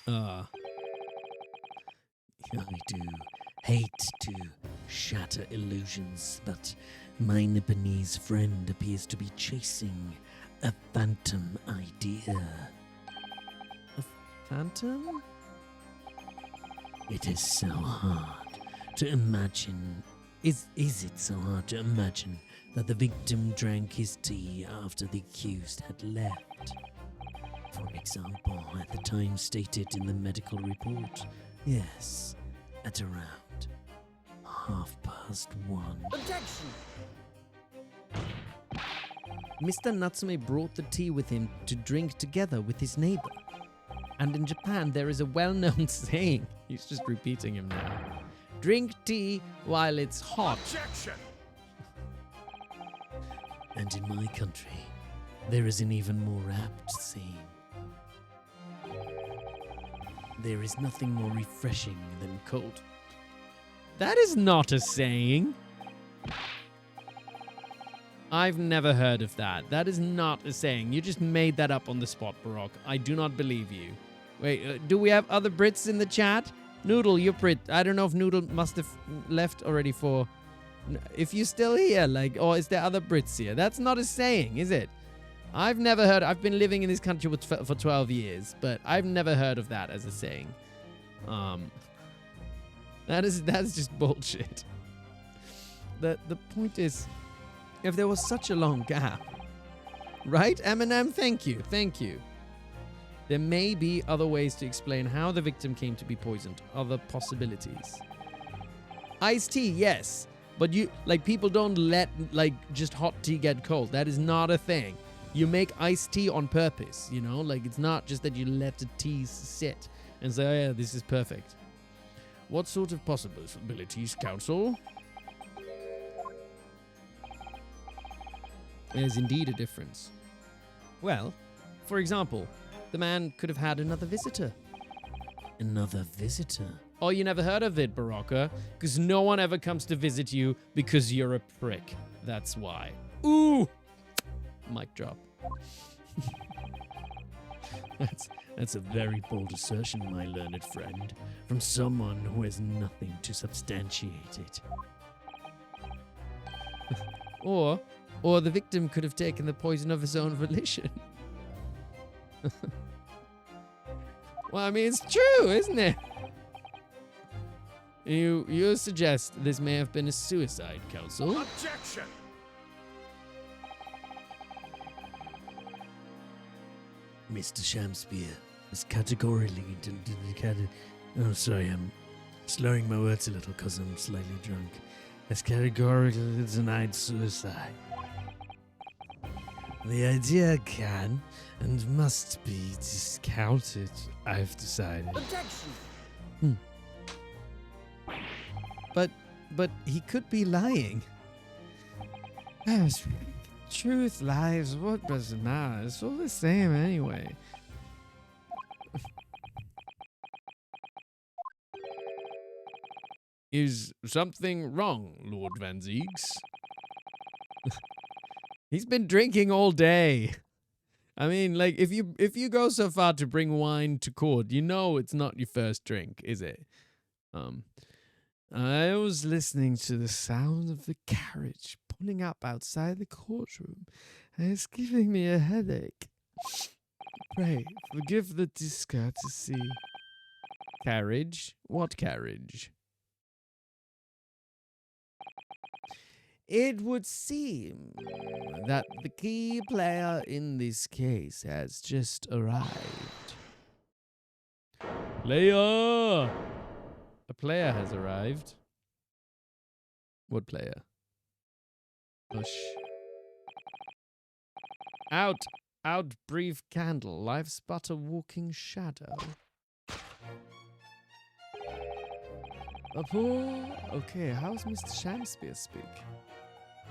I do hate to shatter illusions, but my Nipponese friend appears to be chasing a phantom idea. A phantom? It is so hard to imagine. Is it so hard to imagine that the victim drank his tea after the accused had left? For example, at the time stated in the medical report, yes, at around 1:30.
Objection!
Mr. Natsume brought the tea with him to drink together with his neighbor. And in Japan, there is a well-known saying. He's just repeating him now. Drink tea while it's hot.
Objection!
And in my country, there is an even more apt saying. There is nothing more refreshing than cold.
That is not a saying. I've never heard of that. That is not a saying. You just made that up on the spot, Barok. I do not believe you. Wait, do we have other Brits in the chat? Noodle, you're Brit. I don't know if Noodle must have left already for... If you're still here, like, or is there other Brits here? That's not a saying, is it? I've never heard... I've been living in this country for 12 years, but I've never heard of that as a saying. That's just bullshit. The point is, if there was such a long gap... Right, Eminem? Thank you. There may be other ways to explain how the victim came to be poisoned. Other possibilities. Iced tea, yes. But people don't let, just hot tea get cold. That is not a thing. You make iced tea on purpose, you know? It's not just that you let the tea sit and say, oh yeah, this is perfect.
What sort of possibilities, Council?
There's indeed a difference. Well, for example... The man could have had another visitor. Another visitor? Oh, you never heard of it, Baraka? Because no one ever comes to visit you because you're a prick. That's why. Ooh! Mic drop.
That's a very bold assertion, my learned friend, from someone who has nothing to substantiate it.
Or the victim could have taken the poison of his own volition. Well, I mean, it's true, isn't it? You suggest this may have been a suicide, Council?
Objection!
Mr. Shamspeare is categorically oh, sorry, I'm slurring my words a little because I'm slightly drunk. Has categorically denied suicide. The idea can and must be discounted, I've decided.
Objection!
But he could be lying. Yes, truth, lies, what does it matter? It's all the same anyway.
Is something wrong, Lord Van Ziegs?
He's been drinking all day. I mean, if you go so far to bring wine to court, you know it's not your first drink, is it?
I was listening to the sound of the carriage pulling up outside the courtroom, and it's giving me a headache. Pray, forgive the discourtesy.
Carriage? What carriage?
It would seem that the key player in this case has just arrived.
Player! A player has arrived. What player? Hush. Out, brief candle. Life's but a walking shadow.
Okay, how's Mr. Shamspeare speak?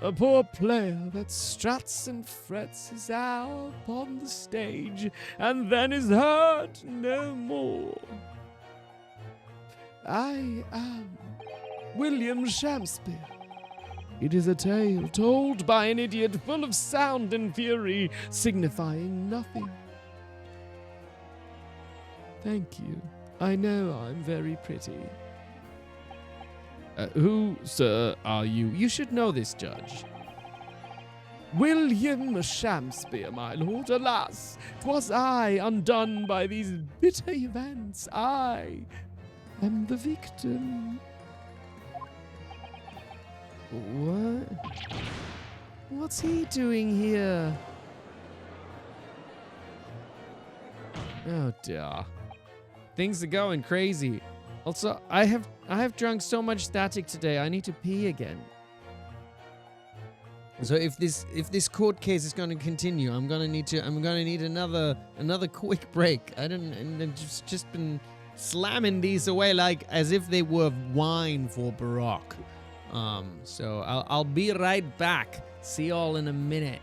A poor player that struts and frets is out upon the stage, and then is heard no more. I am William Shamspeare. It is a tale told by an idiot full of sound and fury, signifying nothing. Thank you. I know I'm very pretty.
Who, sir, are you? You should know this, Judge.
William Shamspeare, my lord. Alas, 'twas I, undone by these bitter events. I am the victim. What? What's he doing here?
Oh dear. Things are going crazy. Also, I have drunk so much static today. I need to pee again. So if this court case is going to continue, I'm gonna need another quick break. I've just been slamming these away like as if they were wine for Barok. So I'll be right back. See y'all in a minute.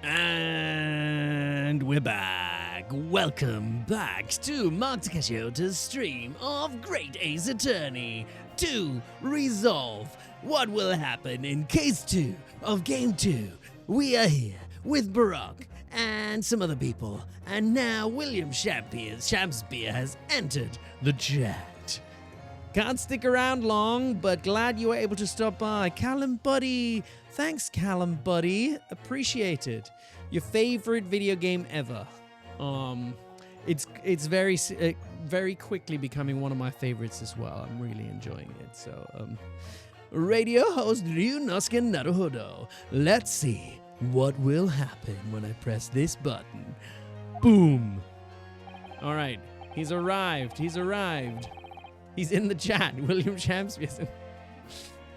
And we're back. Welcome back to Mark Takeshi Ota's stream of Great Ace Attorney to resolve what will happen in Case 2 of Game 2. We are here with Barok
and some other people. And now William Shakespeare has entered the chat. Can't stick around long, but glad you were able to stop by. Callum Buddy. Thanks, Callum Buddy. Appreciate it. Your favorite video game ever? It's very quickly becoming one of my favorites as well. I'm really enjoying it. So, radio host Ryunosuke Naruhodo. Let's see what will happen when I press this button. Boom.
All right. He's arrived. He's in the chat. William Shakespeare.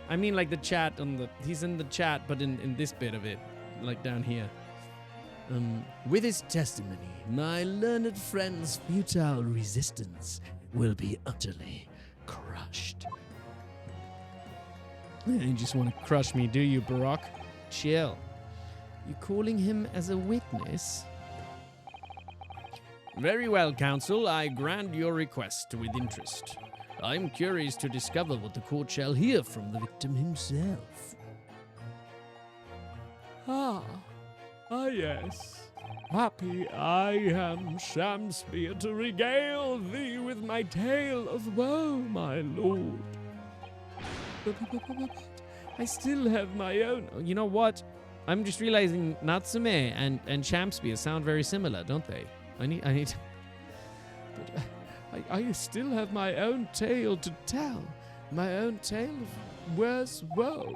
I mean, like the chat he's in the chat, but in this bit of it, like down here. With his testimony, my learned friend's futile resistance will be utterly crushed. You just want to crush me, do you, Barok? Chill. You calling him as a witness?
Very well, Counsel. I grant your request with interest. I'm curious to discover what the court shall hear from the victim himself.
Yes. Happy I am, Shakespeare, to regale thee with my tale of woe, my lord. I still have my own.
You know what? I'm just realizing Natsume and Shakespeare sound very similar, don't they? I need.
But I still have my own tale to tell. My own tale of worse woe.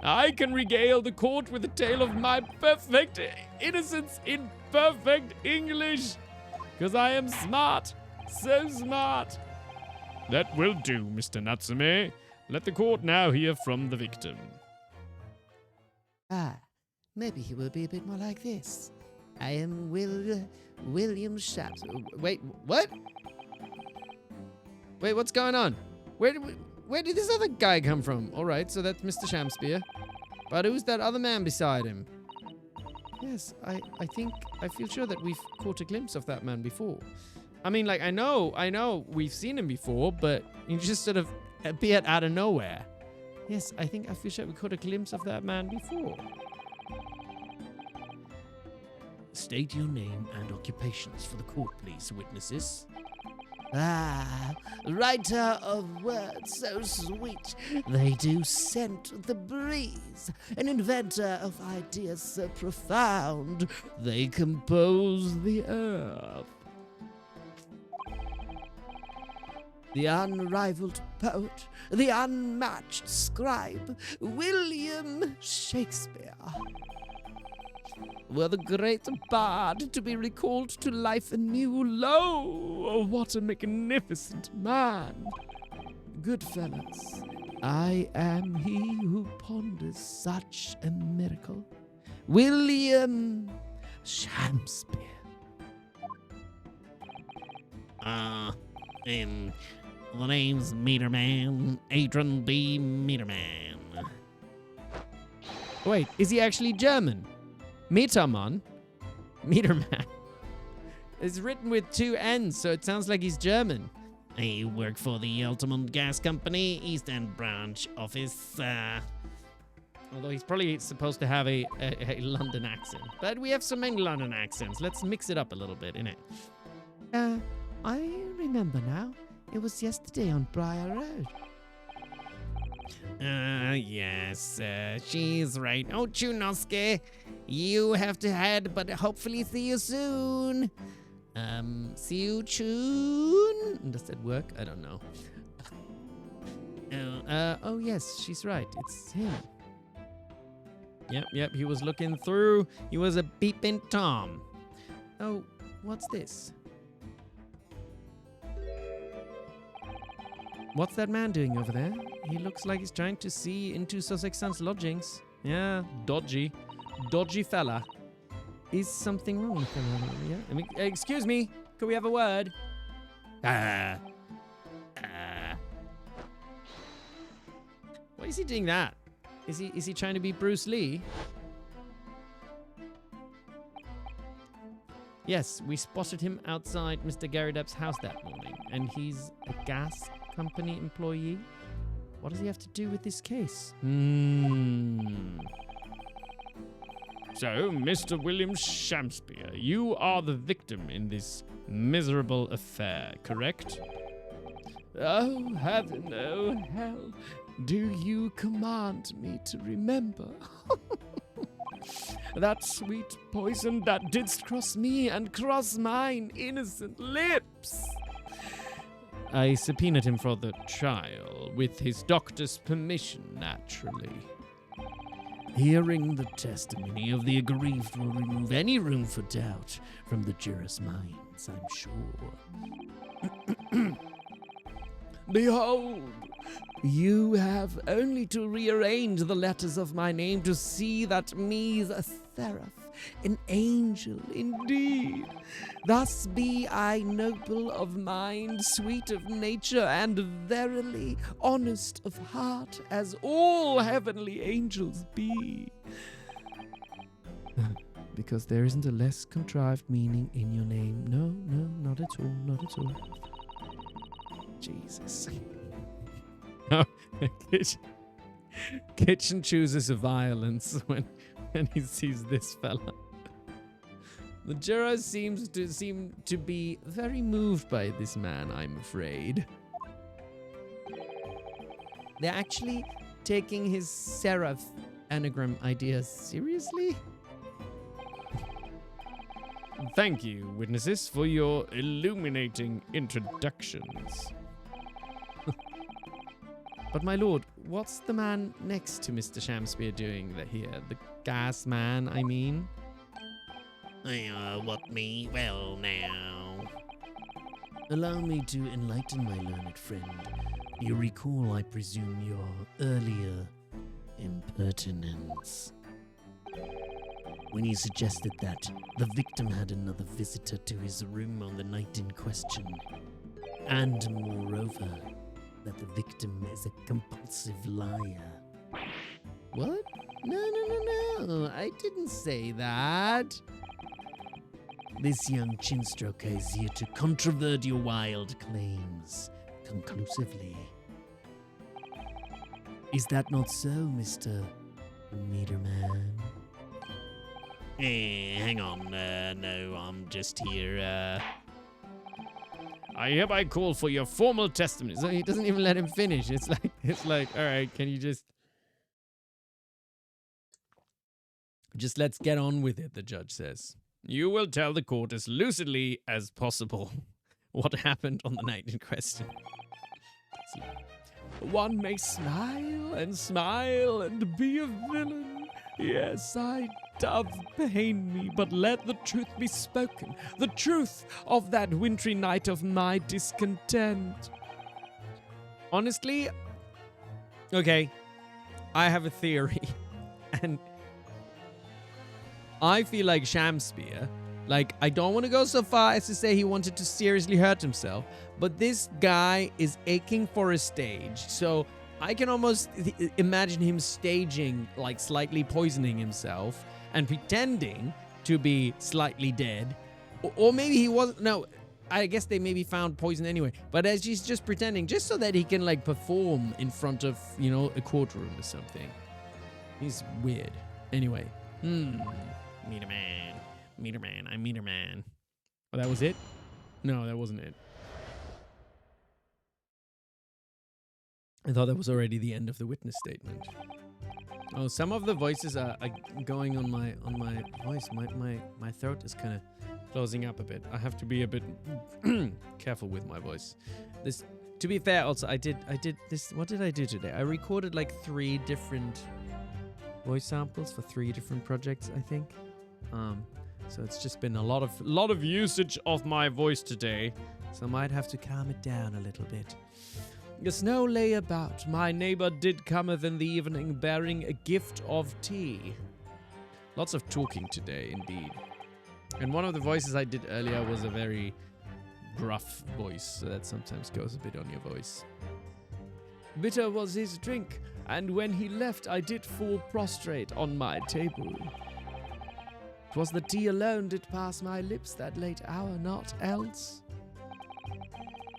I can regale the court with a tale of my perfect innocence in perfect English. Because I am smart. So smart. That will do, Mr. Natsume. Let the court now hear from the victim.
Maybe he will be a bit more like this. I am William Shakespeare.
Wait, what? Wait, what's going on? Where did this other guy come from? All right, so that's Mr. Shakespeare. But who's that other man beside him? Yes, I feel sure that we've caught a glimpse of that man before. I mean, like, I know we've seen him before, but he just sort of appeared out of nowhere. Yes, I feel sure we caught a glimpse of that man before.
State your name and occupations for the court, please, witnesses.
Writer of words so sweet, they do scent the breeze. An inventor of ideas so profound, they compose the earth. The unrivaled poet, the unmatched scribe, William Shakespeare. Were the great bard to be recalled to life anew, lo, what a magnificent man! Good fellows, I am he who ponders such a miracle. William Shakespeare.
The name's Meterman, Adrian B. Meterman.
Wait, is he actually German? Meterman? Meterman. It's written with 2 N's, so it sounds like he's German.
I work for the Altamont Gas Company, East End branch office.
Although he's probably supposed to have a London accent. But we have so many London accents. Let's mix it up a little bit, innit?
I remember now. It was yesterday on Briar Road.
Yes, she's right. Oh, Ryunosuke, you have to head, but hopefully see you soon.
See you soon. Does that work? I don't know. Oh yes, she's right. It's him.
Yep, he was looking through. He was a peeping Tom.
Oh, what's this?
What's that man doing over there? He looks like he's trying to see into Sussex-Sun's lodgings. Yeah, dodgy fella. Is something wrong with him? Yeah. I mean, excuse me, could we have a word? Why is he doing that? Is he trying to be Bruce Lee? Yes, we spotted him outside Mr. Gary Depp's house that morning, and he's a gas company employee. What does he have to do with this case?
So, Mr. William Shamspeare, you are the victim in this miserable affair, correct?
Oh, heaven, oh, hell, do you command me to remember that sweet poison that didst cross me and cross mine innocent lips? I subpoenaed him for the trial, with his doctor's permission, naturally. Hearing the testimony of the aggrieved will remove any room for doubt from the jurors' minds, I'm sure. Behold, you have only to rearrange the letters of my name to see that me's a seraph, an angel indeed. Thus be I noble of mind, sweet of nature, and verily honest of heart, as all heavenly angels be. Because there isn't a less contrived meaning in your name. No, not at all, not at all. Jesus. Kitchen chooses violence when he sees this fella. The jurors seem to be very moved by this man, I'm afraid. They're actually taking his seraph anagram idea seriously?
Thank you, witnesses, for your illuminating introductions.
But my lord, what's the man next to Mr. Shamspeare doing here? The gas man, I mean?
What me? Well, now.
Allow me to enlighten my learned friend. You recall, I presume, your earlier impertinence, when you suggested that the victim had another visitor to his room on the night in question, and moreover, that the victim is a compulsive liar.
What? No, I didn't say that.
This young chinstroker is here to controvert your wild claims conclusively. Is that not so, Mr. Meterman?
Hang on. No, I'm just here.
I hereby call for your formal testimony.
So he doesn't even let him finish. It's like, all right, can you just let's get on with it, the judge says.
You will tell the court as lucidly as possible what happened on the night in question.
One may smile and be a villain. Yes, I doth pain me, but let the truth be spoken. The truth of that wintry night of my discontent. Honestly, okay, I have a theory. And I feel like Shamspeare, I don't want to go so far as to say he wanted to seriously hurt himself, but this guy is aching for a stage. So I can almost imagine him staging, slightly poisoning himself and pretending to be slightly dead. Or maybe he wasn't. No, I guess they maybe found poison anyway. But as he's just pretending, just so that he can, perform in front of, a courtroom or something. He's weird. Anyway.
Meter man, I'm meter man.
Oh, that was it? No, that wasn't it. I thought that was already the end of the witness statement. Oh, some of the voices are going on my voice. My throat is kind of closing up a bit. I have to be a bit careful with my voice. This, to be fair, also I did this. What did I do today? I recorded 3 different voice samples for 3 different projects, I think. So it's just been a lot of usage of my voice today. So I might have to calm it down a little bit. The snow lay about. My neighbor did cometh in the evening, bearing a gift of tea. Lots of talking today, indeed. And one of the voices I did earlier was a very gruff voice, so that sometimes goes a bit on your voice. Bitter was his drink, and when he left, I did fall prostrate on my table. 'Twas the tea alone did pass my lips that late hour, not else.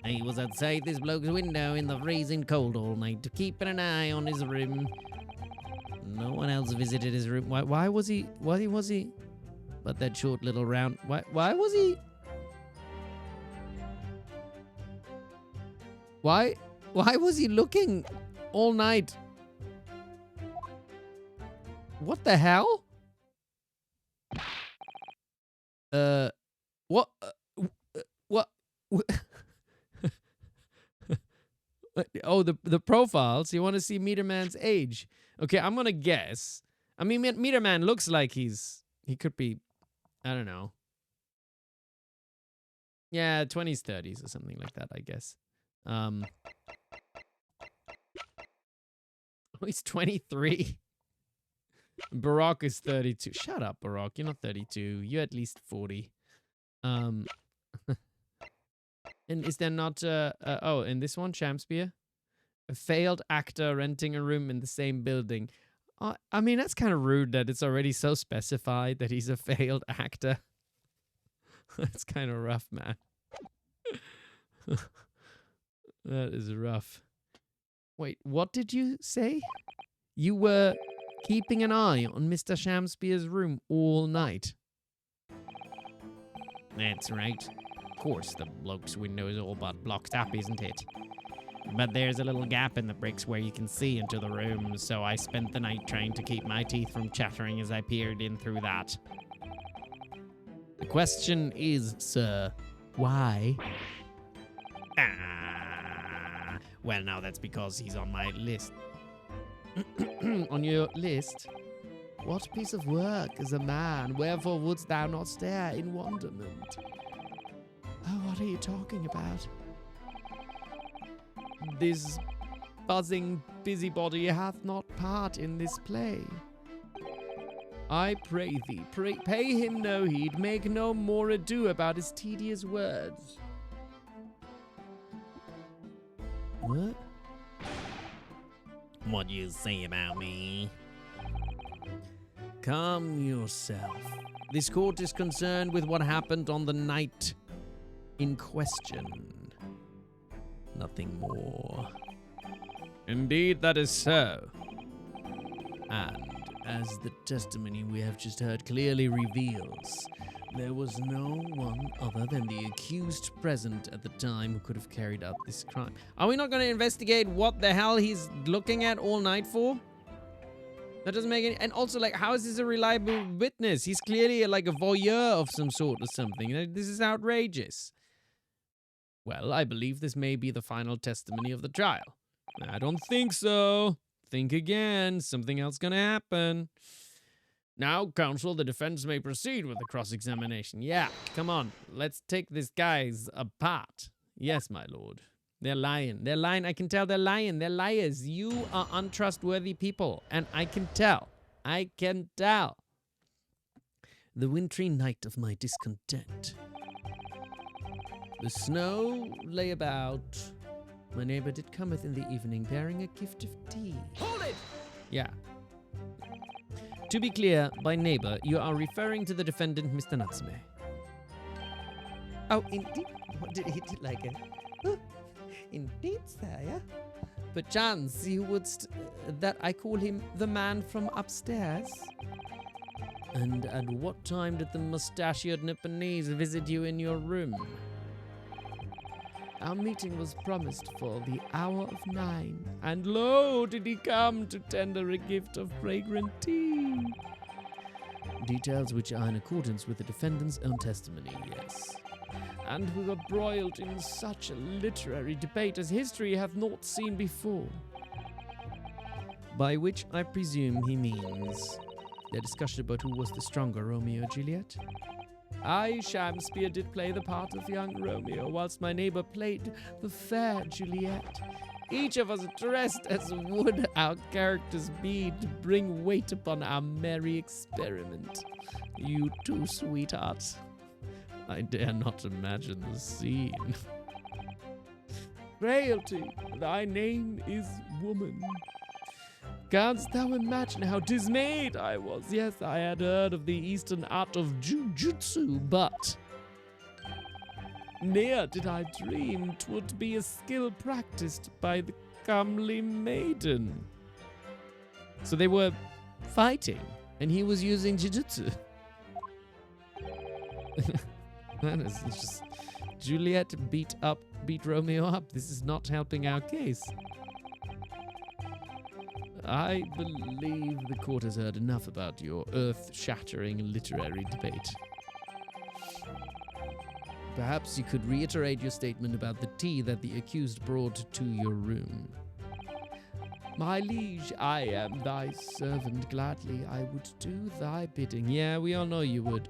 I was outside this bloke's window in the freezing cold all night, keeping an eye on his room. No one else visited his room. Why was he? Was he? But that short little round. Why was he? Why was he looking all night? What the hell? What? What? Oh, the profiles. You want to see Meter Man's age? Okay, I'm gonna guess. I mean, Meter Man looks like he could be, I don't know. Yeah, 20s, 30s or something like that, I guess. Oh, he's 23. Barok is 32. Shut up, Barok. You're not 32. You're at least 40. And is there not oh, in this one, Shamspear? A failed actor renting a room in the same building. I mean, that's kind of rude that it's already so specified that he's a failed actor. That's kind of rough, man. That is rough. Wait, what did you say? You were keeping an eye on Mr. Shamspear's room all night. That's right. Of course, the bloke's window is all but blocked up, isn't it? But there's a little gap in the bricks where you can see into the room, so I spent the night trying to keep my teeth from chattering as I peered in through that. The question is, sir, why? Well, now that's because he's on my list. On your list? What piece of work is a man? Wherefore wouldst thou not stare in wonderment? Oh, what are you talking about? This buzzing busybody hath not part in this play. I pray thee, pay him no heed, make no more ado about his tedious words. What? What you say about me? Calm yourself. This court is concerned with what happened on the night in question. Nothing more.
Indeed, that is so.
And as the testimony we have just heard clearly reveals, there was no one other than the accused present at the time who could have carried out this crime. Are we not going to investigate what the hell he's looking at all night for? That doesn't make any... And also, like, how is this a reliable witness? He's clearly like a voyeur of some sort or something. This is outrageous. Well, I believe this may be the final testimony of the trial. I don't think so. Think again. Something else gonna happen. Now, counsel, the defense may proceed with the cross-examination. Yeah, come on. Let's take these guys apart. Yes, my lord. They're lying. They're lying. I can tell they're lying. They're liars. You are untrustworthy people. And I can tell. I can tell. The wintry night of my discontent. The snow lay about. My neighbor did cometh in the evening, bearing a gift of tea. Hold it! Yeah. To be clear, by neighbor, you are referring to the defendant, Mr. Natsume.
Oh, indeed. What did he did like it? Indeed, sire.
Perchance you would that I call him the man from upstairs? And at what time did the mustachioed Nipponese visit you in your room? Our meeting was promised for the hour of 9, and lo, did he come to tender a gift of fragrant tea. Details which are in accordance with the defendant's own testimony, yes. And we were broiled in such a literary debate as history hath not seen before. By which I presume he means the discussion about who was the stronger, Romeo or Juliet. I, Shamspear, did play the part of young Romeo, whilst my neighbor played the fair Juliet. Each of us dressed as would our characters be to bring weight upon our merry experiment. You two sweethearts. I dare not imagine the scene. Frailty, thy name is woman. Canst thou imagine how dismayed I was? Yes, I had heard of the eastern art of jujutsu, but ne'er did I dream 'twould be a skill practiced by the comely maiden. So they were
fighting, and he was using jujutsu. That is just Juliet beat Romeo up. This is not helping our case. I believe the court has heard enough about your earth-shattering literary debate. Perhaps you could reiterate your statement about the tea that the accused brought to your room. My liege, I am thy servant. Gladly I would do thy bidding. Yeah, we all know you would.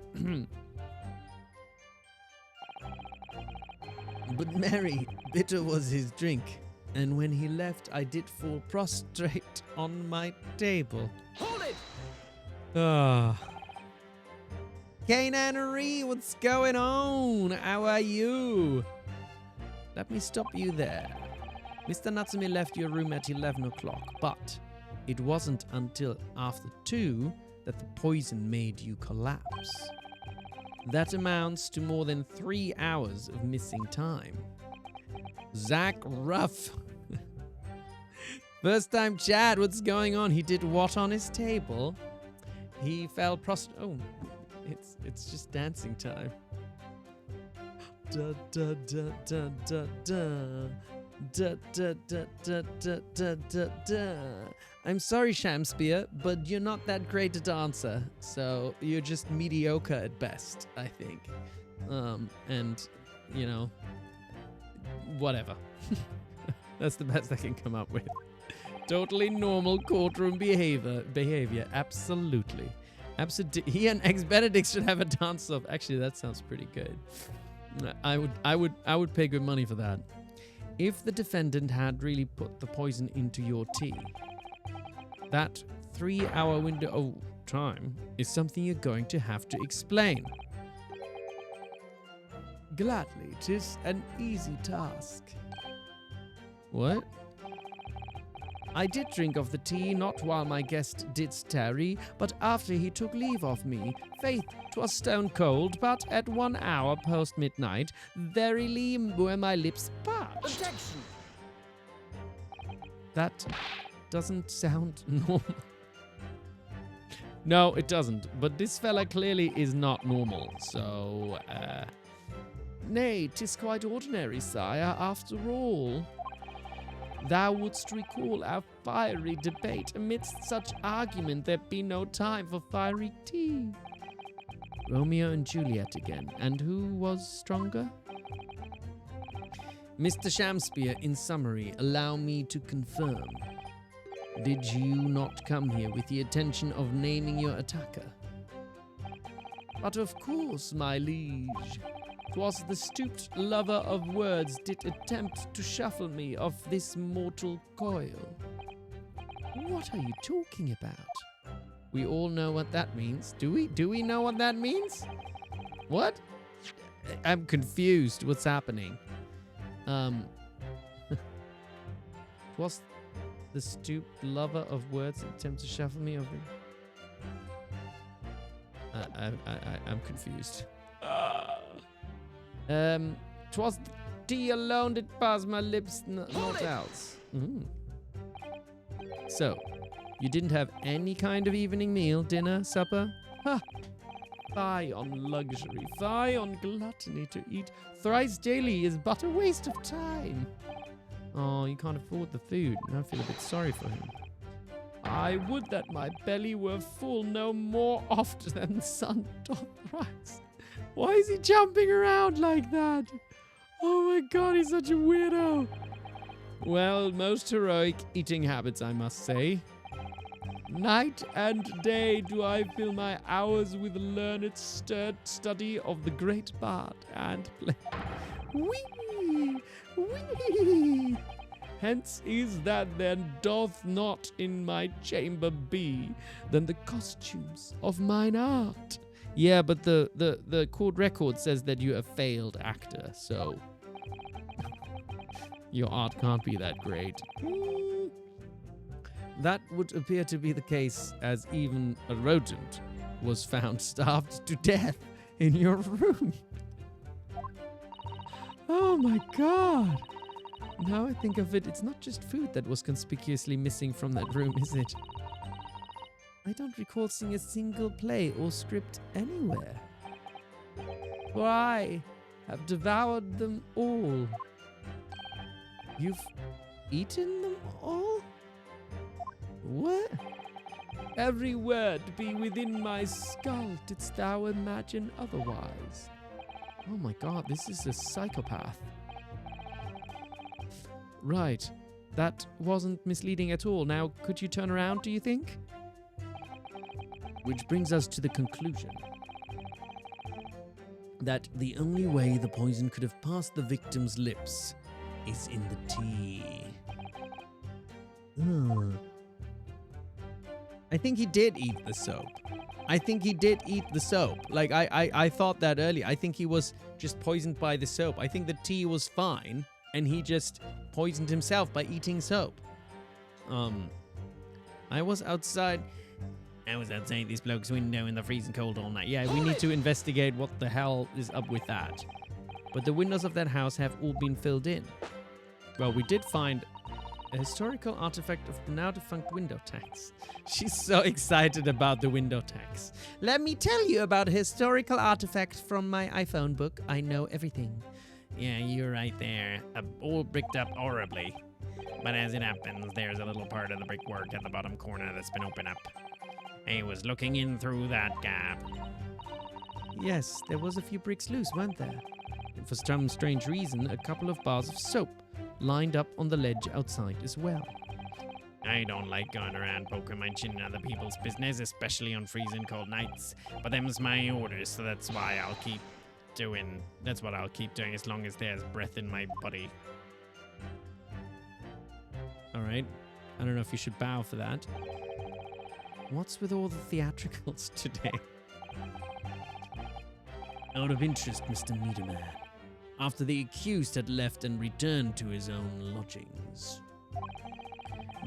But Mary, bitter was his drink, and when he left, I did fall prostrate on my table.
Hold it!
Ah. Kananari, what's going on? How are you? Let me stop you there. Mr. Natsumi left your room at 11 o'clock, but it wasn't until after 2 that the poison made you collapse. That amounts to more than 3 hours of missing time. Zach Ruff. First time chat, what's going on? He did what on his table? He fell oh, it's just dancing time. Da da da da da da. Da, da, da, da, da, da, da, da. I'm sorry, Shamspear, but you're not that great a dancer, so you're just mediocre at best, I think. And, you know, whatever. That's the best I can come up with. Totally normal courtroom behavior. Absolutely. He and ex-Benedict should have a dance-off. Actually, that sounds pretty good. I would pay good money for that. If the defendant had really put the poison into your tea, that 3-hour window of time is something you're going to have to explain. Gladly, 'tis an easy task. What? I did drink of the tea, not while my guest didst tarry, but after he took leave of me. Faith, 'twas stone cold, but at 1 hour post midnight, verily were my lips parched.
Objection!
That doesn't sound normal. No, it doesn't. But this fella clearly is not normal, so, Nay, 'tis quite ordinary, sire, after all. Thou wouldst recall our fiery debate. Amidst such argument, there be no time for fiery tea. Romeo and Juliet again. And who was stronger? Mr. Shamspear, in summary, allow me to confirm. Did you not come here with the intention of naming your attacker? But of course, my liege. 'Twas the stooped lover of words did attempt to shuffle me of this mortal coil. What are you talking about? We all know what that means. Do we? Do we know what that means? What? I'm confused. What's happening? 'Twas the stooped lover of words that attempt to shuffle me over. I'm confused. 'Twas the tea alone did pass my lips, not else. So, you didn't have any kind of evening meal, dinner, supper? Ha! Fie on luxury, fie on gluttony. To eat thrice daily is but a waste of time. Oh, you can't afford the food. I feel a bit sorry for him. I would that my belly were full no more oft than the sun doth rise. Why is he jumping around like that? Oh my god, he's such a weirdo. Well, most heroic eating habits, I must say. Night and day do I fill my hours with learned study of the great bard and play. Wee! Wee! Hence is that there doth not in my chamber be than the costumes of mine art. Yeah, but the court record says that you're a failed actor, so your art can't be that great. That would appear to be the case, as even a rodent was found starved to death in your room. Oh my god! Now I think of it, it's not just food that was conspicuously missing from that room, is it?
I don't recall seeing a single play or script anywhere. For I have devoured them all. You've eaten them all? What? Every word be within my skull, didst thou imagine otherwise? Oh my god, this is a psychopath. Right. That wasn't misleading at all. Now, could you turn around, do you think? Which brings us to the conclusion that the only way the poison could have passed the victim's lips is in the tea. I think he did eat the soap. Like, I thought that earlier. I think he was just poisoned by the soap. I think the tea was fine, and he just poisoned himself by eating soap. I was outside this bloke's window in the freezing cold all night. Yeah, we need to investigate what the hell is up with that. But the windows of that house have all been filled in. Well, we did find a historical artifact of the now defunct window tax. She's so excited about the window tax. Let me tell you about a historical artifact from my iPhone book. I know everything.
Yeah, you're right there. All bricked up horribly. But as it happens, there's a little part of the brickwork at the bottom corner that's been opened up. I was looking in through that gap.
Yes, there was a few bricks loose, weren't there? And for some strange reason, a couple of bars of soap lined up on the ledge outside as well.
I don't like going around poking my chin in other people's business, especially on freezing cold nights. But them's my orders, so that's what I'll keep doing as long as there's breath in my body.
All right. I don't know if you should bow for that. What's with all the theatricals today? Out of interest, Mr. Meterman, after the accused had left and returned to his own lodgings,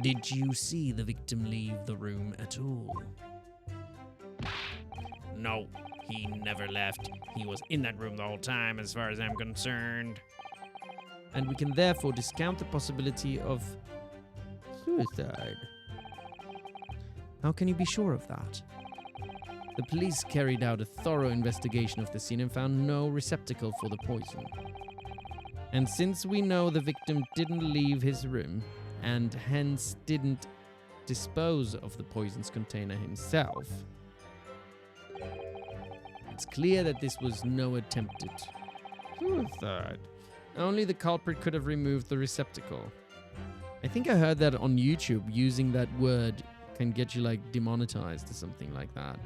did you see the victim leave the room at all?
No, he never left. He was in that room the whole time, as far as I'm concerned.
And we can therefore discount the possibility of suicide. How can you be sure of that? The police carried out a thorough investigation of the scene and found no receptacle for the poison. And since we know the victim didn't leave his room and hence didn't dispose of the poison's container himself, it's clear that this was no attempted suicide. Only the culprit could have removed the receptacle. I think I heard that on YouTube, using that word can get you like demonetized or something like that.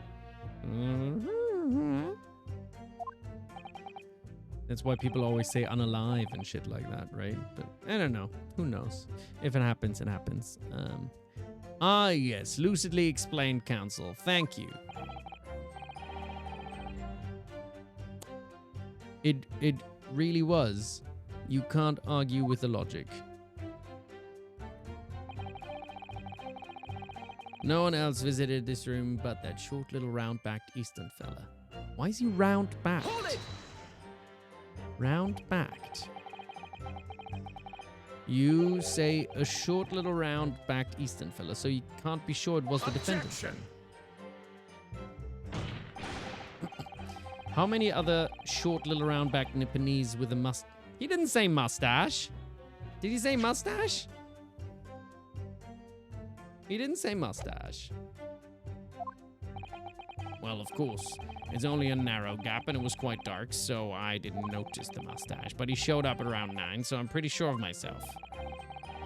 That's why people always say unalive and shit like that, right? But I don't know. Who knows? If it happens, it happens. Yes, lucidly explained, counsel. Thank you. It really was. You can't argue with the logic. No one else visited this room but that short little round-backed Eastern fella. Why is he round-backed? Round-backed. You say a short little round-backed Eastern fella, so you can't be sure it was the defendant then. How many other short little round-backed Nipponese with a mustache? He didn't say mustache. Did he say mustache? He didn't say mustache.
Well, of course, it's only a narrow gap and it was quite dark, so I didn't notice the mustache. But he showed up at around 9, so I'm pretty sure of myself.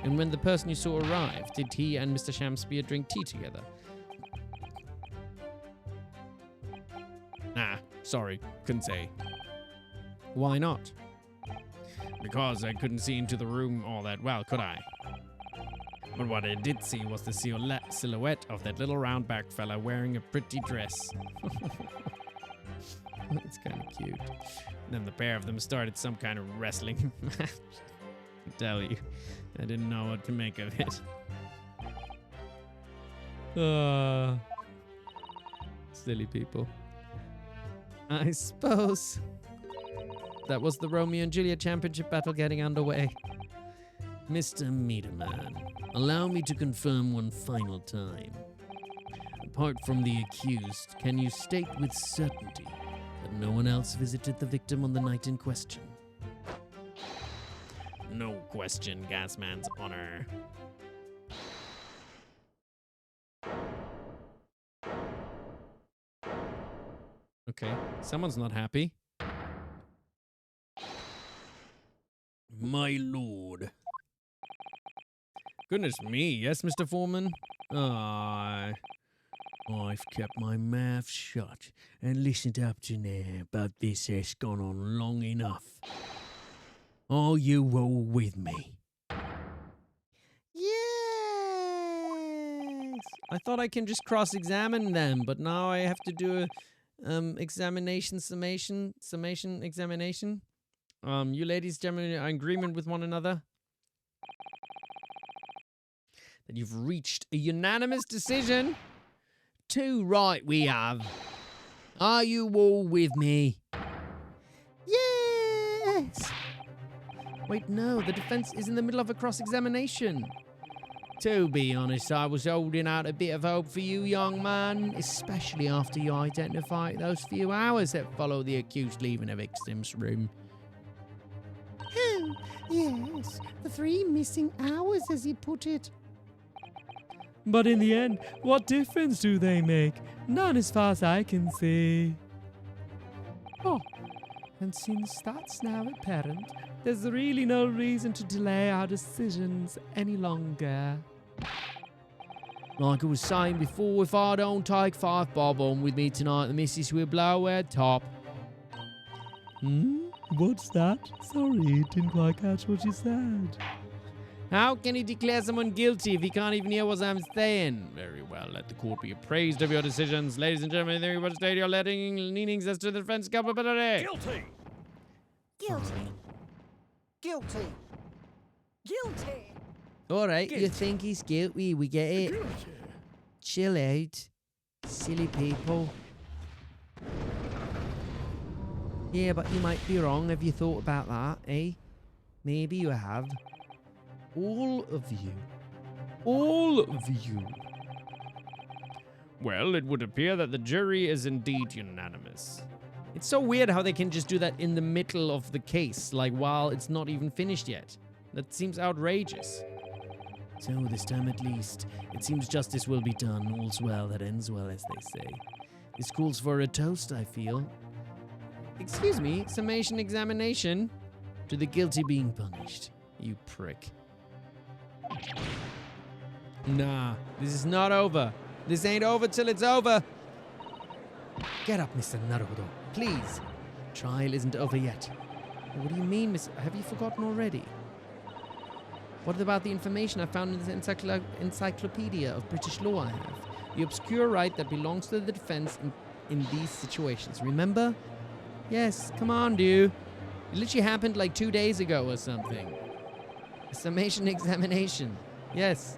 And when the person you saw arrived, did he and Mr. Shamspear drink tea together?
Nah, sorry, couldn't say.
Why not?
Because I couldn't see into the room all that well, could I? But what I did see was the silhouette of that little round-backed fella wearing a pretty dress.
It's kind of cute.
Then the pair of them started some kind of wrestling match. I tell you, I didn't know what to make of it.
Silly people. I suppose that was the Romeo and Juliet championship battle getting underway. Mr. Meterman, allow me to confirm one final time.
Apart from the accused, can you state with certainty that no one else visited the victim on the night in question?
No question, Gasman's honor.
Okay, someone's not happy.
My lord.
Goodness me, yes, Mr. Foreman?
I've kept my mouth shut and listened up to now, but this has gone on long enough. Are you all with me?
Yes!
I thought I can just cross-examine them, but now I have to do a examination, summation examination. You ladies, gentlemen, are in agreement with one another? That you've reached a unanimous decision?
Too right we have. Are you all with me?
Yes!
Wait, no, the defense is in the middle of a cross-examination.
To be honest, I was holding out a bit of hope for you, young man, especially after you identified those few hours that followed the accused leaving a victim's room.
Oh, yes, the 3 missing hours, as you put it.
But in the end, what difference do they make? None as far as I can see. Oh, and since that's now apparent, there's really no reason to delay our decisions any longer.
Like I was saying before, if I don't take 5 bob on with me tonight, the missus will blow her top.
What's that? Sorry, didn't quite catch what you said.
How can he declare someone guilty if he can't even hear what I'm saying?
Very well, let the court be appraised of your decisions. Ladies and gentlemen, there you will state your leanings as to the defense culpability.
Guilty!
Guilty. Guilty. Guilty.
Alright, you think he's guilty, we get it. Chill out. Silly people. Yeah, but you might be wrong. Have you thought about that, eh? Maybe you have.
All of you. All of you.
Well, it would appear that the jury is indeed unanimous.
It's so weird how they can just do that in the middle of the case, like while it's not even finished yet. That seems outrageous.
So this time at least, it seems justice will be done. All's well that ends well, as they say. This calls for a toast, I feel.
Excuse me, summation examination?
To the guilty being punished. You prick.
Nah, this is not over. This ain't over till it's over.
Get up, Mr. Naruhodo, please.
Trial isn't over yet.
What do you mean, miss? Have you forgotten already? What about the information I found in the encyclopedia of British law I have? The obscure right that belongs to the defense in these situations. Remember? Yes, come on, dude. It literally happened like 2 days ago or something. A summation examination. Yes.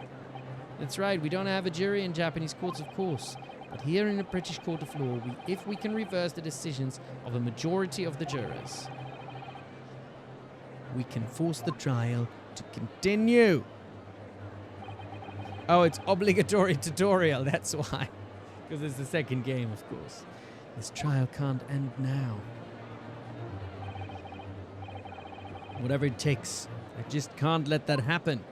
That's right, we don't have a jury in Japanese courts, of course. But here in the British Court of Law, if we can reverse the decisions of a majority of the jurors, we can force the trial to continue. Oh, it's obligatory tutorial, that's why. Because it's the second game, of course. This trial can't end now. Whatever it takes, I just can't let that happen.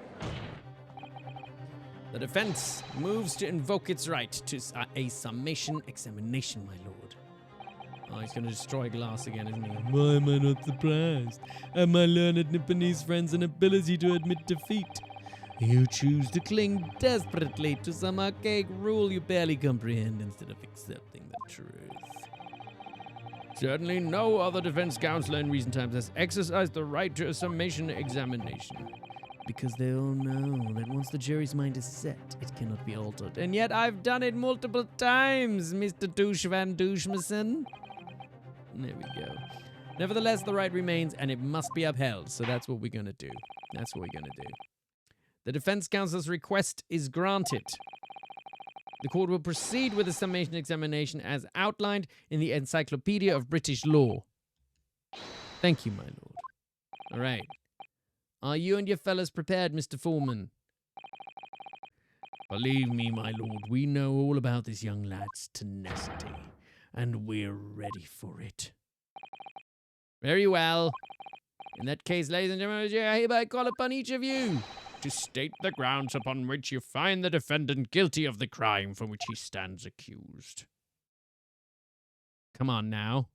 The defense moves to invoke its right to a summation examination, my lord. Oh, he's going to destroy glass again, isn't he? Why am I not surprised? Have my learned Nipponese friends an ability to admit defeat? You choose to cling desperately to some archaic rule you barely comprehend instead of accepting the truth.
Certainly no other defense counsel in recent times has exercised the right to a summation examination.
Because they all know that once the jury's mind is set, it cannot be altered.
And yet I've done it multiple times, Mr. Douche Van Douchemason. There we go. Nevertheless, the right remains, and it must be upheld. So that's what we're going to do. That's what we're going to do. The defense counsel's request is granted. The court will proceed with the summation examination as outlined in the Encyclopedia of British Law. Thank you, my lord. All right. Are you and your fellows prepared, Mr. Foreman?
Believe me, my lord, we know all about this young lad's tenacity, and we're ready for it.
Very well. In that case, ladies and gentlemen, I hereby call upon each of you
To state the grounds upon which you find the defendant guilty of the crime for which he stands accused.
Come on now.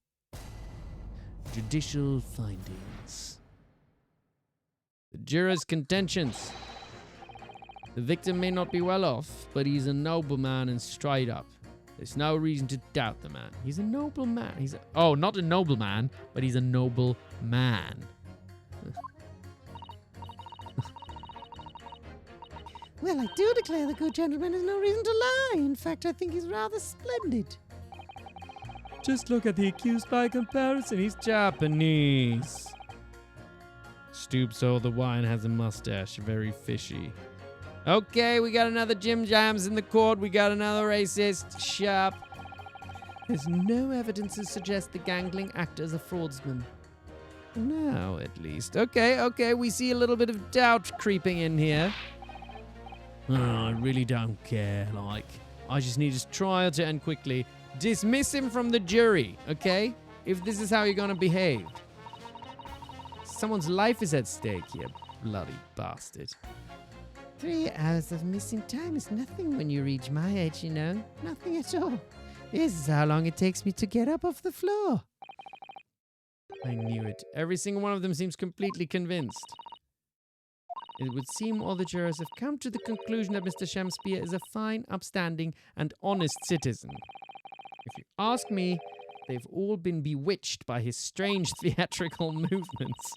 Judicial findings. The jurors' contentions. The victim may not be well off, but he's a noble man and straight up. There's no reason to doubt the man. He's a noble man. Oh, not a noble man, but he's a noble man.
Well, I do declare the good gentleman has no reason to lie. In fact, I think he's rather splendid.
Just look at the accused by comparison. He's Japanese. Stoops over the wine, has a mustache. Very fishy. Okay, we got another Jim Jams in the court. We got another racist. Sharp.
There's no evidence to suggest the gangling actor is a fraudsman.
Now, at least. Okay. We see a little bit of doubt creeping in here. Oh, I really don't care. I just need his trial to end quickly. Dismiss him from the jury, okay? If this is how you're gonna behave. Someone's life is at stake here, bloody bastard.
3 hours of missing time is nothing when you reach my age, you know. Nothing at all. This is how long it takes me to get up off the floor.
I knew it. Every single one of them seems completely convinced. It would seem all the jurors have come to the conclusion that Mr. Shamspeare is a fine, upstanding, and honest citizen. If you ask me, they've all been bewitched by his strange theatrical movements.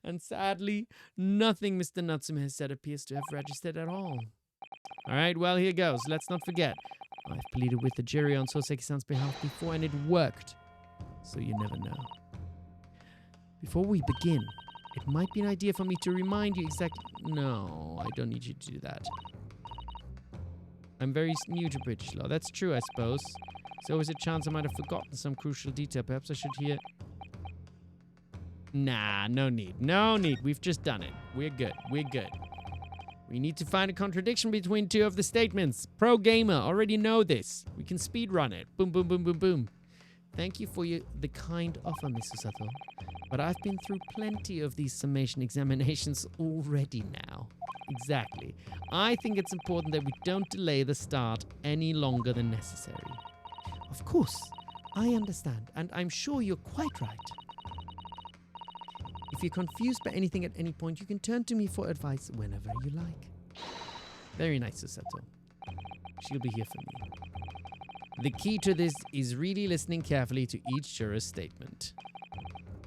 And sadly, nothing Mr. Natsume has said appears to have registered at all. Alright, well, here goes. Let's not forget. I've pleaded with the jury on Soseki-san's behalf before, and it worked. So you never know. Before we begin, it might be an idea for me to remind you exactly... No, I don't need you to do that. I'm very new to British law. That's true, I suppose. There's always a chance I might have forgotten some crucial detail. Perhaps I should hear... Nah, no need. No need. We've just done it. We're good. We need to find a contradiction between two of the statements. Pro gamer, already know this. We can speedrun it. Boom, boom, boom, boom, boom. Thank you for the kind offer, Mr. Sato. But I've been through plenty of these summation examinations already now. Exactly. I think it's important that we don't delay the start any longer than necessary.
Of course, I understand, and I'm sure you're quite right. If you're confused by anything at any point, you can turn to me for advice whenever you like.
Very nice, Susato. She'll be here for me. The key to this is really listening carefully to each juror's statement.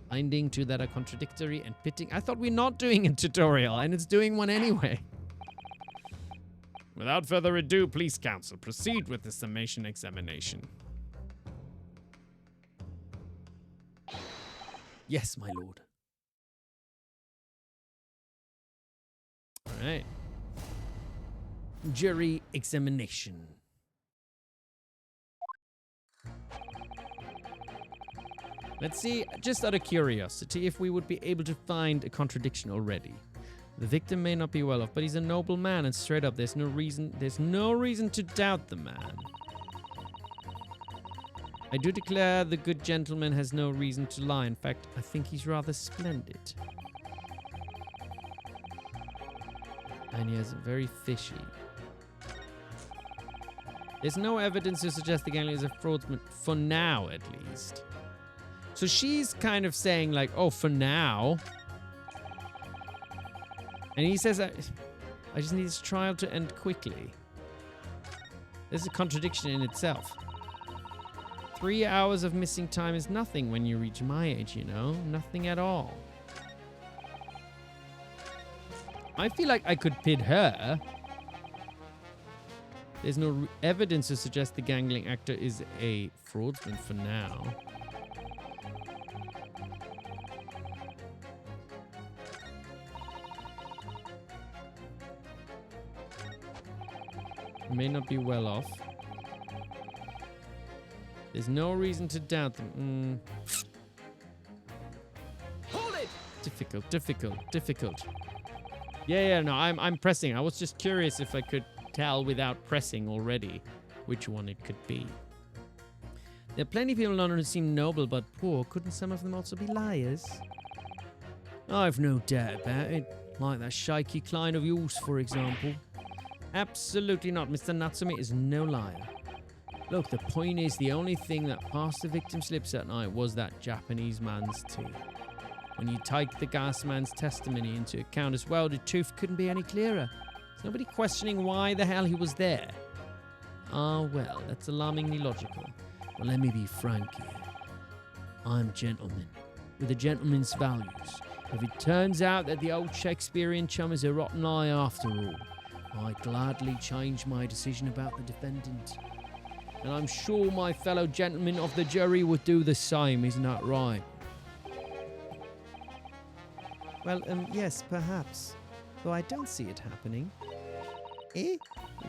Finding two that are contradictory and pitting. I thought we're not doing a tutorial, and it's doing one anyway.
Without further ado, please, counsel, proceed with the summation examination.
Yes, my lord. All right. Jury examination. Let's see, just out of curiosity, if we would be able to find a contradiction already. The victim may not be well off, but he's a noble man, and straight up, there's no reason to doubt the man. I do declare the good gentleman has no reason to lie. In fact, I think he's rather splendid. And he is very fishy. There's no evidence to suggest the gangster is a fraudman, for now at least. So she's kind of saying like, oh, for now. And he says, I just need this trial to end quickly. There's a contradiction in itself. 3 hours of missing time is nothing when you reach my age, you know? Nothing at all. I feel like I could pit her. There's no evidence to suggest the gangling actor is a fraudster for now. May not be well off. There's no reason to doubt them. Hold it! Difficult. Yeah, no, I'm pressing. I was just curious if I could tell without pressing already which one it could be. There are plenty of people in London who seem noble but poor. Couldn't some of them also be liars? I've no doubt about it. Like that shaky Klein of yours, for example. Absolutely not. Mr. Natsume is no liar. Look, the point is, the only thing that passed the victim's lips that night was that Japanese man's tea. When you take the gas man's testimony into account as well, the truth couldn't be any clearer. There's nobody questioning why the hell he was there. Ah, well, that's alarmingly logical. Well, let me be frank here. I'm a gentleman, with a gentleman's values. If it turns out that the old Shakespearean chum is a rotten lie after all, I gladly change my decision about the defendant. And I'm sure my fellow gentlemen of the jury would do the same, isn't that right?
Well, yes, perhaps. Though I don't see it happening.
Eh?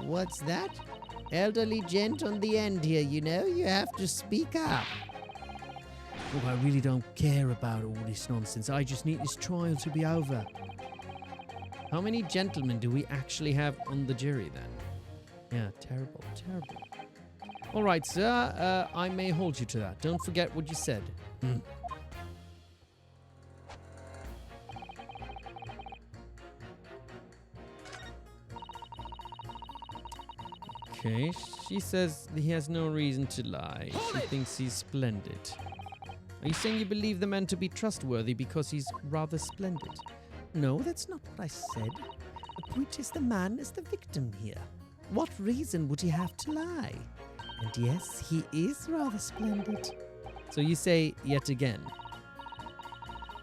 What's that? Elderly gent on the end here, you know? You have to speak up.
Look, I really don't care about all this nonsense. I just need this trial to be over.
How many gentlemen do we actually have on the jury then? Yeah, terrible, terrible. All right, sir, I may hold you to that. Don't forget what you said. Okay, she says he has no reason to lie. She thinks he's splendid. Are you saying you believe the man to be trustworthy because he's rather splendid?
No, that's not what I said. The point is the man is the victim here. What reason would he have to lie? And yes, he is rather splendid.
So you say yet again.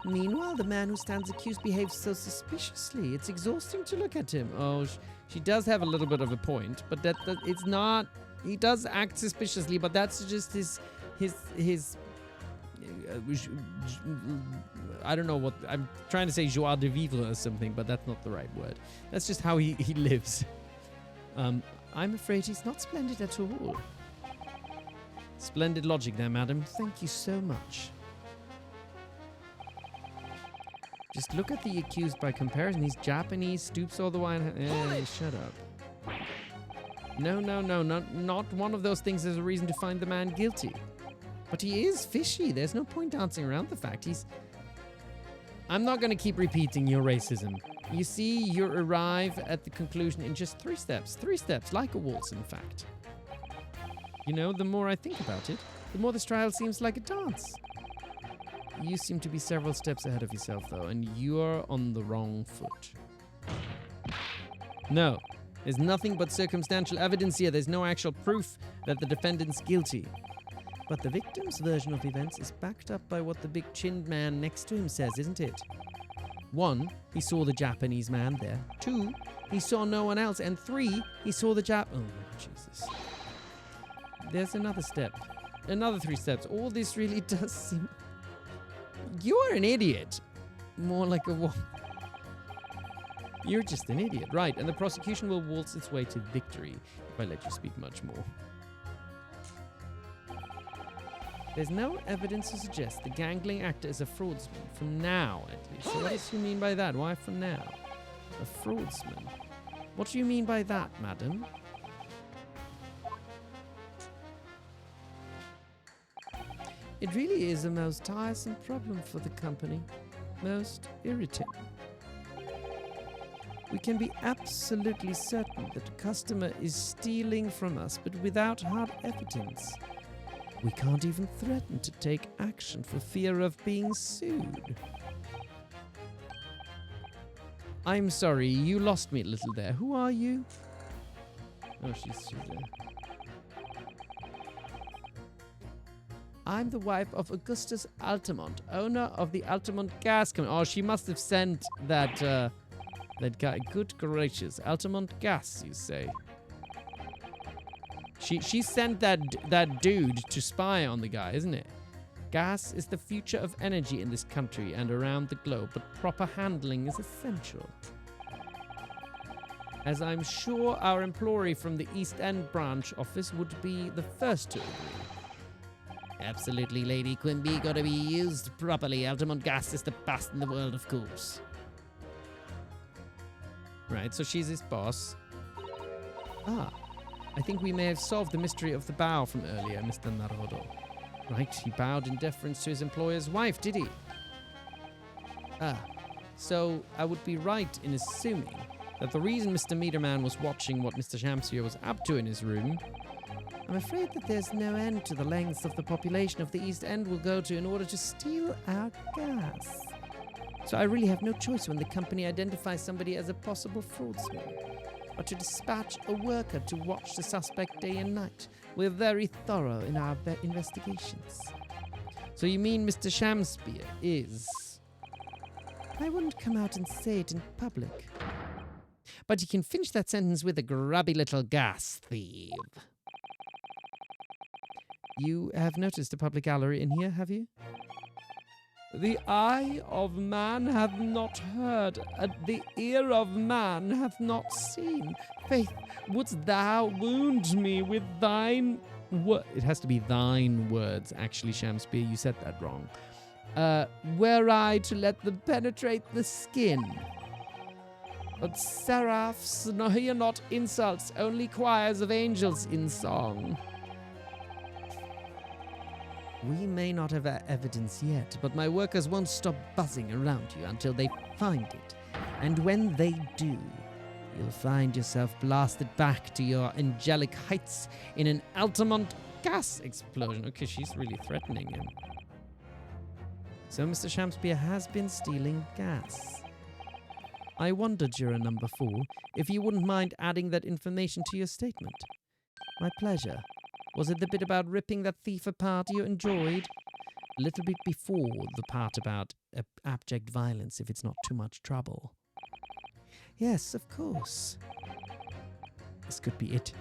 Meanwhile, the man who stands accused behaves so suspiciously. It's exhausting to look at him.
Oh, she does have a little bit of a point, but that it's not. He does act suspiciously, but that's just his. I don't know what I'm trying to say. Joie de vivre or something, but that's not the right word. That's just how he lives.
I'm afraid he's not splendid at all.
Splendid logic there, madam.
Thank you so much.
Just look at the accused by comparison. He's Japanese, stoops all the while. Shut up. No, not one of those things is a reason to find the man guilty. But he is fishy. There's no point dancing around the fact I'm not going to keep repeating your racism. You see, you arrive at the conclusion in just 3 steps. 3 steps, like a waltz, in fact. You know, the more I think about it, the more this trial seems like a dance. You seem to be several steps ahead of yourself, though, and you're on the wrong foot. No, there's nothing but circumstantial evidence here. There's no actual proof that the defendant's guilty.
But the victim's version of events is backed up by what the big-chinned man next to him says, isn't it?
1, he saw the Japanese man there. 2, he saw no one else. And 3, he saw the Oh, Jesus. There's another step. Another 3 steps. All this really does seem... You're an idiot. More like a woman. You're just an idiot. Right, and the prosecution will waltz its way to victory if I let you speak much more. There's no evidence to suggest the gangling actor is a fraudster, for now at least. So what does she mean by that? Why for now? A fraudster? What do you mean by that, madam?
It really is a most tiresome problem for the company. Most irritating. We can be absolutely certain that a customer is stealing from us, but without hard evidence. We can't even threaten to take action for fear of being sued.
I'm sorry, you lost me a little there. Who are you? Oh, she's there.
I'm the wife of Augustus Altamont,
Owner of the Altamont Gas Company. Oh, she must have sent that guy. Good gracious. Altamont Gas, you say? She sent that dude to spy on the guy, isn't it? Gas is the future of energy in this country and around the globe, but proper handling is essential. As I'm sure our employee from the East End branch office would be the first to agree.
Absolutely, Lady Quimby. Gotta be used properly. Altamont Gas is the best in the world, of course.
Right, so she's his boss. Ah, I think we may have solved the mystery of the bow from earlier, Mr. Naruhodo. Right, he bowed in deference to his employer's wife, did he? Ah, so I would be right in assuming that the reason Mr. Meterman was watching what Mr. Shamsier was up to in his room. I'm afraid that there's no end to the lengths of the population of the East End will go to in order to steal our gas. So I really have no choice when the company identifies somebody as a possible fraudster, but to dispatch a worker to watch the suspect day and night. We're very thorough in our investigations. So you mean Mr. Shamspeare is... I wouldn't come out and say it in public. But you can finish that sentence with a grubby little gas thief. You have noticed a public gallery in here, have you? The eye of man hath not heard, the ear of man hath not seen. Faith, wouldst thou wound me with thine... It has to be thine words, actually, Shamspeare. You said that wrong. Were I to let them penetrate the skin. But seraphs hear not insults, only choirs of angels in song. We may not have evidence yet, but my workers won't stop buzzing around you until they find it. And when they do, you'll find yourself blasted back to your angelic heights in an Altamont gas explosion. Okay, she's really threatening him. So Mr. Shamspeare has been stealing gas. I wonder, Juror number 4, if you wouldn't mind adding that information to your statement. My pleasure. Was it the bit about ripping that thief apart you enjoyed? A little bit before the part about abject violence, if it's not too much trouble. Yes, of course. This could be it.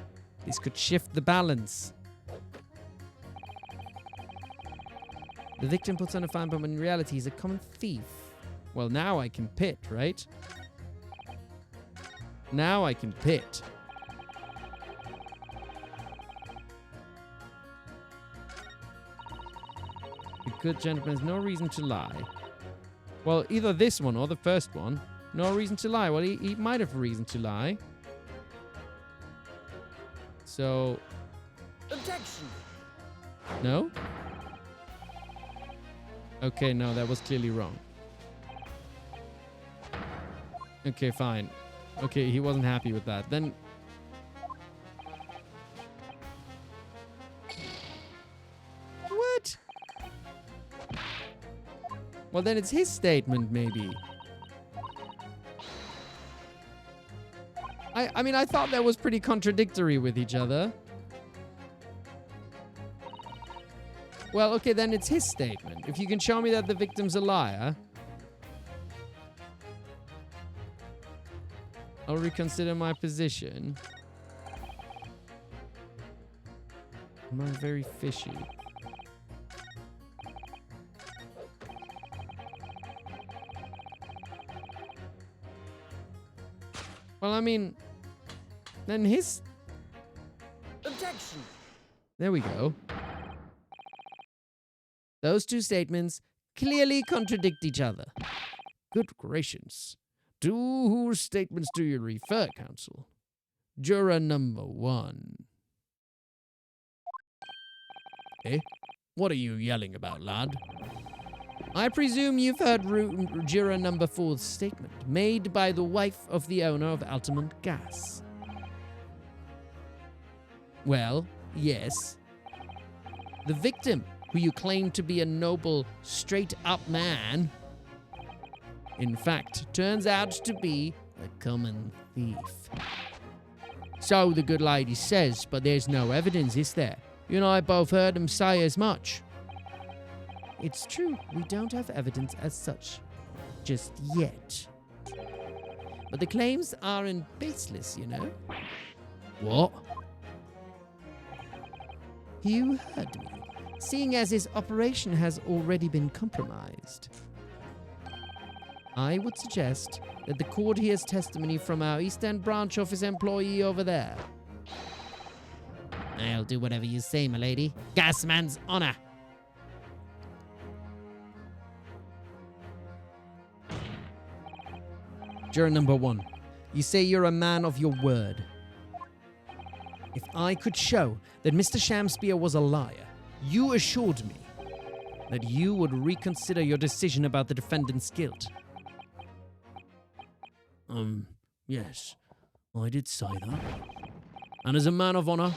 This could shift the balance. The victim puts on a fine, but in reality he's a common thief. Well, now I can pit, right? Now I can pit. The good gentleman has no reason to lie. Well, either this one or the first one. No reason to lie. Well, he might have a reason to lie. So...
Objection!
No? Okay, no, that was clearly wrong. Okay, fine. Okay, he wasn't happy with that. Then... What? Well, then it's his statement, maybe. I mean, I thought that was pretty contradictory with each other. Well, okay, then it's his statement. If you can show me that the victim's a liar, I'll reconsider my position. Am I very fishy? Well, I mean, then his...
Objection!
There we go. Those two statements clearly contradict each other. Good gracious. To whose statements do you refer, counsel? Juror number 1. Eh? What are you yelling about, lad? I presume you've heard juror number 4's statement, made by the wife of the owner of Altamont Gas. Well, yes. The victim, who you claim to be a noble, straight-up man, in fact, turns out to be a common thief. So the good lady says, but there's no evidence, is there? You and I both heard him say as much. It's true, we don't have evidence as such, just yet. But the claims aren't baseless, you know? What? You heard me, seeing as his operation has already been compromised. I would suggest that the court hears testimony from our East End branch office employee over there. I'll do whatever you say, my lady. Gasman's honor. Juror number 1. You say you're a man of your word. If I could show that Mr. Shamspear was a liar, you assured me that you would reconsider your decision about the defendant's guilt.
Yes, I did say that. And as a man of honor,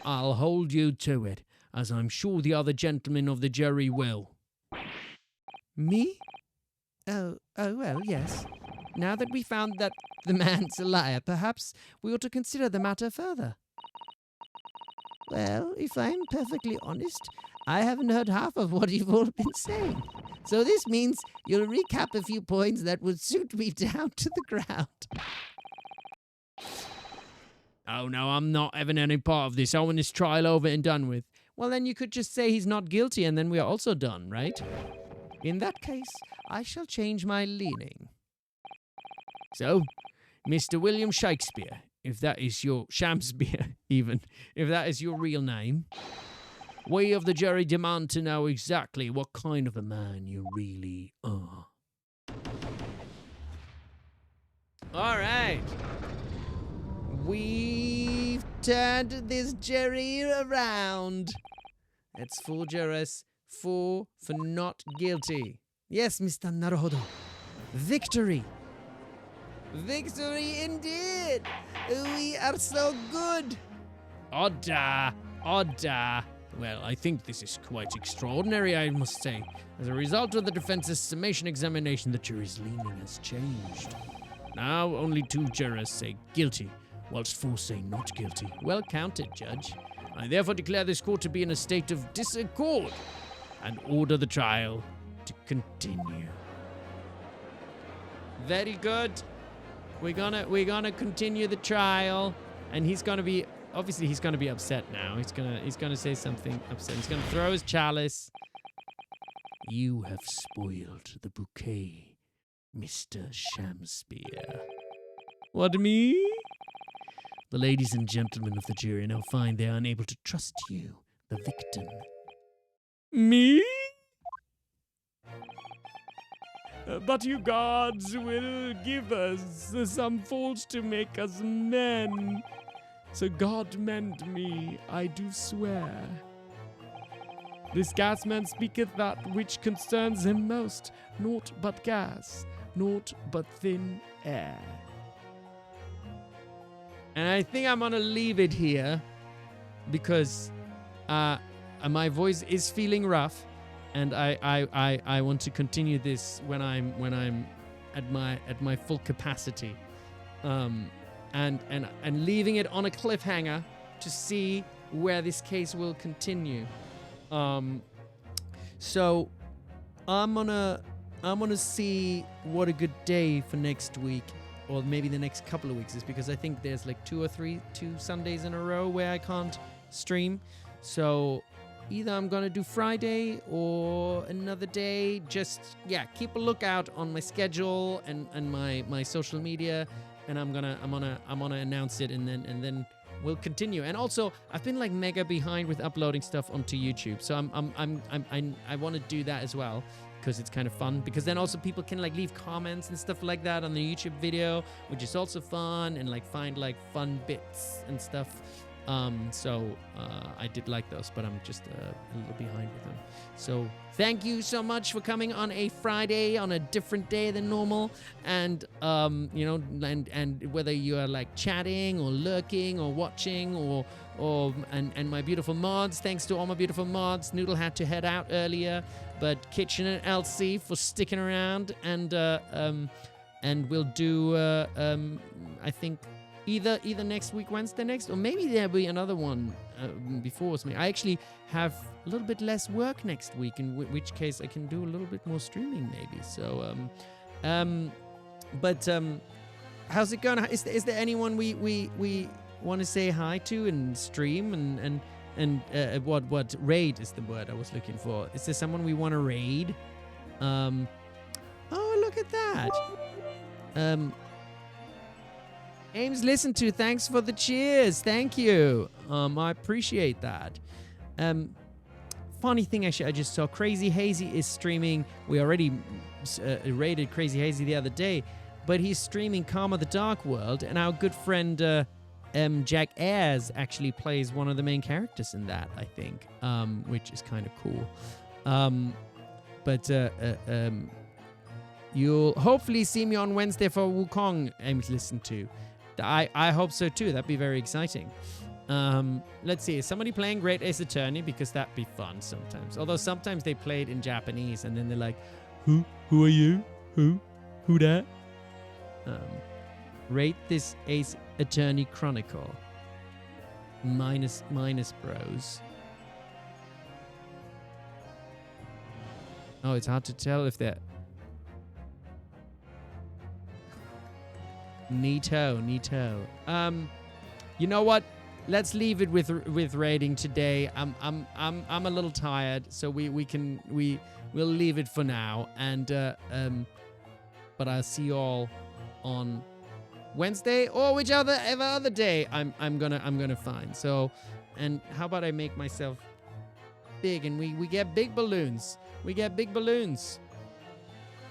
I'll hold you to it, as I'm sure the other gentlemen of the jury will.
Me? Oh, well, yes. Now that we found that the man's a liar, perhaps we ought to consider the matter further. Well, if I'm perfectly honest, I haven't heard half of what you've all been saying. So this means you'll recap a few points that would suit me down to the ground.
Oh no, I'm not having any part of this. I want this trial over and done with.
Well, then you could just say he's not guilty and then we are also done, right? In that case, I shall change my leaning.
So, Mr. William Shakespeare, if that is your Shamspeare, even, if that is your real name, we of the jury demand to know exactly what kind of a man you really are.
All right. We've turned this jury around. That's 4 jurors, 4 for not guilty. Yes, Mr. Naruhodo. Victory. Victory indeed. We are so good.
Oda. Well, I think this is quite extraordinary, I must say. As a result of the defense's summation examination, the jury's leaning has changed. Now only 2 jurors say guilty, whilst 4 say not guilty.
Well counted, Judge.
I therefore declare this court to be in a state of disaccord and order the trial to continue.
Very good. We're gonna continue the trial, and he's gonna be upset now. He's gonna say something upset. He's gonna throw his chalice.
You have spoiled the bouquet, Mr. Shamspeare.
What, me?
The ladies and gentlemen of the jury now find they are unable to trust you, the victim.
Me?
But you gods will give us some faults to make us men. So God mend me, I do swear. This gasman speaketh that which concerns him most, naught but gas, naught but thin air.
And I think I'm gonna leave it here because my voice is feeling rough, and I want to continue this when I'm at my full capacity, and leaving it on a cliffhanger to see where this case will continue. So I'm gonna see what a good day for next week, or maybe the next couple of weeks is, because I think there's like 2 Sundays in a row where I can't stream. So either I'm gonna do Friday or another day. Just keep a lookout on my schedule and my social media, and I'm gonna announce it, and then we'll continue. And also, I've been like mega behind with uploading stuff onto YouTube, so I want to do that as well, because it's kind of fun, because then also people can like leave comments and stuff like that on the YouTube video, which is also fun, and like find like fun bits and stuff. So I did like those, but I'm just a little behind with them. So thank you so much for coming on a Friday, on a different day than normal, and and whether you are like chatting or lurking or watching and my beautiful mods. Thanks to all my beautiful mods. Noodle had to head out earlier, but Kitchen and Elsie for sticking around, and we'll do I think either next week, Wednesday next, or maybe there'll be another one before me. I actually have a little bit less work next week, in which case I can do a little bit more streaming maybe. So, how's it going? Is there anyone we want to say hi to and stream and what raid is the word I was looking for? Is there someone we want to raid? Oh, look at that. Ames listened to, thanks for the cheers. Thank you. I appreciate that. Funny thing, actually, I just saw Crazy Hazy is streaming. We already raided Crazy Hazy the other day. but he's streaming Karma the Dark World, and our good friend Jack Ayres actually plays one of the main characters in that, I think, which is kind of cool. You'll hopefully see me on Wednesday for Wukong and listen to. I hope so too. That'd be very exciting. Let's see. Is somebody playing Great Ace Attorney? Because that'd be fun sometimes. Although sometimes they play it in Japanese and then they're like, Who are you? Who that? Rate this Ace Attorney Chronicle. Minus bros. Oh, it's hard to tell if they're... Neato. You know what? Let's leave it with rating today. I'm a little tired, so we'll leave it for now. And but I'll see you all on Wednesday or whichever other day I'm gonna find. So, and how about I make myself big and we get big balloons. We get big balloons.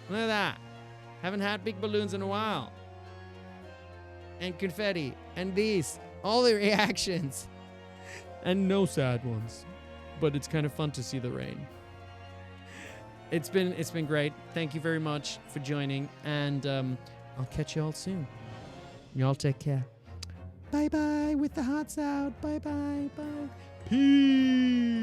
Look at that. Haven't had big balloons in a while. And confetti, and all the reactions, and no sad ones, but it's kind of fun to see the rain. It's been great. Thank you very much for joining, and I'll catch you all soon. Y'all take care. Bye bye with the hearts out. Bye bye. Peace.